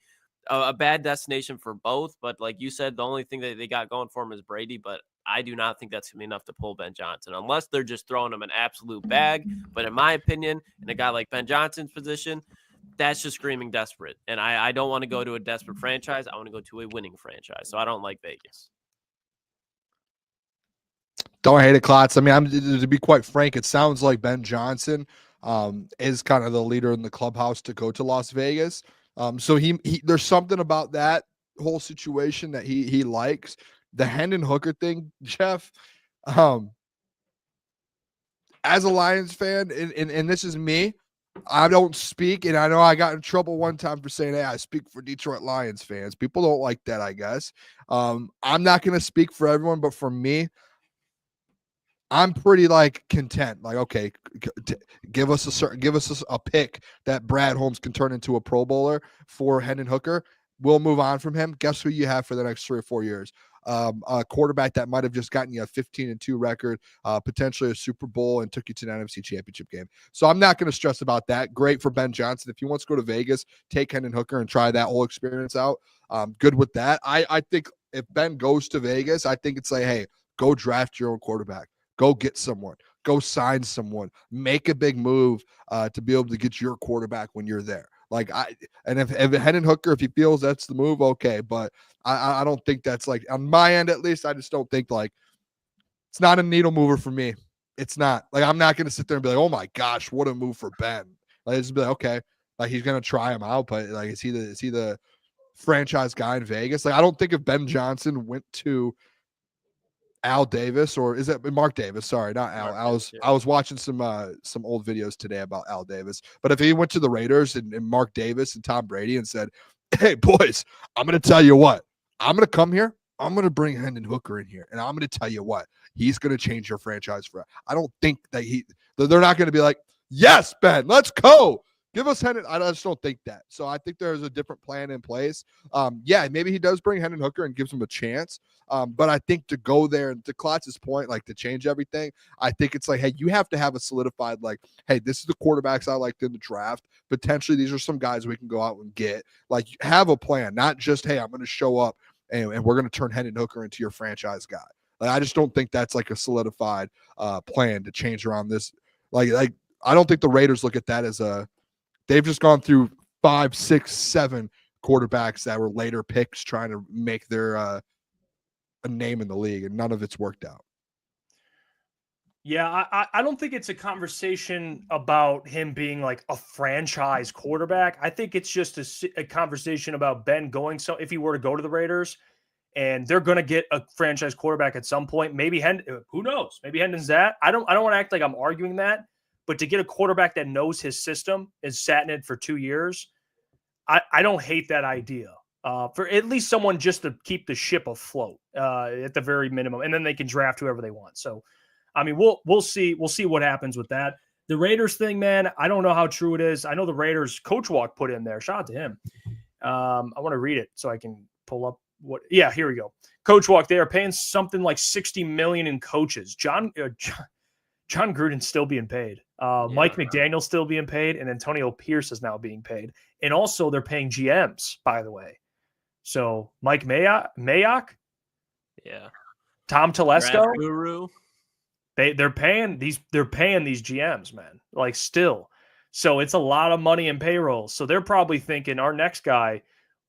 a bad destination for both. But like you said, the only thing that they got going for him is Brady. But I do not think that's going to be enough to pull Ben Johnson, unless they're just throwing him an absolute bag. But in my opinion, in a guy like Ben Johnson's position, that's just screaming desperate. And I don't want to go to a desperate franchise. I want to go to a winning franchise. So I don't like Vegas. Don't hate it, Klotz. I mean, to be quite frank, it sounds like Ben Johnson is kind of the leader in the clubhouse to go to Las Vegas. So he there's something about that whole situation that he likes. The Hendon Hooker thing, Jeff, as a Lions fan, and this is me, I don't speak, and I know I got in trouble one time for saying, hey, I speak for Detroit Lions fans. People don't like that, I guess. I'm not going to speak for everyone, but for me, I'm pretty content. Like, okay, give us a pick that Brad Holmes can turn into a Pro Bowler for Hendon Hooker. We'll move on from him. Guess who you have for the next 3 or 4 years? A quarterback that might have just gotten you a 15-2 record, potentially a Super Bowl, and took you to an NFC Championship game. So I'm not going to stress about that. Great for Ben Johnson. If he wants to go to Vegas, take Hendon Hooker and try that whole experience out. Good with that. I think if Ben goes to Vegas, I think it's like, hey, go draft your own quarterback. Go get someone. Go sign someone. Make a big move to be able to get your quarterback when you're there. If Hendon Hooker, if he feels that's the move, okay. But I don't think that's on my end, at least. I just don't think it's not a needle mover for me. It's not I'm not going to sit there and be like, oh my gosh, what a move for Ben. Just be like, okay, Like he's gonna try him out, but like is he the franchise guy in Vegas? Like I don't think if Ben Johnson went to Al Davis, or is it Mark Davis? Sorry, not Al. I was watching some old videos today about Al Davis. But if he went to the Raiders and Mark Davis and Tom Brady and said, "Hey boys, I'm gonna tell you what, I'm gonna come here. I'm gonna bring Hendon Hooker in here, and I'm gonna tell you what, he's gonna change your franchise for." I don't think that they're not gonna be like, "Yes, Ben, let's go. Give us Hendon." I just don't think that. So I think there's a different plan in place. Yeah, maybe he does bring Hendon Hooker and gives him a chance. But I think to go there and to Klotz's point, like to change everything, I think it's like, hey, you have to have a solidified, like, hey, this is the quarterbacks I liked in the draft. Potentially, these are some guys we can go out and get. Like, have a plan, not just, hey, I'm going to show up and we're going to turn Hendon Hooker into your franchise guy. Like, I just don't think that's like a solidified plan to change around this. Like I don't think the Raiders look at that as a. They've just gone through 5, 6, 7 quarterbacks that were later picks trying to make their a name in the league, and none of it's worked out. Yeah, I don't think it's a conversation about him being like a franchise quarterback. I think it's just a conversation about Ben going. So if he were to go to the Raiders, and they're going to get a franchise quarterback at some point, maybe who knows? Maybe Hendon's that. I don't want to act like I'm arguing that. But to get a quarterback that knows his system and sat in it for 2 years, I don't hate that idea. For at least someone just to keep the ship afloat at the very minimum, and then they can draft whoever they want. So, I mean, we'll see what happens with that. The Raiders thing, man, I don't know how true it is. I know the Raiders Coach Walk put in there. Shout out to him. I want to read it so I can pull up what. Yeah, here we go. Coach Walk. They are paying something like $60 million in coaches. John Gruden's still being paid. Mike McDaniel's still being paid, and Antonio Pierce is now being paid. And also they're paying GMs, by the way. So Mike Mayock, Tom Telesco, Guru. They're paying these GMs, man. Like still. So it's a lot of money in payroll. So they're probably thinking our next guy,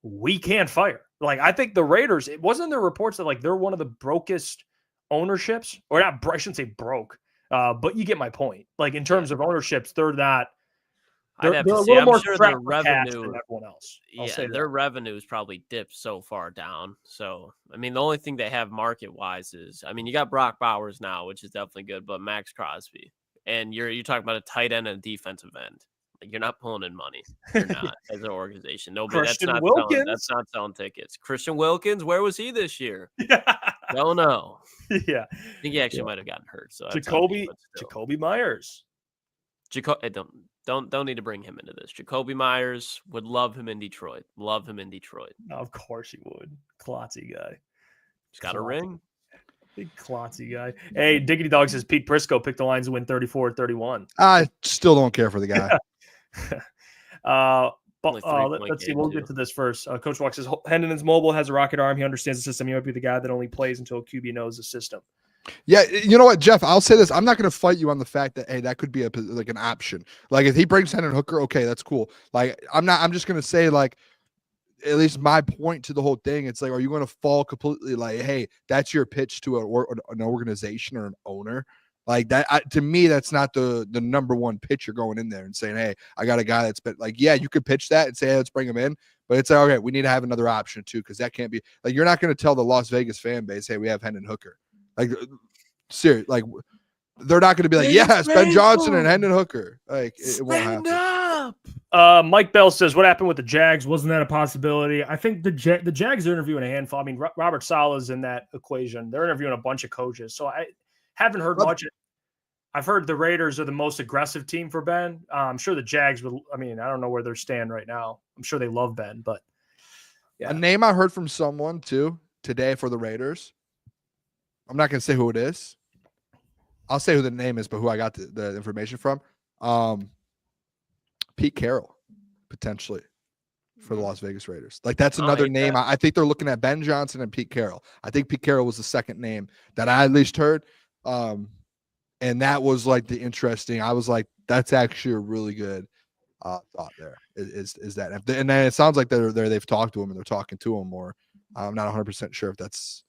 we can't fire. Like I think the Raiders, it wasn't there reports that like they're one of the brokest ownerships, or not, I shouldn't say broke. But you get my point. Like in terms of ownerships, they're not. They're a little more sure their revenue than everyone else. Their revenue is probably dipped so far down. So I mean, the only thing they have market wise is, I mean, you got Brock Bowers now, which is definitely good, but Max Crosby, and you're talking about a tight end and a defensive end. Like you're not pulling in money. You're not as an organization. Nobody. That's not selling tickets. Christian Wilkins, where was he this year? Don't know. Yeah, I think he actually might have gotten hurt. So Jacoby Myers. Don't need to bring him into this. Jacoby Myers, would love him in Detroit. Of course he would. Klotzy guy. He's got a ring. Big Klotzy guy. Hey, Diggity Dog says Pete Prisco picked the Lions to win 34-31. I still don't care for the guy. Let's see. We'll get to this first. Coach Walk says Hendon is mobile, has a rocket arm. He understands the system. He might be the guy that only plays until QB knows the system. Yeah, you know what, Jeff? I'll say this. I'm not going to fight you on the fact that, hey, that could be an option. Like if he brings Hendon Hooker, okay, that's cool. Like I'm just going to say, like, at least my point to the whole thing, it's like, are you going to fall completely like, hey, that's your pitch to an organization or an owner? Like that, to me, that's not the number one pitch. You're going in there and saying, hey, I got a guy that's been like, yeah, you could pitch that and say, hey, let's bring him in. But it's like, okay, we need to have another option too, because that can't be like, you're not going to tell the Las Vegas fan base, hey, we have Hendon Hooker. Like, serious, like they're not going to be like, yes, Ben Johnson and Hendon Hooker. Like it won't happen. Mike Bell says, what happened with the Jags? Wasn't that a possibility? I think the Jags are interviewing a handful. I mean, Robert Saleh's in that equation. They're interviewing a bunch of coaches. So I haven't heard much. I've heard the Raiders are the most aggressive team for Ben. I'm sure the Jags would. I mean, I don't know where they stand right now. I'm sure they love Ben, but yeah. A name I heard from someone too today for the Raiders. I'm not going to say who it is. I'll say who the name is, but who I got the information from. Pete Carroll, potentially, for the Las Vegas Raiders. Like, that's another name. I think they're looking at Ben Johnson and Pete Carroll. I think Pete Carroll was the second name that I at least heard. And that was, like, the interesting. I was like, that's actually a really good thought there, is that. And then it sounds like they've talked to him and they're talking to him more. I'm not 100% sure if that's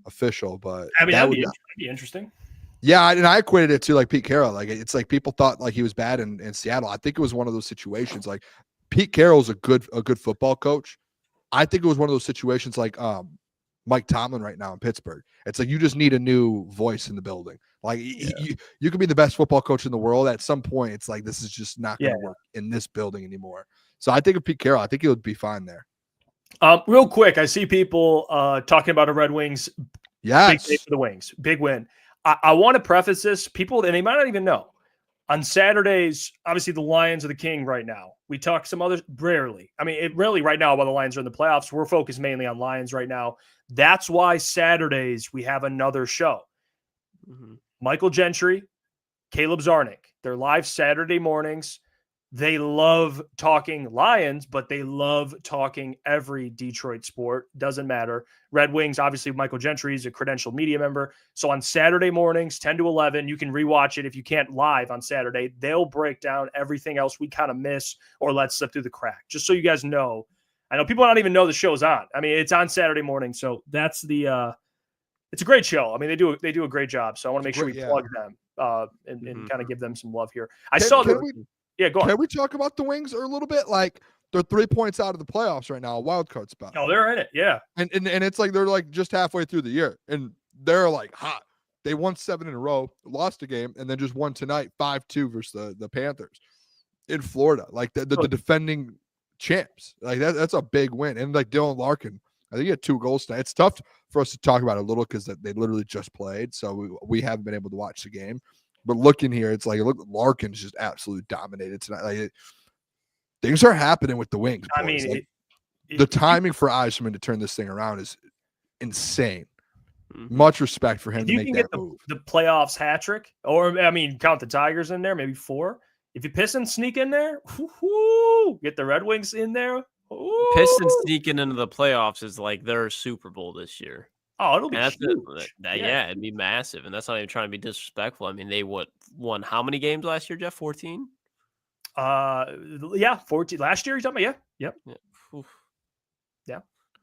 official, but I mean, that'd be interesting. Yeah, and I equated it to like Pete Carroll. Like it's like people thought like he was bad in Seattle. I think it was one of those situations. Like Pete Carroll's a good football coach. I think it was one of those situations like Mike Tomlin right now in Pittsburgh. It's like you just need a new voice in the building. Like you could be the best football coach in the world. At some point, it's like this is just not going to work in this building anymore. So I think of Pete Carroll. I think he would be fine there. Real quick, I see people talking about the Red Wings. Yes, big day for the Wings, big win. I want to preface this, people, and they might not even know. On Saturdays, obviously the Lions are the king right now. We talk some others rarely. I mean, it really right now while the Lions are in the playoffs, we're focused mainly on Lions right now. That's why Saturdays we have another show. Mm-hmm. Michael Gentry, Caleb Zarnick. They're live Saturday mornings. They love talking Lions, but they love talking every Detroit sport. Doesn't matter. Red Wings, obviously, Michael Gentry is a credentialed media member. So on Saturday mornings, 10 to 11, you can rewatch it if you can't live on Saturday. They'll break down everything else we kind of miss or let slip through the crack. Just so you guys know. I know people don't even know the show's on. I mean, it's on Saturday morning. So that's the it's a great show. I mean, they do a great job. So I want to make sure we plug them and kind of give them some love here. Yeah, go on. Can we talk about the Wings a little bit? Like they're 3 points out of the playoffs right now, a wild card spot. Oh, they're in it, yeah. And it's like they're like just halfway through the year, and they're like hot. They won 7 in a row, lost a game, and then just won tonight 5-2 versus the Panthers in Florida. Like the defending champs. Like that's a big win. And like Dylan Larkin, I think he had 2 goals tonight. It's tough for us to talk about it a little because they literally just played, so we haven't been able to watch the game. But looking here, it's like Larkin's just absolutely dominated tonight. Like things are happening with the Wings. Boys. I mean, like, the timing for Eisman to turn this thing around is insane. Much respect for him to make that move. The playoffs hat trick, or I mean, count the Tigers in there, maybe 4. If you Pistons sneak in there, get the Red Wings in there. Pistons sneaking into the playoffs is like their Super Bowl this year. Oh, it'll be huge. Yeah, it'd be massive. And that's not even trying to be disrespectful. I mean, they won how many games last year, Jeff? 14? Yeah, 14. Last year, you're talking about? Yeah. Yep. Yeah.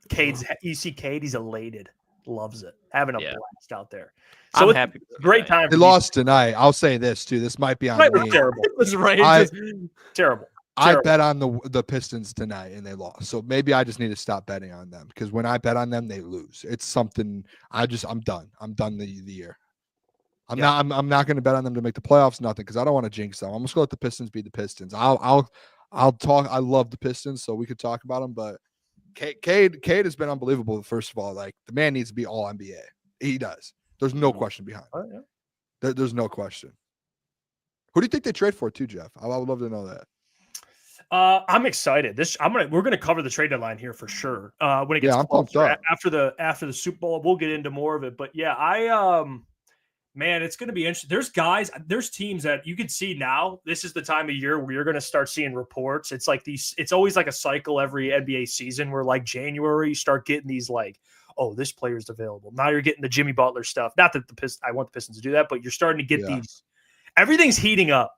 Cade's, you see Cade, he's elated. Loves it. Having a blast out there. So I'm happy. Great time. They lost tonight. I'll say this, too. This might be on me. Terrible. It was terrible. I bet on the Pistons tonight and they lost. So maybe I just need to stop betting on them because when I bet on them, they lose. It's something I'm done. I'm done the year. I'm not going to bet on them to make the playoffs, nothing, because I don't want to jinx them. I'm just going to let the Pistons be the Pistons. I'll talk. I love the Pistons, so we could talk about them, but Cade has been unbelievable. First of all, like the man needs to be all NBA. He does. There's no question behind it. Yeah. There's no question. Who do you think they trade for too, Jeff? I would love to know that. I'm excited. We're gonna cover the trade deadline here for sure. When it gets after the Super Bowl, we'll get into more of it. But yeah, man, it's gonna be interesting. There's teams that you can see now. This is the time of year where you're gonna start seeing reports. It's like it's always like a cycle every NBA season where like January you start getting these like, oh, this player's available. Now you're getting the Jimmy Butler stuff. Not that I want the Pistons to do that, but you're starting to get these. Everything's heating up.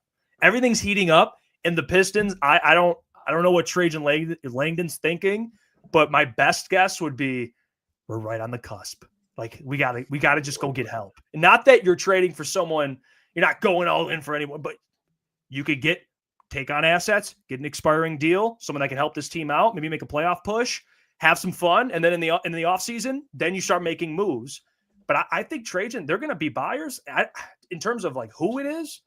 And the Pistons, I don't know what Trajan Langdon's thinking, but my best guess would be we're right on the cusp. Like we gotta just go get help. And not that you're trading for someone, you're not going all in for anyone, but you could take on assets, get an expiring deal, someone that can help this team out, maybe make a playoff push, have some fun, and then in the offseason, then you start making moves. But I think Trajan, they're gonna be buyers. In terms of like who it is,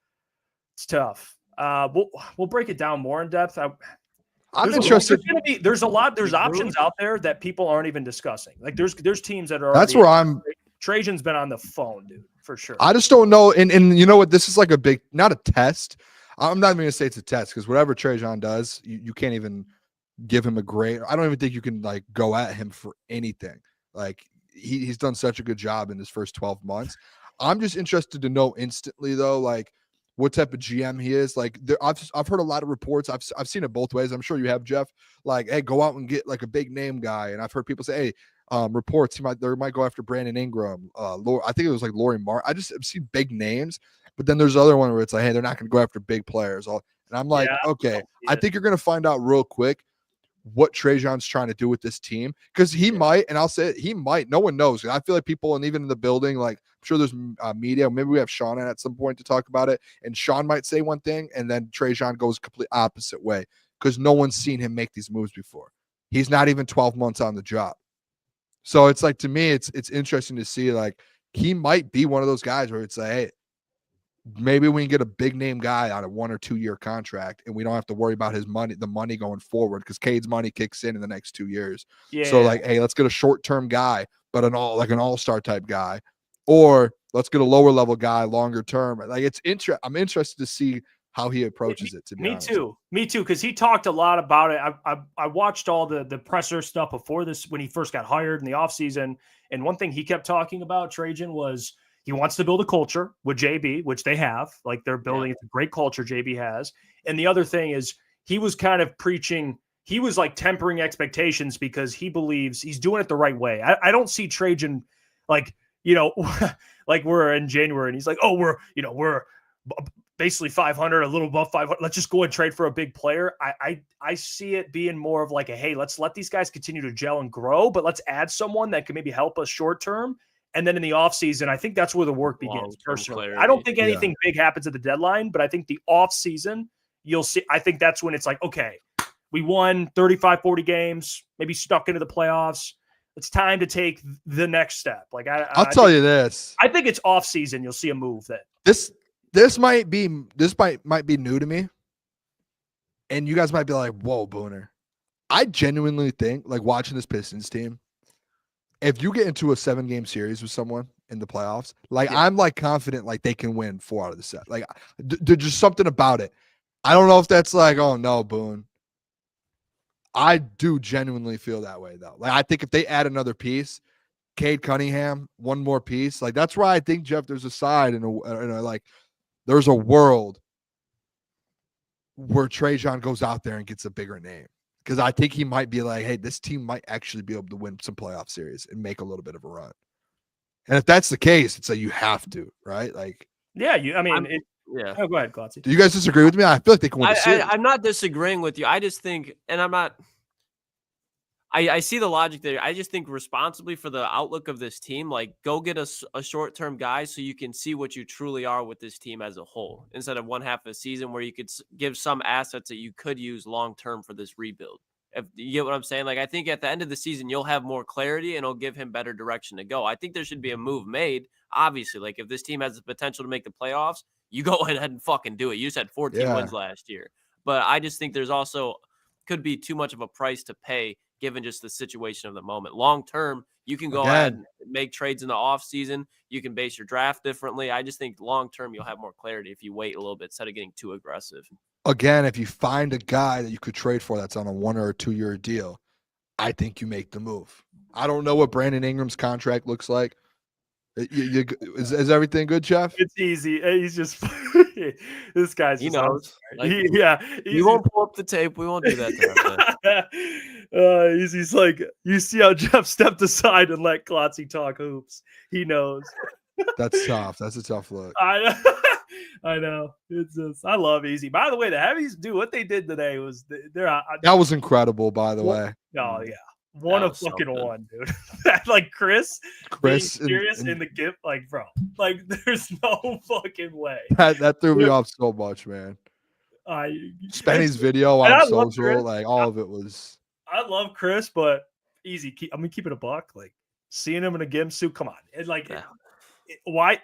it's tough. We'll break it down more in depth. I'm interested. There's options out there that people aren't even discussing. Like there's teams that are. That's where I'm. Trajan's been on the phone, dude, for sure. I just don't know. And you know what? This is like a big, not a test. I'm not even gonna say it's a test because whatever Trajan does, you can't even give him a grade. I don't even think you can like go at him for anything. Like he's done such a good job in his first 12 months. I'm just interested to know instantly though, like what type of GM he is. Like I've heard a lot of reports. I've seen it both ways. I'm sure you have, Jeff. Like, hey, go out and get like a big name guy. And I've heard people say, hey, reports they might go after Brandon Ingram. I think it was like Laurie Mark. I've seen big names, but then there's other one where it's like, hey, they're not going to go after big players. And I'm like, okay, I think you're going to find out real quick what Trajan's trying to do with this team because he might, and I'll say it, he might. No one knows. I feel like people, and even in the building, like I'm sure there's media. Maybe we have Sean in at some point to talk about it, and Sean might say one thing, and then Trajan goes complete opposite way because no one's seen him make these moves before. He's not even 12 months on the job. So it's like, to me, it's interesting to see, like, he might be one of those guys where it's like, hey, maybe we can get a big name guy on a 1 or 2 year contract and we don't have to worry about the money going forward, because Cade's money kicks in the next 2 years. Yeah. So like, hey, let's get a short-term guy, but an all-star type guy, or let's get a lower level guy longer term. Like, I'm interested to see how he approaches it, to be honest. Me too, because he talked a lot about it. I watched all the presser stuff before this when he first got hired in the offseason, and one thing he kept talking about, Trajan, was he wants to build a culture with JB, which they have. Like, they're building It's a great culture JB has. And the other thing is, he was kind of preaching, he was like tempering expectations because he believes he's doing it the right way. I don't see Trajan like, like we're in January and he's like, oh, we're basically 500, a little above 500. Let's just go and trade for a big player. I see it being more of like hey, let's let these guys continue to gel and grow, but let's add someone that can maybe help us short term. And then in the offseason, I think that's where the work begins, personally. Clarity. I don't think anything big happens at the deadline, but I think the offseason, you'll see. I think that's when it's like, okay, we won 35, 40 games, maybe stuck into the playoffs. It's time to take the next step. Like I'll tell you this. I think it's offseason. You'll see a move that this might be new to me. And you guys might be like, whoa, Booner. I genuinely think, like, watching this Pistons team, if you get into a 7-game series with someone in the playoffs, like, I'm like confident like they can win 4 out of the set. Like, there's just something about it. I don't know if that's like, oh no, Boone. I do genuinely feel that way though. Like, I think if they add another piece, Cade Cunningham, one more piece, like, that's why I think, Jeff, there's a side and like, there's a world where Trajan goes out there and gets a bigger name. Because I think he might be like, hey, this team might actually be able to win some playoff series and make a little bit of a run. And if that's the case, it's like you have to, right? Like, yeah, Oh, go ahead, Klotz. Do you guys disagree with me? I feel like they can win the series. I'm not disagreeing with you. I just think, and I'm not. I see the logic there. I just think responsibly for the outlook of this team, like, go get a short-term guy so you can see what you truly are with this team as a whole, instead of one half of the season where you could give some assets that you could use long-term for this rebuild. If you get what I'm saying? Like, I think at the end of the season, you'll have more clarity and it'll give him better direction to go. I think there should be a move made. Obviously, like, if this team has the potential to make the playoffs, you go ahead and fucking do it. You just had 14 wins last year. But I just think there's also could be too much of a price to pay given just the situation of the moment. Long term, you can go ahead and make trades in the offseason. You can base your draft differently. I just think long term, you'll have more clarity if you wait a little bit instead of getting too aggressive. Again, if you find a guy that you could trade for that's on a 1 or 2 year deal, I think you make the move. I don't know what Brandon Ingram's contract looks like. Is everything good, Jeff? It's easy. He's just this guy's. He knows. Like, you won't pull up the tape. We won't do that. He's like, you see how Jeff stepped aside and let Klotz talk hoops. He knows. That's tough. That's a tough look. I know. It's just, I love Easy. By the way, the Heavies do what they did today was that was incredible. By the way. Oh yeah. One of fucking something. One, dude. That, like, Chris being serious in the gift, like, bro, like, there's no fucking way. That threw me off so much, man. Spenny's video on social, like, all of it was. I love Chris, but Easy. I'm gonna keep it a buck. Like, seeing him in a gym suit, come on, and like, why?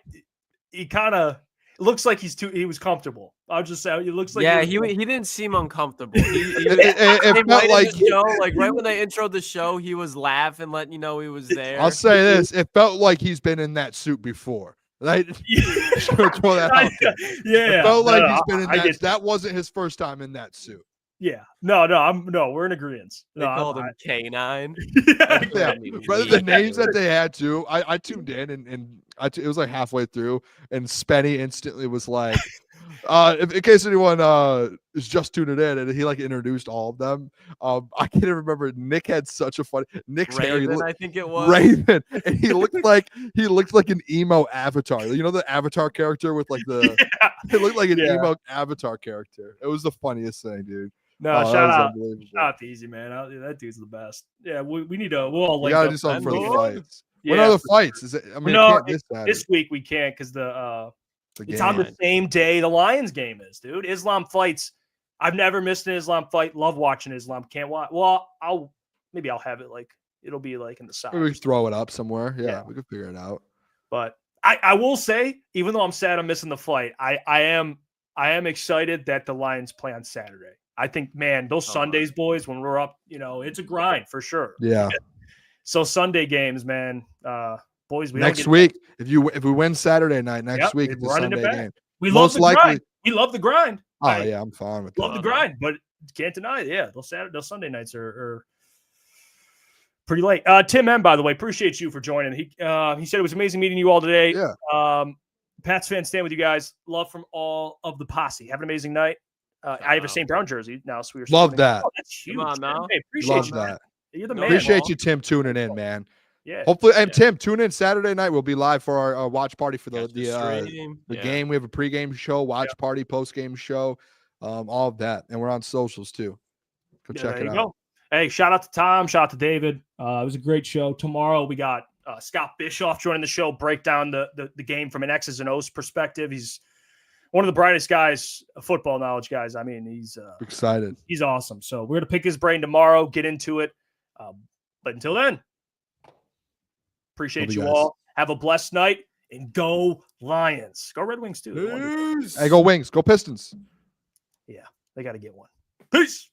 He kind of looks like he was comfortable. I'll just say it looks like he didn't seem uncomfortable. It felt like right when they introed the show, he was laughing, letting you know he was there. I'll say this: it felt like he's been in that suit before. Right? Throw that out there. Yeah, it felt like he's been in that. That wasn't his first time in that suit. Yeah, no, we're in agreement. They called him K9. Yeah, rather the names that they had too. I tuned in and it was like halfway through, and Spenny instantly was like, in case anyone is just tuning in, and he like introduced all of them. I can't even remember. Nick had such a funny Nick's Raven, hair. I think it was Raven, and he looked like an emo avatar. You know the avatar character with like the. It looked like an emo avatar character. It was the funniest thing, dude. No, shout out to Easy, man. that dude's the best. Yeah, we need to. We'll all. We gotta do something for the fights. What other fights? Is it? I mean, this week we can't because it's on the same day the Lions game is, dude. Islam fights I've never missed an Islam fight. Love watching Islam. Can't watch. Well, I'll have it like it'll be like in the side. Maybe we can throw it up somewhere. Yeah, Yeah. we could figure it out. But I will say, even though I'm sad I'm missing the fight, I am excited that the Lions play on Saturday. I think, man, those Sundays, boys, when we're up, it's a grind for sure. Yeah. So Sunday games, man, boys. Next week, if we win Saturday night, next week it's a running it Sunday back. game. We Most love the likely- grind. We love the grind. Oh yeah, I'm fine with Love that. the grind, but can't deny it. Yeah, those Sunday nights are pretty late. Tim M, by the way, appreciate you for joining. He said it was amazing meeting you all today. Yeah. Pats fans, stand with you guys. Love from all of the posse. Have an amazing night. I have a St. Brown jersey now, so we're Love that. Oh, that's huge. Come on now. Hey, appreciate Love you. that. You're the man. Appreciate you, Tim, tuning in, man. Yeah. Hopefully, and Tim, tune in Saturday night. We'll be live for our watch party for the game. We have a pregame show, watch party, postgame show, all of that, and we're on socials too. Go check it out. Go. Hey, shout out to Tom, shout out to David. It was a great show. Tomorrow we got Scott Bischoff joining the show, break down the game from an X's and O's perspective. He's one of the brightest guys, football knowledge guys. I mean, he's excited. He's awesome. So we're gonna pick his brain tomorrow, get into it. But until then, appreciate you all. Have a blessed night and go Lions. Go Red Wings too. Hey, go Wings. Go Pistons. Yeah, they got to get one. Peace.